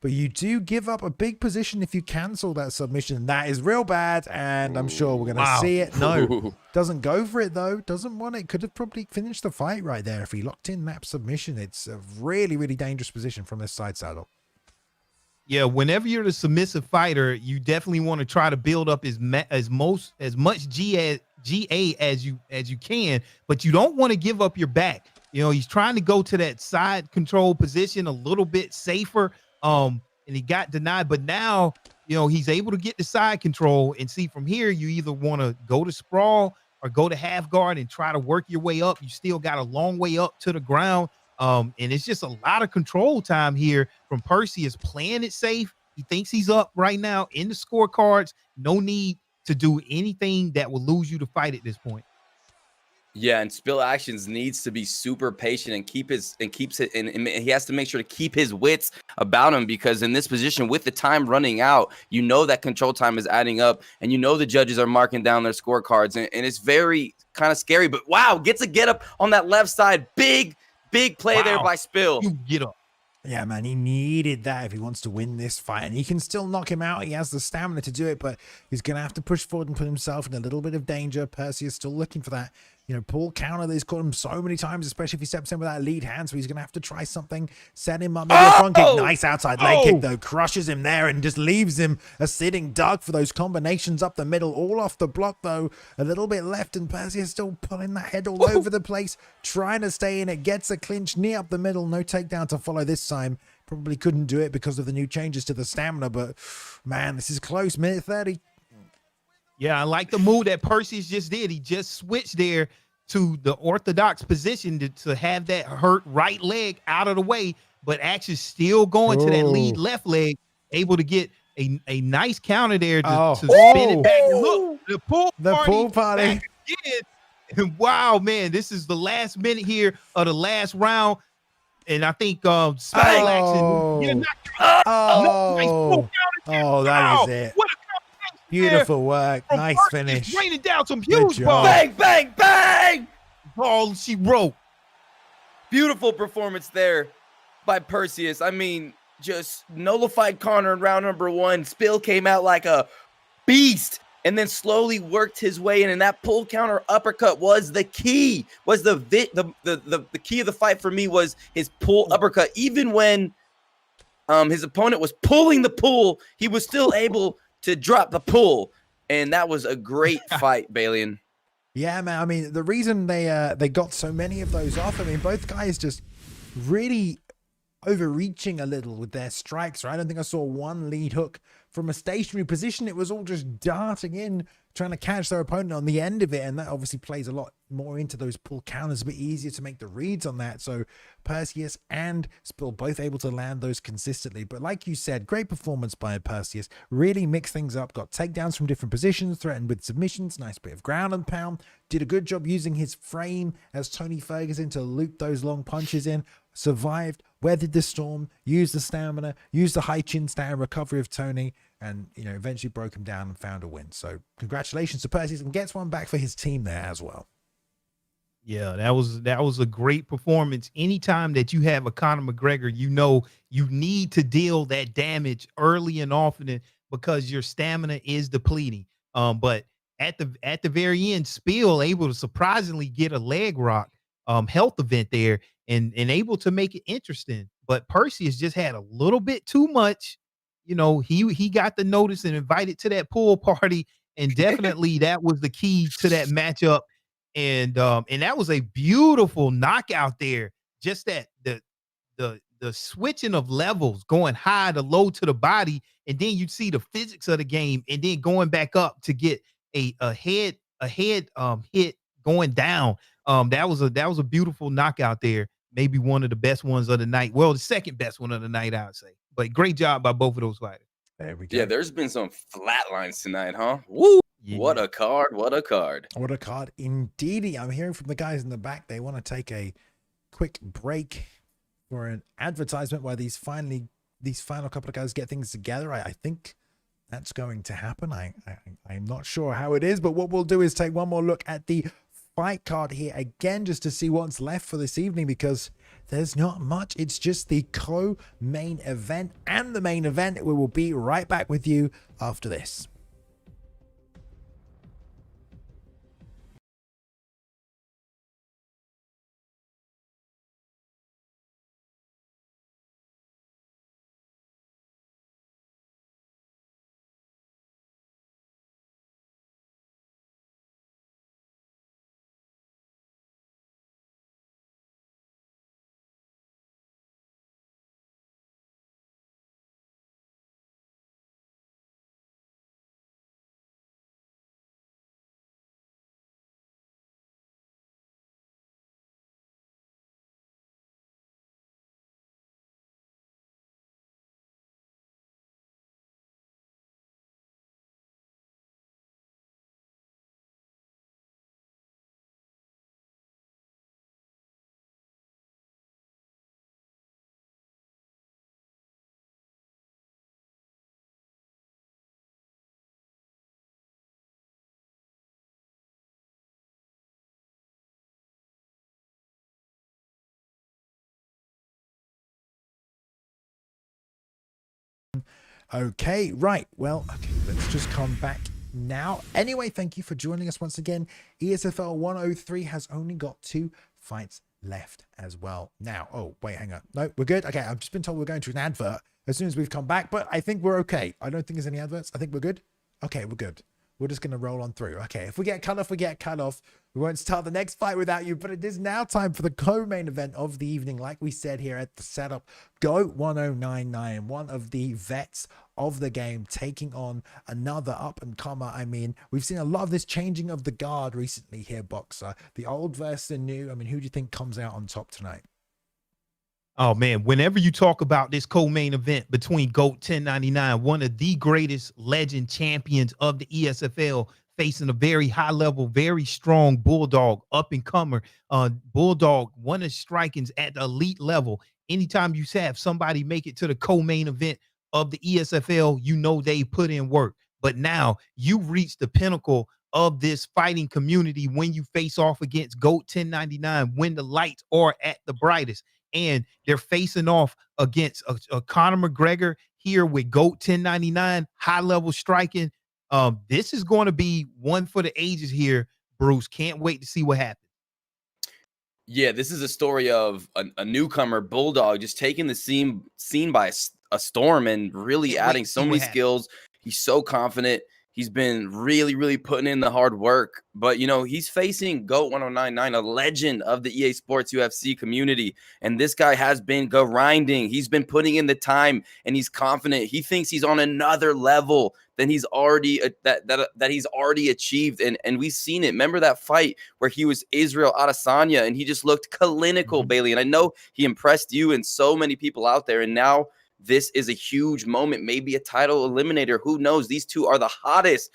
but you do give up a big position if you cancel that submission. That is real bad, and I'm sure we're going to see it. No, doesn't go for it, though. Doesn't want it. Could have probably finished the fight right there if he locked in that submission. It's a really, really dangerous position from this side saddle. Yeah, whenever you're the submissive fighter, you definitely want to try to build up as much GA as you can, but you don't want to give up your back. You know, he's trying to go to that side control position a little bit safer. And he got denied, but now, you know, he's able to get the side control and see from here, you either want to go to sprawl or go to half guard and try to work your way up. You still got a long way up to the ground. And it's just a lot of control time here from Perseus playing it safe. He thinks he's up right now in the scorecards. No need to do anything that will lose you the fight at this point. Yeah, and Spill Actions needs to be super patient and keeps it, and he has to make sure to keep his wits about him, because in this position with the time running out, you know that control time is adding up, and you know the judges are marking down their scorecards, and it's very kind of scary. But wow, gets a get up on that left side, big play there by Spill. You get up. Yeah, man, he needed that if he wants to win this fight, and he can still knock him out. He has the stamina to do it, but he's going to have to push forward and put himself in a little bit of danger. Perseus still looking for that, you know, pull counter that he's caught him so many times, especially if he steps in with that lead hand, so he's going to have to try something, set him up, maybe a front kick. Nice outside leg kick, though, crushes him there and just leaves him a sitting duck for those combinations up the middle, all off the block, though. A little bit left, and Perseus still pulling that head all over the place, trying to stay in it, gets a clinch, knee up the middle, no takedown to follow this time. Probably couldn't do it because of the new changes to the stamina, but man, this is close. Minute 30. Yeah, I like the move that Perseus just did. He just switched there to the orthodox position to have that hurt right leg out of the way, but actually still going to that lead left leg, able to get a nice counter there to spin it back. And look, the pool party back again. And wow, man, this is the last minute here of the last round. And I think Swiss-Libax and that is it. What a beautiful work. Nice finish. Raining down some huge balls. Bang, bang, bang. Ball she wrote. Beautiful performance there by Perseus. I mean, just nullified Connor in round number 1. Spill came out like a beast and then slowly worked his way in. And that pull counter uppercut was the key. Was the key of the fight for me was his pull uppercut. Even when his opponent was pulling the pull, he was still able to drop the pull. And that was a great fight, Balian. Yeah, man. I mean, the reason they got so many of those off, I mean, both guys just really overreaching a little with their strikes, right? I don't think I saw one lead hook from a stationary position. It was all just darting in, trying to catch their opponent on the end of it. And that obviously plays a lot more into those pull counters, a bit easier to make the reads on that. So Perseus and Spill both able to land those consistently. But like you said, great performance by Perseus. Really mixed things up, got takedowns from different positions, threatened with submissions, nice bit of ground and pound. Did a good job using his frame as Tony Ferguson to loop those long punches in. Survived, weathered the storm, used the stamina, used the high chin stand recovery of Tony, and eventually broke him down and found a win. So congratulations to Perseus, and gets one back for his team there as well. Yeah, that was a great performance. Anytime that you have a Conor McGregor, you need to deal that damage early and often because your stamina is depleting. But at the very end, Spill able to surprisingly get a leg rock health event there and able to make it interesting. But Perseus just had a little bit too much. He got the notice and invited to that pool party, and definitely that was the key to that matchup. And that was a beautiful knockout there. Just that the switching of levels, going high to low to the body, and then you'd see the physics of the game, and then going back up to get a head hit going down. That was a beautiful knockout there. Maybe one of the best ones of the night. Well, the second best one of the night, I would say. But great job by both of those fighters. There we go. Yeah, there's been some flat lines tonight, huh? Woo! Yeah. What a card! What a card! What a card indeed. I'm hearing from the guys in the back. They want to take a quick break for an advertisement while these final couple of guys get things together. I think that's going to happen. I'm not sure how it is, but what we'll do is take one more look at the fight card here again, just to see what's left for this evening, because there's not much. It's just the co-main event and the main event. We will be right back with you after this. Okay, right. Well, okay, let's just come back now. Anyway, thank you for joining us once again. ESFL 103 has only got 2 fights left as well. Now, oh, wait, hang on. No, we're good. Okay, I've just been told we're going to an advert as soon as we've come back, but I think we're okay. I don't think there's any adverts. I think we're good. Okay, we're good. We're just going to roll on through. Okay, if we get cut off, we get cut off. We won't start the next fight without you, but it is now time for the co-main event of the evening. Like we said here at the setup, Go 1099, one of the vets of the game, taking on another up-and-comer. I mean, we've seen a lot of this changing of the guard recently here, Boxer. The old versus the new. I mean, who do you think comes out on top tonight? Oh, man, whenever you talk about this co-main event between GOAT 1099, one of the greatest legend champions of the ESFL, facing a very high level, very strong Bulldog, up-and-comer. Bulldog, one of striking's at the elite level. Anytime you have somebody make it to the co-main event of the ESFL, you know they put in work. But now you reach the pinnacle of this fighting community when you face off against GOAT 1099, when the lights are at the brightest. And they're facing off against a Conor McGregor here with GOAT 1099, high-level striking. This is going to be one for the ages here, Bruce. Can't wait to see what happens. Yeah, this is a story of a newcomer, Bulldog, just taking the scene by a storm and really adding so many skills. He's so confident. He's been really, really putting in the hard work. But, you know, he's facing GOAT 1099, a legend of the Ea Sports UFC community. And this guy has been grinding. He's been putting in the time, and he's confident. He thinks he's on another level than he's already that he's already achieved. And we've seen it. Remember that fight where he was Israel Adesanya, and he just looked clinical, Bailey. And I know he impressed you and so many people out there. And now this is a huge moment, maybe a title eliminator. Who knows? These two are the hottest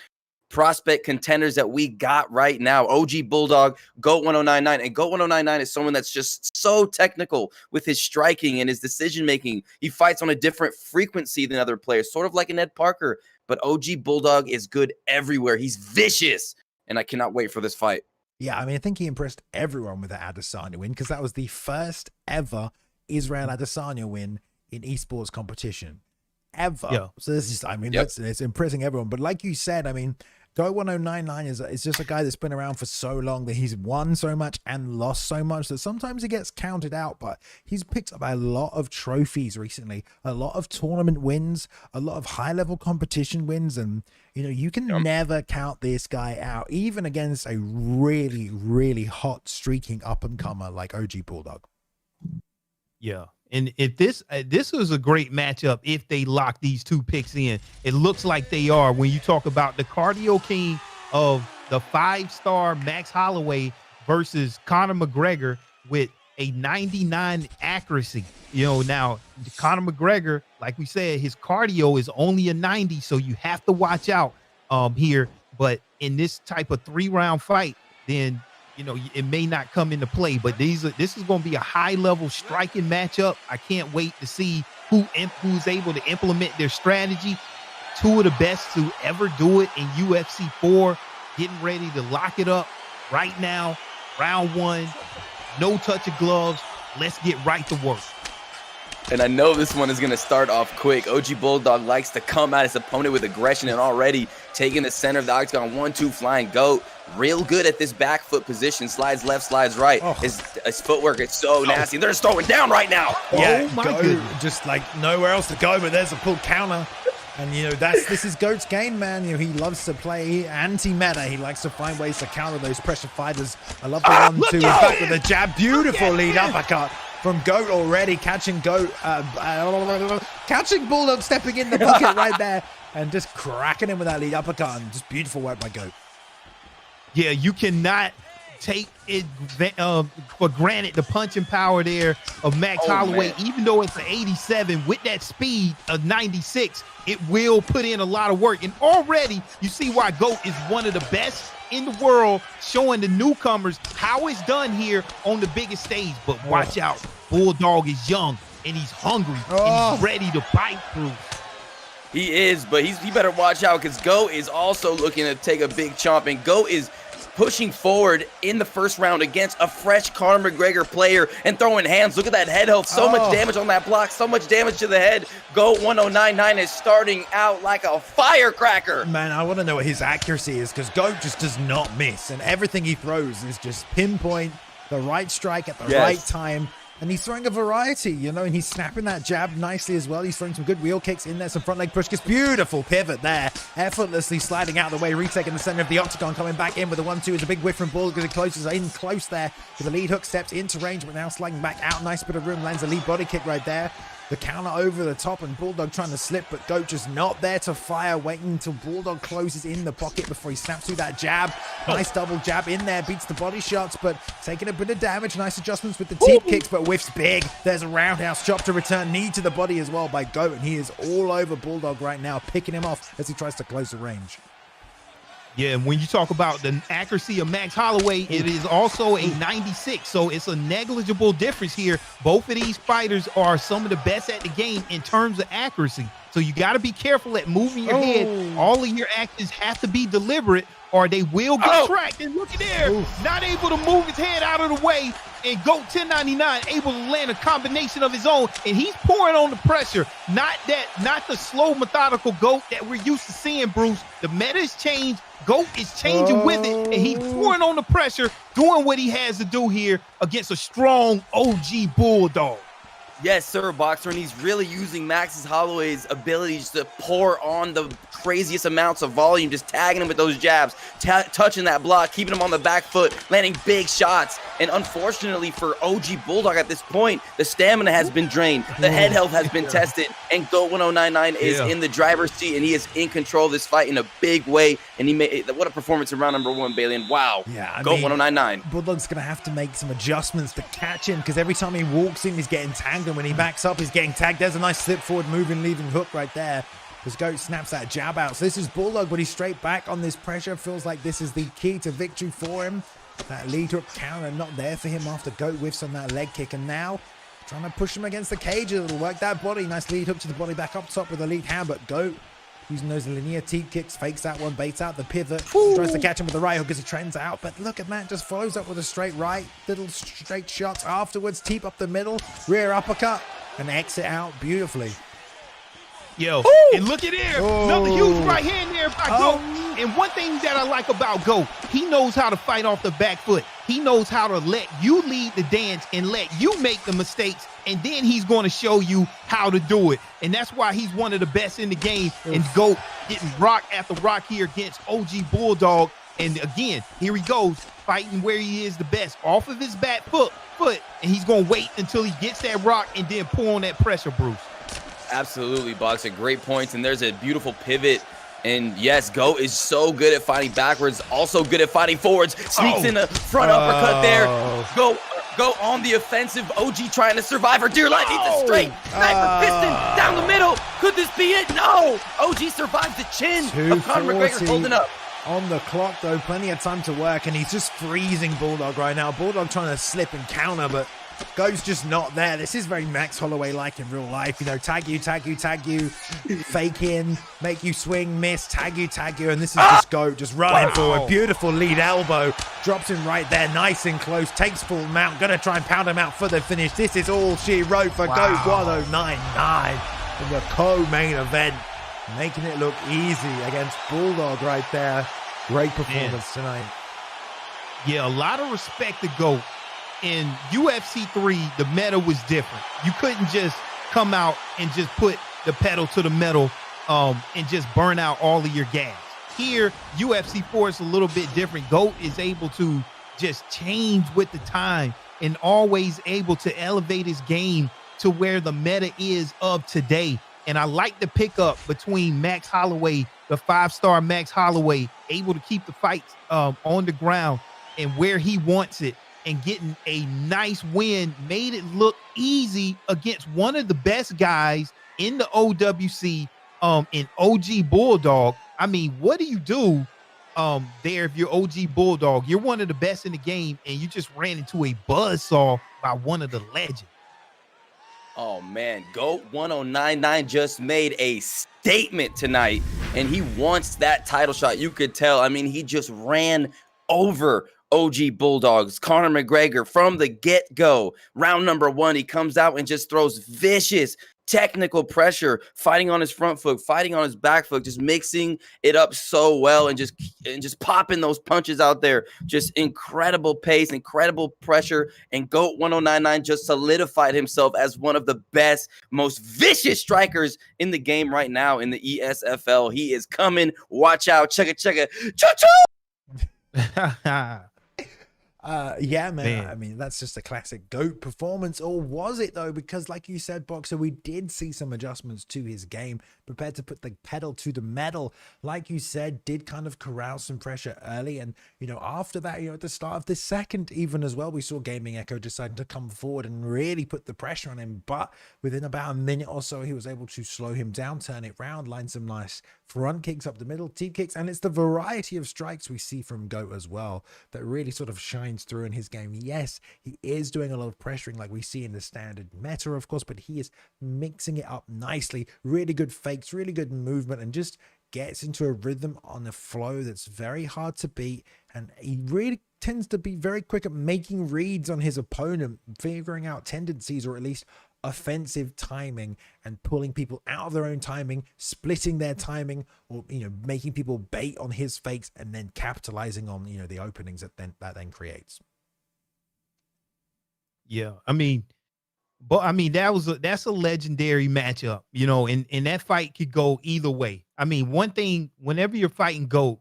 prospect contenders that we got right now. OG Bulldog, GOAT 1099. And GOAT 1099 is someone that's just so technical with his striking and his decision-making. He fights on a different frequency than other players, sort of like an Ed Parker. But OG Bulldog is good everywhere. He's vicious. And I cannot wait for this fight. Yeah, I mean, I think he impressed everyone with that Adesanya win, because that was the first ever Israel Adesanya win in esports competition ever. Yeah. So this is, I mean, it's impressing everyone. But like you said, I mean, GOAT 1099 is just a guy that's been around for so long that he's won so much and lost so much that sometimes he gets counted out. But he's picked up a lot of trophies recently, a lot of tournament wins, a lot of high-level competition wins. And, you know, you can never count this guy out, even against a really, really hot, streaking up-and-comer like OG Bulldog. Yeah. And if this was a great matchup, if they lock these two picks in, it looks like they are. When you talk about the cardio king of the 5-star Max Holloway versus Conor McGregor with a 99 accuracy. You know, now Conor McGregor, like we said, his cardio is only a 90, so you have to watch out here. But in this type of 3-round fight, then, you know, it may not come into play, but this is going to be a high-level striking matchup. I can't wait to see who's able to implement their strategy. Two of the best to ever do it in UFC 4, getting ready to lock it up right now. Round 1, no touch of gloves. Let's get right to work. And I know this one is going to start off quick. OG Bulldog likes to come at his opponent with aggression and already taking the center of the octagon. 1-2 flying GOAT. Real good at this back foot position. Slides left, slides right. Oh. His footwork is so nasty. They're just throwing down right now. Yeah, oh my goodness. Just like nowhere else to go, but there's a pull counter. And, you know, this is GOAT's game, man. You know, he loves to play anti-meta. He likes to find ways to counter those pressure fighters. I love the 1-2. In fact, with a jab. Beautiful lead uppercut from GOAT already. Catching GOAT. Catching Bulldog stepping in the bucket right there. And just cracking him with that lead uppercut. And just beautiful work by GOAT. Yeah, you cannot take it for granted, the punching power there of Max Holloway. Man. Even though it's an 87, with that speed of 96, it will put in a lot of work. And already you see why GOAT is one of the best in the world, showing the newcomers how it's done here on the biggest stage. But watch out, Bulldog is young and he's hungry and he's ready to bite through. He is, but he better watch out, because GOAT is also looking to take a big chomp, and GOAT is pushing forward in the first round against a fresh Conor McGregor player and throwing hands. Look at that head health. So much damage on that block. So much damage to the head. GOAT 1099 is starting out like a firecracker. Man, I want to know what his accuracy is, because GOAT just does not miss. And everything he throws is just pinpoint, the right strike at the right time. And he's throwing a variety, you know, and he's snapping that jab nicely as well. He's throwing some good wheel kicks in there, some front leg push kicks. Beautiful pivot there. Effortlessly sliding out of the way, retaking the center of the octagon, coming back in with the 1-2. It's a big whiff from Bulldog as he closes in close there with the lead hook, steps into range, but now sliding back out. Nice bit of room, lands a lead body kick right there. The counter over the top, and Bulldog trying to slip, but Goat just not there to fire, waiting until Bulldog closes in the pocket before he snaps through that jab. Nice double jab in there, beats the body shots, but taking a bit of damage. Nice adjustments with the teep kicks, but whiffs big. There's a roundhouse chop to return, knee to the body as well by Goat, and he is all over Bulldog right now, picking him off as he tries to close the range. Yeah, and when you talk about the accuracy of Max Holloway, it is also a 96, so it's a negligible difference here. Both of these fighters are some of the best at the game in terms of accuracy, so you got to be careful at moving your head. All of your actions have to be deliberate, or they will get tracked. And look at there, not able to move his head out of the way, and Goat 1099 able to land a combination of his own, and he's pouring on the pressure. Not the slow, methodical Goat that we're used to seeing, Bruce. The meta's changed. Goat is changing with it, and he's pouring on the pressure, doing what he has to do here against a strong OG Bulldog. Yes, sir, Boxer, and he's really using Max Holloway's abilities to pour on the craziest amounts of volume, just tagging him with those jabs, touching that block, keeping him on the back foot, landing big shots. And unfortunately for OG Bulldog at this point, the stamina has been drained, the head health has been tested, and Goat 1099 is in the driver's seat, and he is in control of this fight in a big way. And he made what a performance in round number 1, Bailey. And wow, Goat 1099. Bulldog's going to have to make some adjustments to catch him, because every time he walks in, he's getting tagged, and when he backs up, he's getting tagged. There's a nice slip forward, moving, leaving hook right there. As Goat snaps that jab out. So this is Bulldog, but he's straight back on this pressure. Feels like this is the key to victory for him. That lead hook counter not there for him after Goat whiffs on that leg kick. And now trying to push him against the cage a little. Work that body. Nice lead hook to the body, back up top with the lead hand. But Goat using those linear teep kicks, fakes that one, baits out the pivot. Tries to catch him with the right hook as he trends out. But look at that, just follows up with a straight right. Little straight shots afterwards. Teep up the middle. Rear uppercut. And exit out beautifully. Yo, and look at there, another huge right hand there by Goat. And one thing that I like about Goat, he knows how to fight off the back foot. He knows how to let you lead the dance and let you make the mistakes, and then he's going to show you how to do it. And that's why he's one of the best in the game. And Goat getting rock after rock here against OG Bulldog. And again, here he goes, fighting where he is the best, off of his back foot, and he's going to wait until he gets that rock and then pull on that pressure, Bruce. Absolutely, Boxer. Great points. And there's a beautiful pivot. And yes, Goat is so good at fighting backwards, also good at fighting forwards. Sneaks in the front uppercut there. Go on the offensive. OG trying to survive for dear life. Needs a straight sniper piston down the middle. Could this be it? No. OG survives the chin of Conor McGregor holding up. On the clock, though, plenty of time to work, and he's just freezing Bulldog right now. Bulldog trying to slip and counter, but Goat's just not there. This is very Max Holloway-like in real life. You know, tag you, fake in, make you swing, miss, tag you, and this is just Goat just running forward. Beautiful lead elbow. Drops him right there, nice and close. Takes full mount. Gonna try and pound him out for the finish. This is all she wrote for Goat 1099 in the co-main event. Making it look easy against Bulldog right there. Great performance tonight. Yeah, a lot of respect to Goat. In UFC 3, the meta was different. You couldn't just come out and just put the pedal to the metal and just burn out all of your gas. Here, UFC 4 is a little bit different. Goat is able to just change with the time and always able to elevate his game to where the meta is of today. And I like the pickup between Max Holloway, the 5-star Max Holloway, able to keep the fights on the ground and where he wants it, and getting a nice win, made it look easy against one of the best guys in the OWC, in OG Bulldog. I mean, what do you do there if you're OG Bulldog? You're one of the best in the game, and you just ran into a buzzsaw by one of the legends. Oh, man. Goat 1099 just made a statement tonight, and he wants that title shot. You could tell. I mean, he just ran over OG Bulldogs, Conor McGregor from the get-go. Round number 1, he comes out and just throws vicious technical pressure, fighting on his front foot, fighting on his back foot, just mixing it up so well and just popping those punches out there. Just incredible pace, incredible pressure, and Goat 1099 just solidified himself as one of the best, most vicious strikers in the game right now in the ESFL. He is coming. Watch out. Check it. Choo-choo! Yeah, man. I Man. mean, that's just a classic GOAT performance, or was it though? Because, like you said, Boxer, we did see some adjustments to his game, prepared to put the pedal to the metal. Like you said, did kind of corral some pressure early, and after that, at the start of the second, even as well, we saw Gaming Echo deciding to come forward and really put the pressure on him. But within about a minute or so, he was able to slow him down, turn it round, line some nice front kicks up the middle, teep kicks, and it's the variety of strikes we see from GOAT as well that really sort of shines through in his game. Yes, he is doing a lot of pressuring like we see in the standard meta, of course, but he is mixing it up nicely. Really good fakes, really good movement, and just gets into a rhythm on a flow that's very hard to beat. And he really tends to be very quick at making reads on his opponent, figuring out tendencies, or at least offensive timing, and pulling people out of their own timing, splitting their timing, or making people bait on his fakes, and then capitalizing on the openings that then creates. Yeah, I mean, that's a legendary matchup, and that fight could go either way. I mean, one thing, whenever you're fighting GOAT,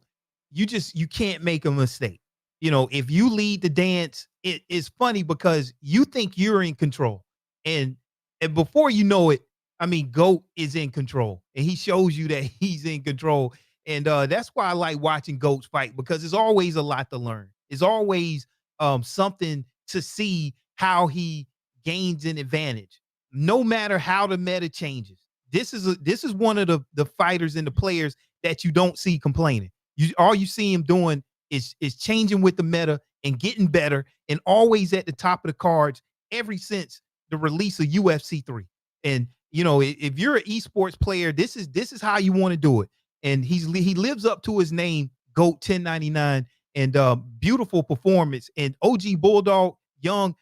you can't make a mistake. If you lead the dance, it's funny because you think you're in control, and before you know it, I mean, GOAT is in control, and he shows you that he's in control. And that's why I like watching GOATs fight, because there's always a lot to learn. It's always something to see how he gains an advantage, no matter how the meta changes. This is one of the fighters and the players that you don't see complaining. All you see him doing is changing with the meta and getting better, and always at the top of the cards ever since the release of UFC 3. And if you're an esports player, this is how you want to do it. And he lives up to his name, GOAT 1099, and beautiful performance. And OG Bulldog, young,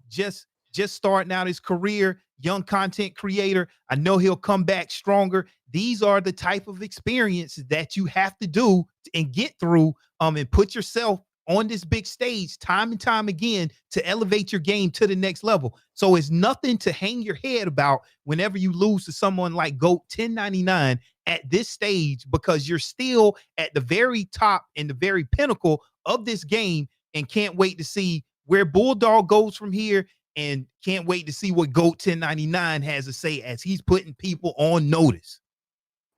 just starting out his career, young content creator. I know he'll come back stronger. These are the type of experiences that you have to do and get through, and put yourself on this big stage time and time again to elevate your game to the next level. So it's nothing to hang your head about whenever you lose to someone like GOAT 1099 at this stage, because you're still at the very top and the very pinnacle of this game, and can't wait to see where Bulldog goes from here, and can't wait to see what GOAT 1099 has to say as he's putting people on notice.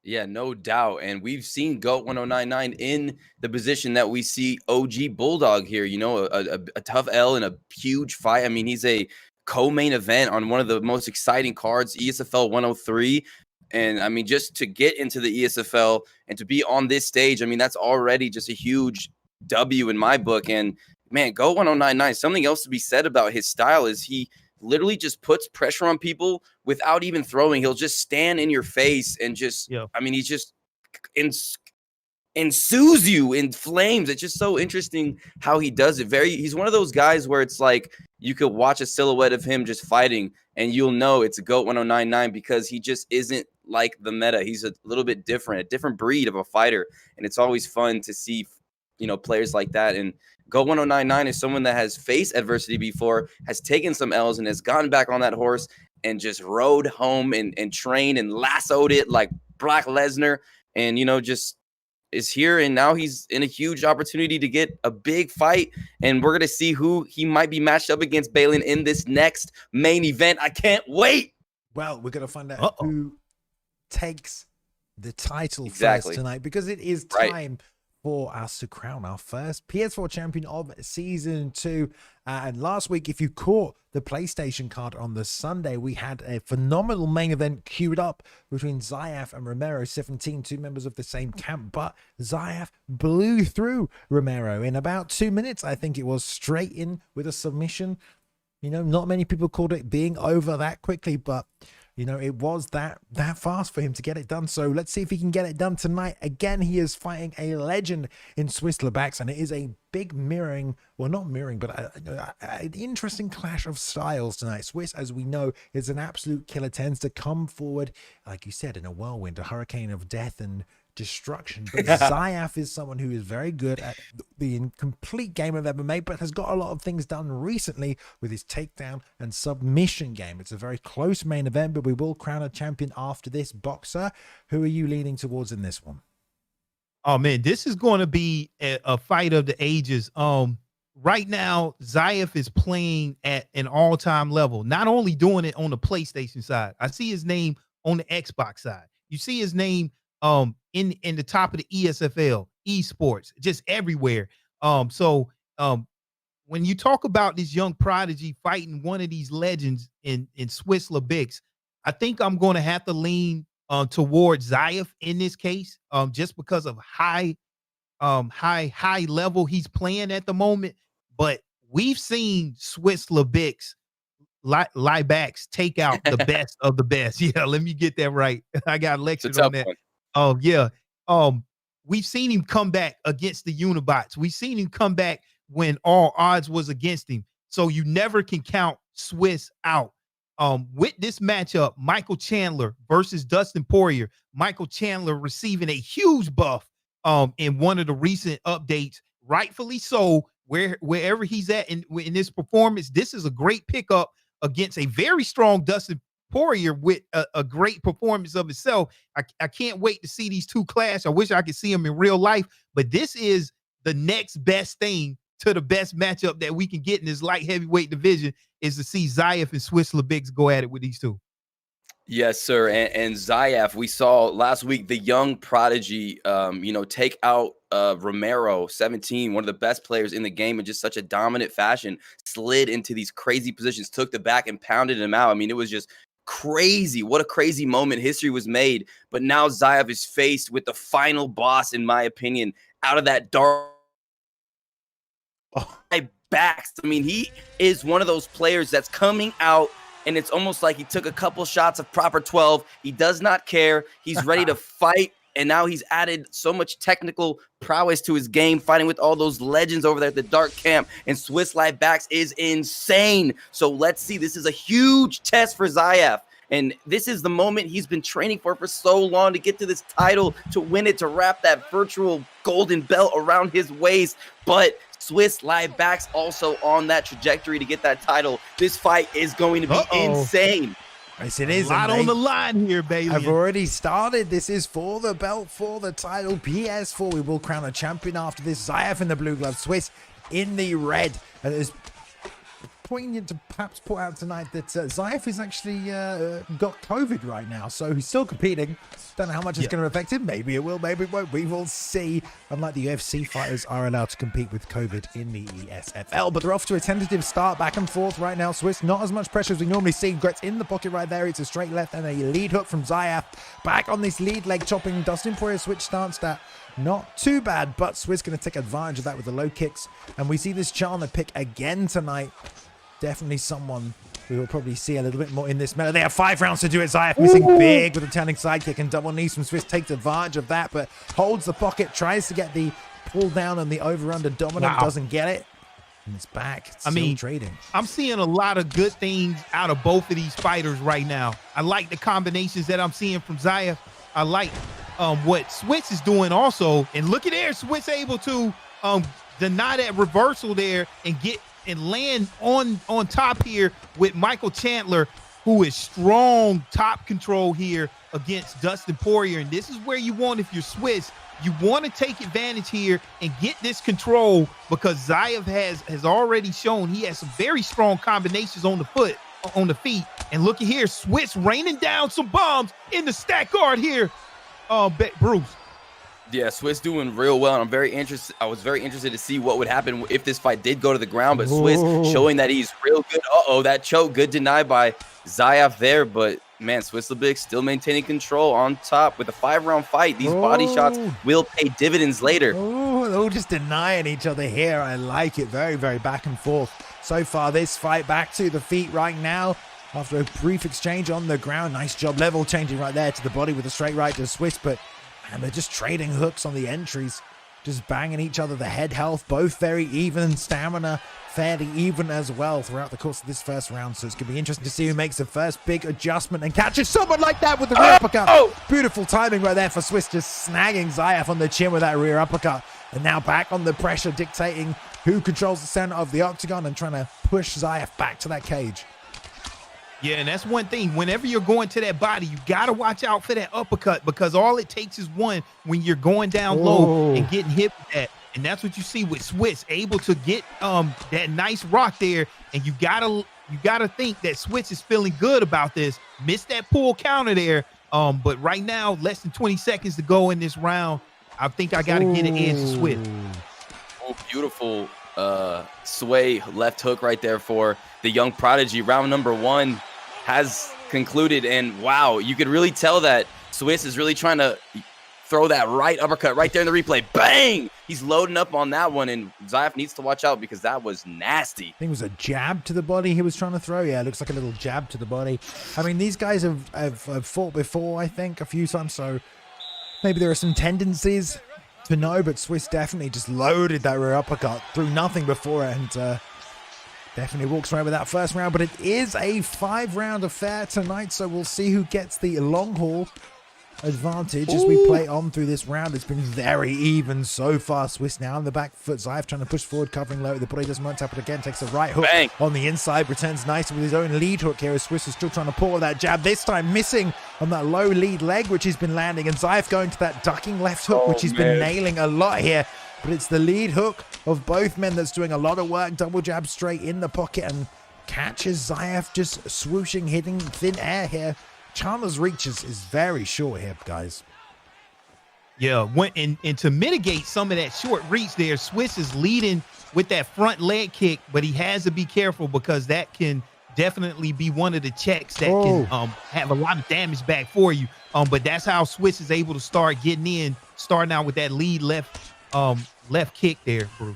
Yeah, no doubt. And we've seen GOAT 1099 in the position that we see OG Bulldog here, a tough L in a huge fight. I mean, he's a co-main event on one of the most exciting cards, ESFL 103. And I mean, just to get into the ESFL and to be on this stage, I mean, that's already just a huge W in my book. And man, GOAT 1099, something else to be said about his style is he literally just puts pressure on people without even throwing. He'll just stand in your face and just, I mean, he just ensues you in flames. It's just so interesting how he does it. He's one of those guys where it's like you could watch a silhouette of him just fighting and you'll know it's a GOAT 1099, because he just isn't like the meta. He's a little bit different, a different breed of a fighter. And it's always fun to see, players like that. And GOAT 1099 is someone that has faced adversity before, has taken some L's, and has gotten back on that horse and just rode home and trained and lassoed it like Brock Lesnar, and just is here. And now he's in a huge opportunity to get a big fight, and we're gonna see who he might be matched up against, Balin, in this next main event. I can't wait. Well, we're gonna find out who takes the title first tonight, because it is time for us to crown our first PS4 champion of season 2. And last week, if you caught the PlayStation card on the Sunday, we had a phenomenal main event queued up between Zyaf and Romero 17, two members of the same camp. But Zyaf blew through Romero in about 2 minutes. I think it was straight in with a submission. Not many people called it being over that quickly, but it was that fast for him to get it done. So let's see if he can get it done tonight. Again, he is fighting a legend in Swiss-Libax, and it is a big mirroring, well, not mirroring, but an interesting clash of styles tonight. Swiss, as we know, is an absolute killer, tends to come forward, like you said, in a whirlwind, a hurricane of death and destruction. But Zyaf is someone who is very good at the complete game of MMA, but has got a lot of things done recently with his takedown and submission game. It's a very close main event, but we will crown a champion after this. Boxer, who are you leaning towards in this one? Oh man, this is going to be a fight of the ages. right now, Zyaf is playing at an all-time level, not only doing it on the PlayStation side. I see his name on the Xbox side. You see his name in the top of the ESFL, esports, just everywhere. So when you talk about this young prodigy fighting one of these legends in Swiss-Libax, I think I'm going to have to lean towards Zyaf in this case, just because of high level he's playing at the moment. But we've seen Swiss-Libax Libax take out the best of the best. Yeah, let me get that right. I got lectured on that. Oh yeah. We've seen him come back against the Unibots. We've seen him come back when all odds was against him. So you never can count Swiss out. With this matchup, Michael Chandler versus Dustin Poirier. Michael Chandler receiving a huge buff in one of the recent updates, rightfully so. Wherever he's at in this performance, this is a great pickup against a very strong Dustin Poirier with a great performance of himself. I can't wait to see these two clash. I wish I could see them in real life, but this is the next best thing to the best matchup that we can get in this light heavyweight division, is to see Zyaf and Swiss-Libax go at it with these two. Yes, sir. And Zyaf, we saw last week the young prodigy, take out Romero, 17, one of the best players in the game in just such a dominant fashion, slid into these crazy positions, took the back and pounded him out. I mean, it was just crazy. What a crazy moment. History was made. But now Zyaf is faced with the final boss, in my opinion, out of that dark backs. I mean, he is one of those players that's coming out, and it's almost like he took a couple shots of proper 12. He does not care. He's ready to fight, and now he's added so much technical prowess to his game, fighting with all those legends over there at the dark camp, and Swiss-Libax is insane. So let's see. This is a huge test for Zyaf. And this is the moment he's been training for so long, to get to this title, to win it, to wrap that virtual golden belt around his waist. But Swiss-Libax also on that trajectory to get that title. This fight is going to be insane. Yes, it is. A lot on the line here, baby. I've already started. This is for the belt, for the title. PS4, we will crown a champion after this. Zyaf in the blue glove, Swiss in the red. And it is poignant to perhaps point out tonight that Zyaf has actually got COVID right now, so he's still competing. Don't know how much it's going to affect him. Maybe it will, maybe it won't. We will see. Unlike the UFC, fighters are allowed to compete with COVID in the ESFL, but they're off to a tentative start, back and forth right now. Swiss, not as much pressure as we normally see. Gretz in the pocket right there. It's a straight left and a lead hook from Zyaf. Back on this lead leg, chopping Dustin Poirier, switch stance. That not too bad, but Swiss going to take advantage of that with the low kicks. And we see this Chandler pick again tonight. Definitely someone we will probably see a little bit more in this meta. They have 5 rounds to do it. Zyaf missing big with a turning sidekick and double knees from Swiss. Takes advantage of that, but holds the pocket. Tries to get the pull down on the over-under dominant. Doesn't get it. And it's back. It's still trading. I'm seeing a lot of good things out of both of these fighters right now. I like the combinations that I'm seeing from Zyaf. I like what Swiss is doing also. And look at there. Swiss able to deny that reversal there and get and land on top here with Michael Chandler, who is strong top control here against Dustin Poirier. And this is where you want, if you're Swiss, you want to take advantage here and get this control, because Zyaf has already shown he has some very strong combinations on the feet. And look at here, Swiss raining down some bombs in the stack guard here. Bruce. Yeah, Swiss doing real well, and I'm very interested. I was very interested to see what would happen if this fight did go to the ground, but Swiss showing that he's real good. That choke, good denied by Zyaf there, but man, Swiss-Libax still maintaining control on top with a 5-round fight. These body shots will pay dividends later. They're all just denying each other here. I like it. Very, very back and forth. So far, this fight back to the feet right now. After a brief exchange on the ground. Nice job level changing right there to the body with a straight right to Swiss, but and they're just trading hooks on the entries, just banging each other. The head health, both very even. Stamina, fairly even as well throughout the course of this first round. So it's going to be interesting to see who makes the first big adjustment and catches someone like that with the rear uppercut. Beautiful timing right there for Swiss, just snagging Zyaf on the chin with that rear uppercut. And now back on the pressure, dictating who controls the center of the octagon and trying to push Zyaf back to that cage. Yeah, and that's one thing. Whenever you're going to that body, you got to watch out for that uppercut, because all it takes is one when you're going down low and getting hit with that. And that's what you see with Swiss, able to get that nice rock there. And you gotta think that Swiss is feeling good about this. Missed that pull counter there. But right now, less than 20 seconds to go in this round. I think I gotta get an edge to Swiss. Oh, beautiful sway left hook right there for the young prodigy. Round number 1 has concluded, and wow, you could really tell that Swiss is really trying to throw that right uppercut right there in the replay. Bang! He's loading up on that one, and Zyaf needs to watch out because that was nasty. I think it was a jab to the body he was trying to throw. Yeah, it looks like a little jab to the body. I mean, these guys have fought before, I think, a few times, so maybe there are some tendencies to know, but Swiss definitely just loaded that rear uppercut, threw nothing before it, and definitely walks away with that first round. But it is a 5-round affair tonight, so we'll see who gets the long haul advantage as we play on through this round. It's been very even so far. Swiss now on the back foot. Zyaf trying to push forward, covering low. The body doesn't want to tap it again. Takes a right hook. Bang. On the inside. Returns nice with his own lead hook here as Swiss is still trying to pull that jab. This time missing on that low lead leg, which he's been landing. And Zyaf going to that ducking left hook, which he's been nailing a lot here. But it's the lead hook of both men that's doing a lot of work. Double jab straight in the pocket and catches Zyaf just swooshing, hitting thin air here. Chandler's reach is very short here, guys. Yeah, and to mitigate some of that short reach there, Swiss is leading with that front leg kick, but he has to be careful because that can definitely be one of the checks that can have a lot of damage back for you. But that's how Swiss is able to start getting in, starting out with that lead left kick there, Bruce.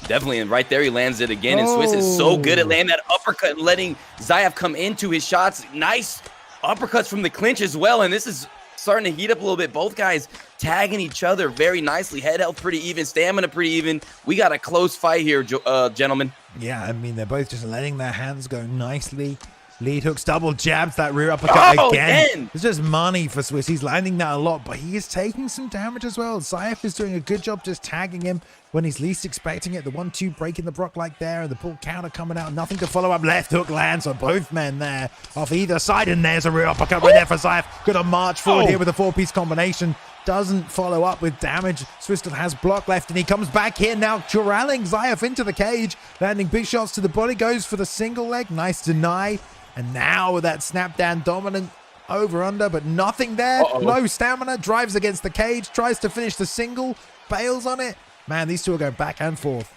Definitely, and right there he lands it again, and Swiss is so good at landing that uppercut and letting Zyaf come into his shots. Nice uppercuts from the clinch as well, and this is starting to heat up a little bit. Both guys tagging each other very nicely. Head health pretty even, stamina pretty even. We got a close fight here, gentlemen. Yeah, I mean, they're both just letting their hands go nicely. Lead hooks, double jabs, that rear uppercut again. It's just money for Swiss. He's landing that a lot, but he is taking some damage as well. Zyaf is doing a good job just tagging him when he's least expecting it. The 1-2 breaking the Brock like there, and the pull counter coming out. Nothing to follow up. Left hook lands on both men there off either side, and there's a rear uppercut right there for Zyaf. Gonna march forward here with a 4-piece combination. Doesn't follow up with damage. Swiss still has block left, and he comes back here now, corralling Zyaf into the cage, landing big shots to the body, goes for the single leg. Nice deny. And now with that snap down dominant over under, but nothing there. Low stamina, drives against the cage, tries to finish the single, bails on it. Man, these two are going back and forth.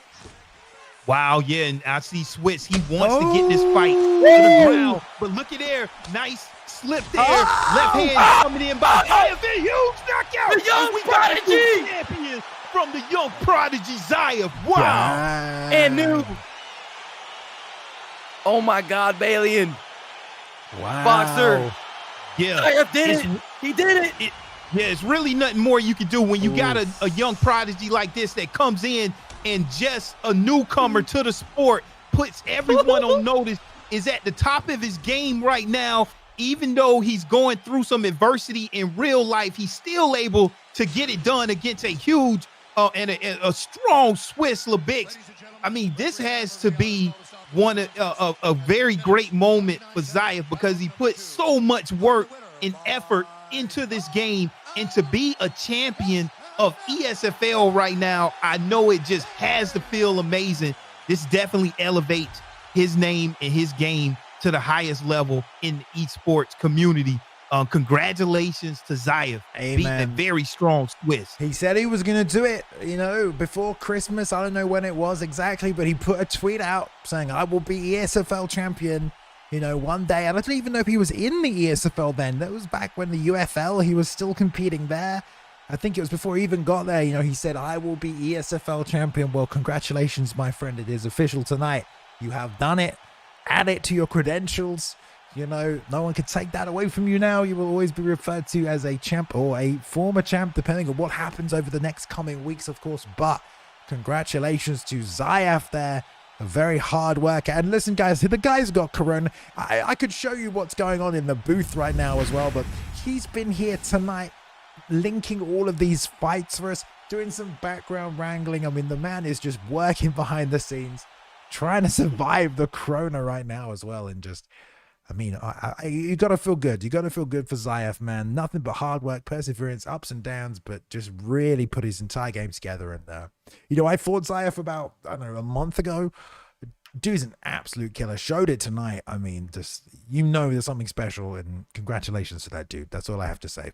Wow, yeah, and I see Swiss. He wants to get this fight to the ground, but look at there. Nice slip there. Left hand coming in by Zyaf. Huge knockout. The young prodigy. Champion from the young prodigy Zyaf. Wow. And new. Oh my God, Balian. Wow. Boxer. Yeah. Zyaf did it. He did it. Yeah, it's really nothing more you can do when you got a young prodigy like this that comes in and just a newcomer to the sport, puts everyone on notice, is at the top of his game right now. Even though he's going through some adversity in real life, he's still able to get it done against a huge and a strong Swiss-Libax. I mean, this has to be a very great moment for Zyaf because he put so much work and effort into this game, and to be a champion of ESFL right now, I know it just has to feel amazing. This definitely elevates his name and his game to the highest level in the esports community. Congratulations to Zyaf, beating a very strong Swiss. He said he was going to do it, you know, before Christmas. I don't know when it was exactly, but he put a tweet out saying, I will be ESFL champion, you know, one day. And I don't even know if he was in the ESFL then. That was back when the UFL, he was still competing there. I think it was before he even got there. You know, he said, I will be ESFL champion. Well, congratulations, my friend. It is official tonight. You have done it. Add it to your credentials. You know, no one can take that away from you now. You will always be referred to as a champ or a former champ, depending on what happens over the next coming weeks, of course. But congratulations to Zyaf there. A very hard worker. And listen, guys, the guy's got corona. I could show you what's going on in the booth right now as well, but he's been here tonight linking all of these fights for us, doing some background wrangling. I mean, the man is just working behind the scenes, trying to survive the corona right now as well. And just, I mean, you got to feel good. You got to feel good for Zyaf, man. Nothing but hard work, perseverance, ups and downs, but just really put his entire game together. And, I fought Zyaf about, I don't know, a month ago. Dude's an absolute killer. Showed it tonight. I mean, just, there's something special, and congratulations to that dude. That's all I have to say.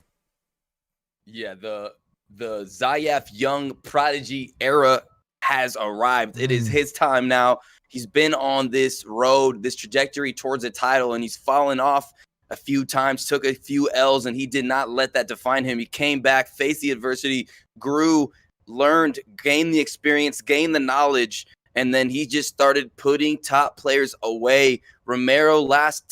Yeah, the Zyaf young prodigy era has arrived. It is his time now. He's been on this road, this trajectory towards a title, and he's fallen off a few times, took a few L's, and he did not let that define him. He came back, faced the adversity, grew, learned, gained the experience, gained the knowledge, and then he just started putting top players away. Romero last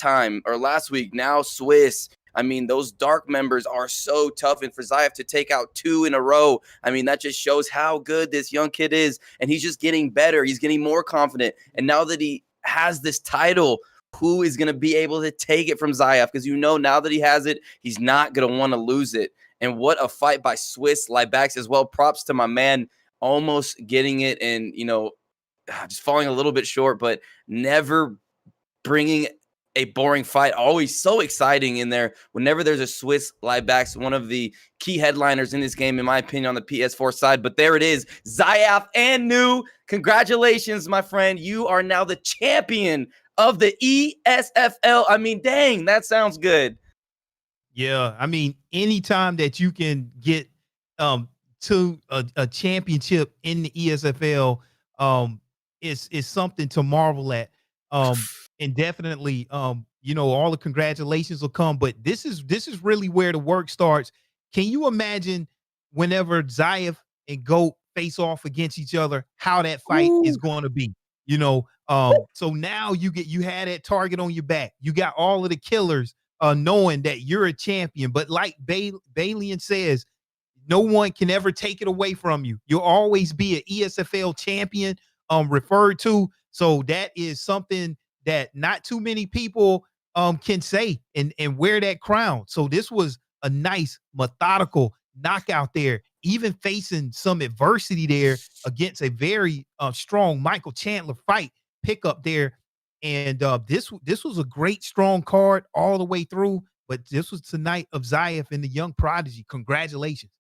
week, now Swiss. I mean, those dark members are so tough, and for Zyaf to take out 2 in a row, I mean, that just shows how good this young kid is, and he's just getting better. He's getting more confident, and now that he has this title, who is going to be able to take it from Zyaf? Because now that he has it, he's not going to want to lose it. And what a fight by Swiss-Libax as well. Props to my man, almost getting it and, just falling a little bit short, but never bringing a boring fight. Always so exciting in there. Whenever there's a Swiss-Libax, one of the key headliners in this game, in my opinion, on the PS4 side. But there it is, Zyaf and new. Congratulations, my friend. You are now the champion of the ESFL. I mean, dang, that sounds good. Yeah, I mean, anytime that you can get to a championship in the ESFL, is something to marvel at. And definitely, all the congratulations will come, but this is really where the work starts. Can you imagine whenever Zyaf and GOAT face off against each other, how that fight is going to be? So now you had that target on your back. You got all of the killers knowing that you're a champion. But like Balian says, no one can ever take it away from you. You'll always be an ESFL champion referred to. So that is something that not too many people can say and wear that crown. So this was a nice methodical knockout there, even facing some adversity there against a very strong Michael Chandler fight pickup there. And this was a great, strong card all the way through. But this was tonight of Zyaf and the young prodigy. Congratulations.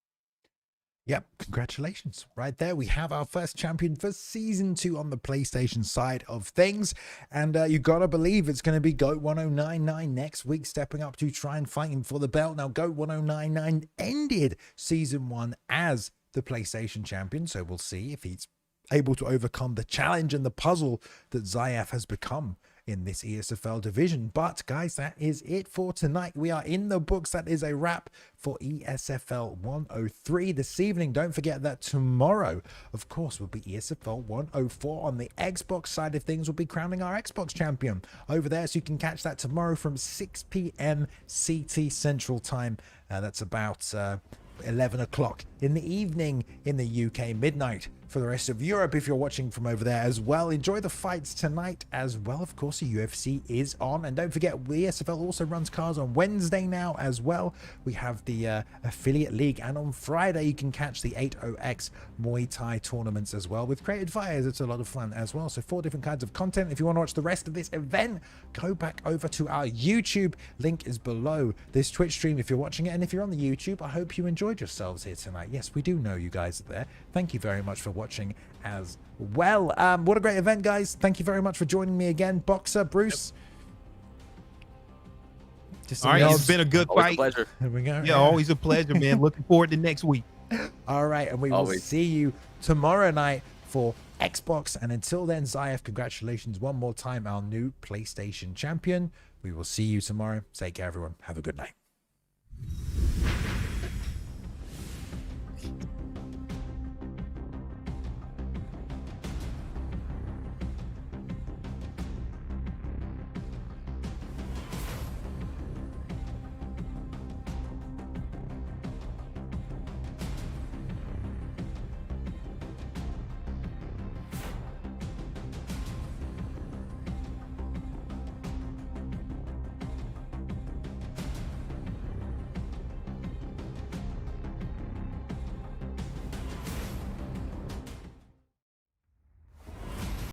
Yep, congratulations. Right there, we have our first champion for Season 2 on the PlayStation side of things. And you got to believe it's going to be GOAT 1099 next week, stepping up to try and fight him for the belt. Now, GOAT 1099 ended Season 1 as the PlayStation champion, so we'll see if he's able to overcome the challenge and the puzzle that Zyaf has become in this ESFL division. But guys, that is it for tonight. We are in the books. That is a wrap for ESFL 103 this evening. Don't forget that tomorrow, of course, will be ESFL 104 on the Xbox side of things. We'll be crowning our Xbox champion over there, so you can catch that tomorrow from 6 p.m. CT Central Time. That's about 11 o'clock in the evening in the UK, midnight for the rest of Europe if you're watching from over there as well. Enjoy the fights tonight as well. Of course, the UFC is on, and don't forget, the ESFL also runs cards on Wednesday now as well. We have the affiliate league, and on Friday you can catch the 80X Muay Thai tournaments as well with created fires. It's a lot of fun as well. So 4 different kinds of content. If you want to watch the rest of this event, go back over to our YouTube. Link is below this Twitch stream if you're watching it, and if you're on the YouTube, I hope you enjoyed yourselves here tonight. Yes, we do know you guys are there. Thank you very much for watching as well. What a great event, guys. Thank you very much for joining me again. Boxer Bruce. All right, it's been a good fight. Pleasure. There we go. Yeah, always a pleasure, man. Looking forward to next week. All right, and we will see you tomorrow night for Xbox. And until then, Zyaf, congratulations one more time, our new PlayStation champion. We will see you tomorrow. Take care, everyone. Have a good night.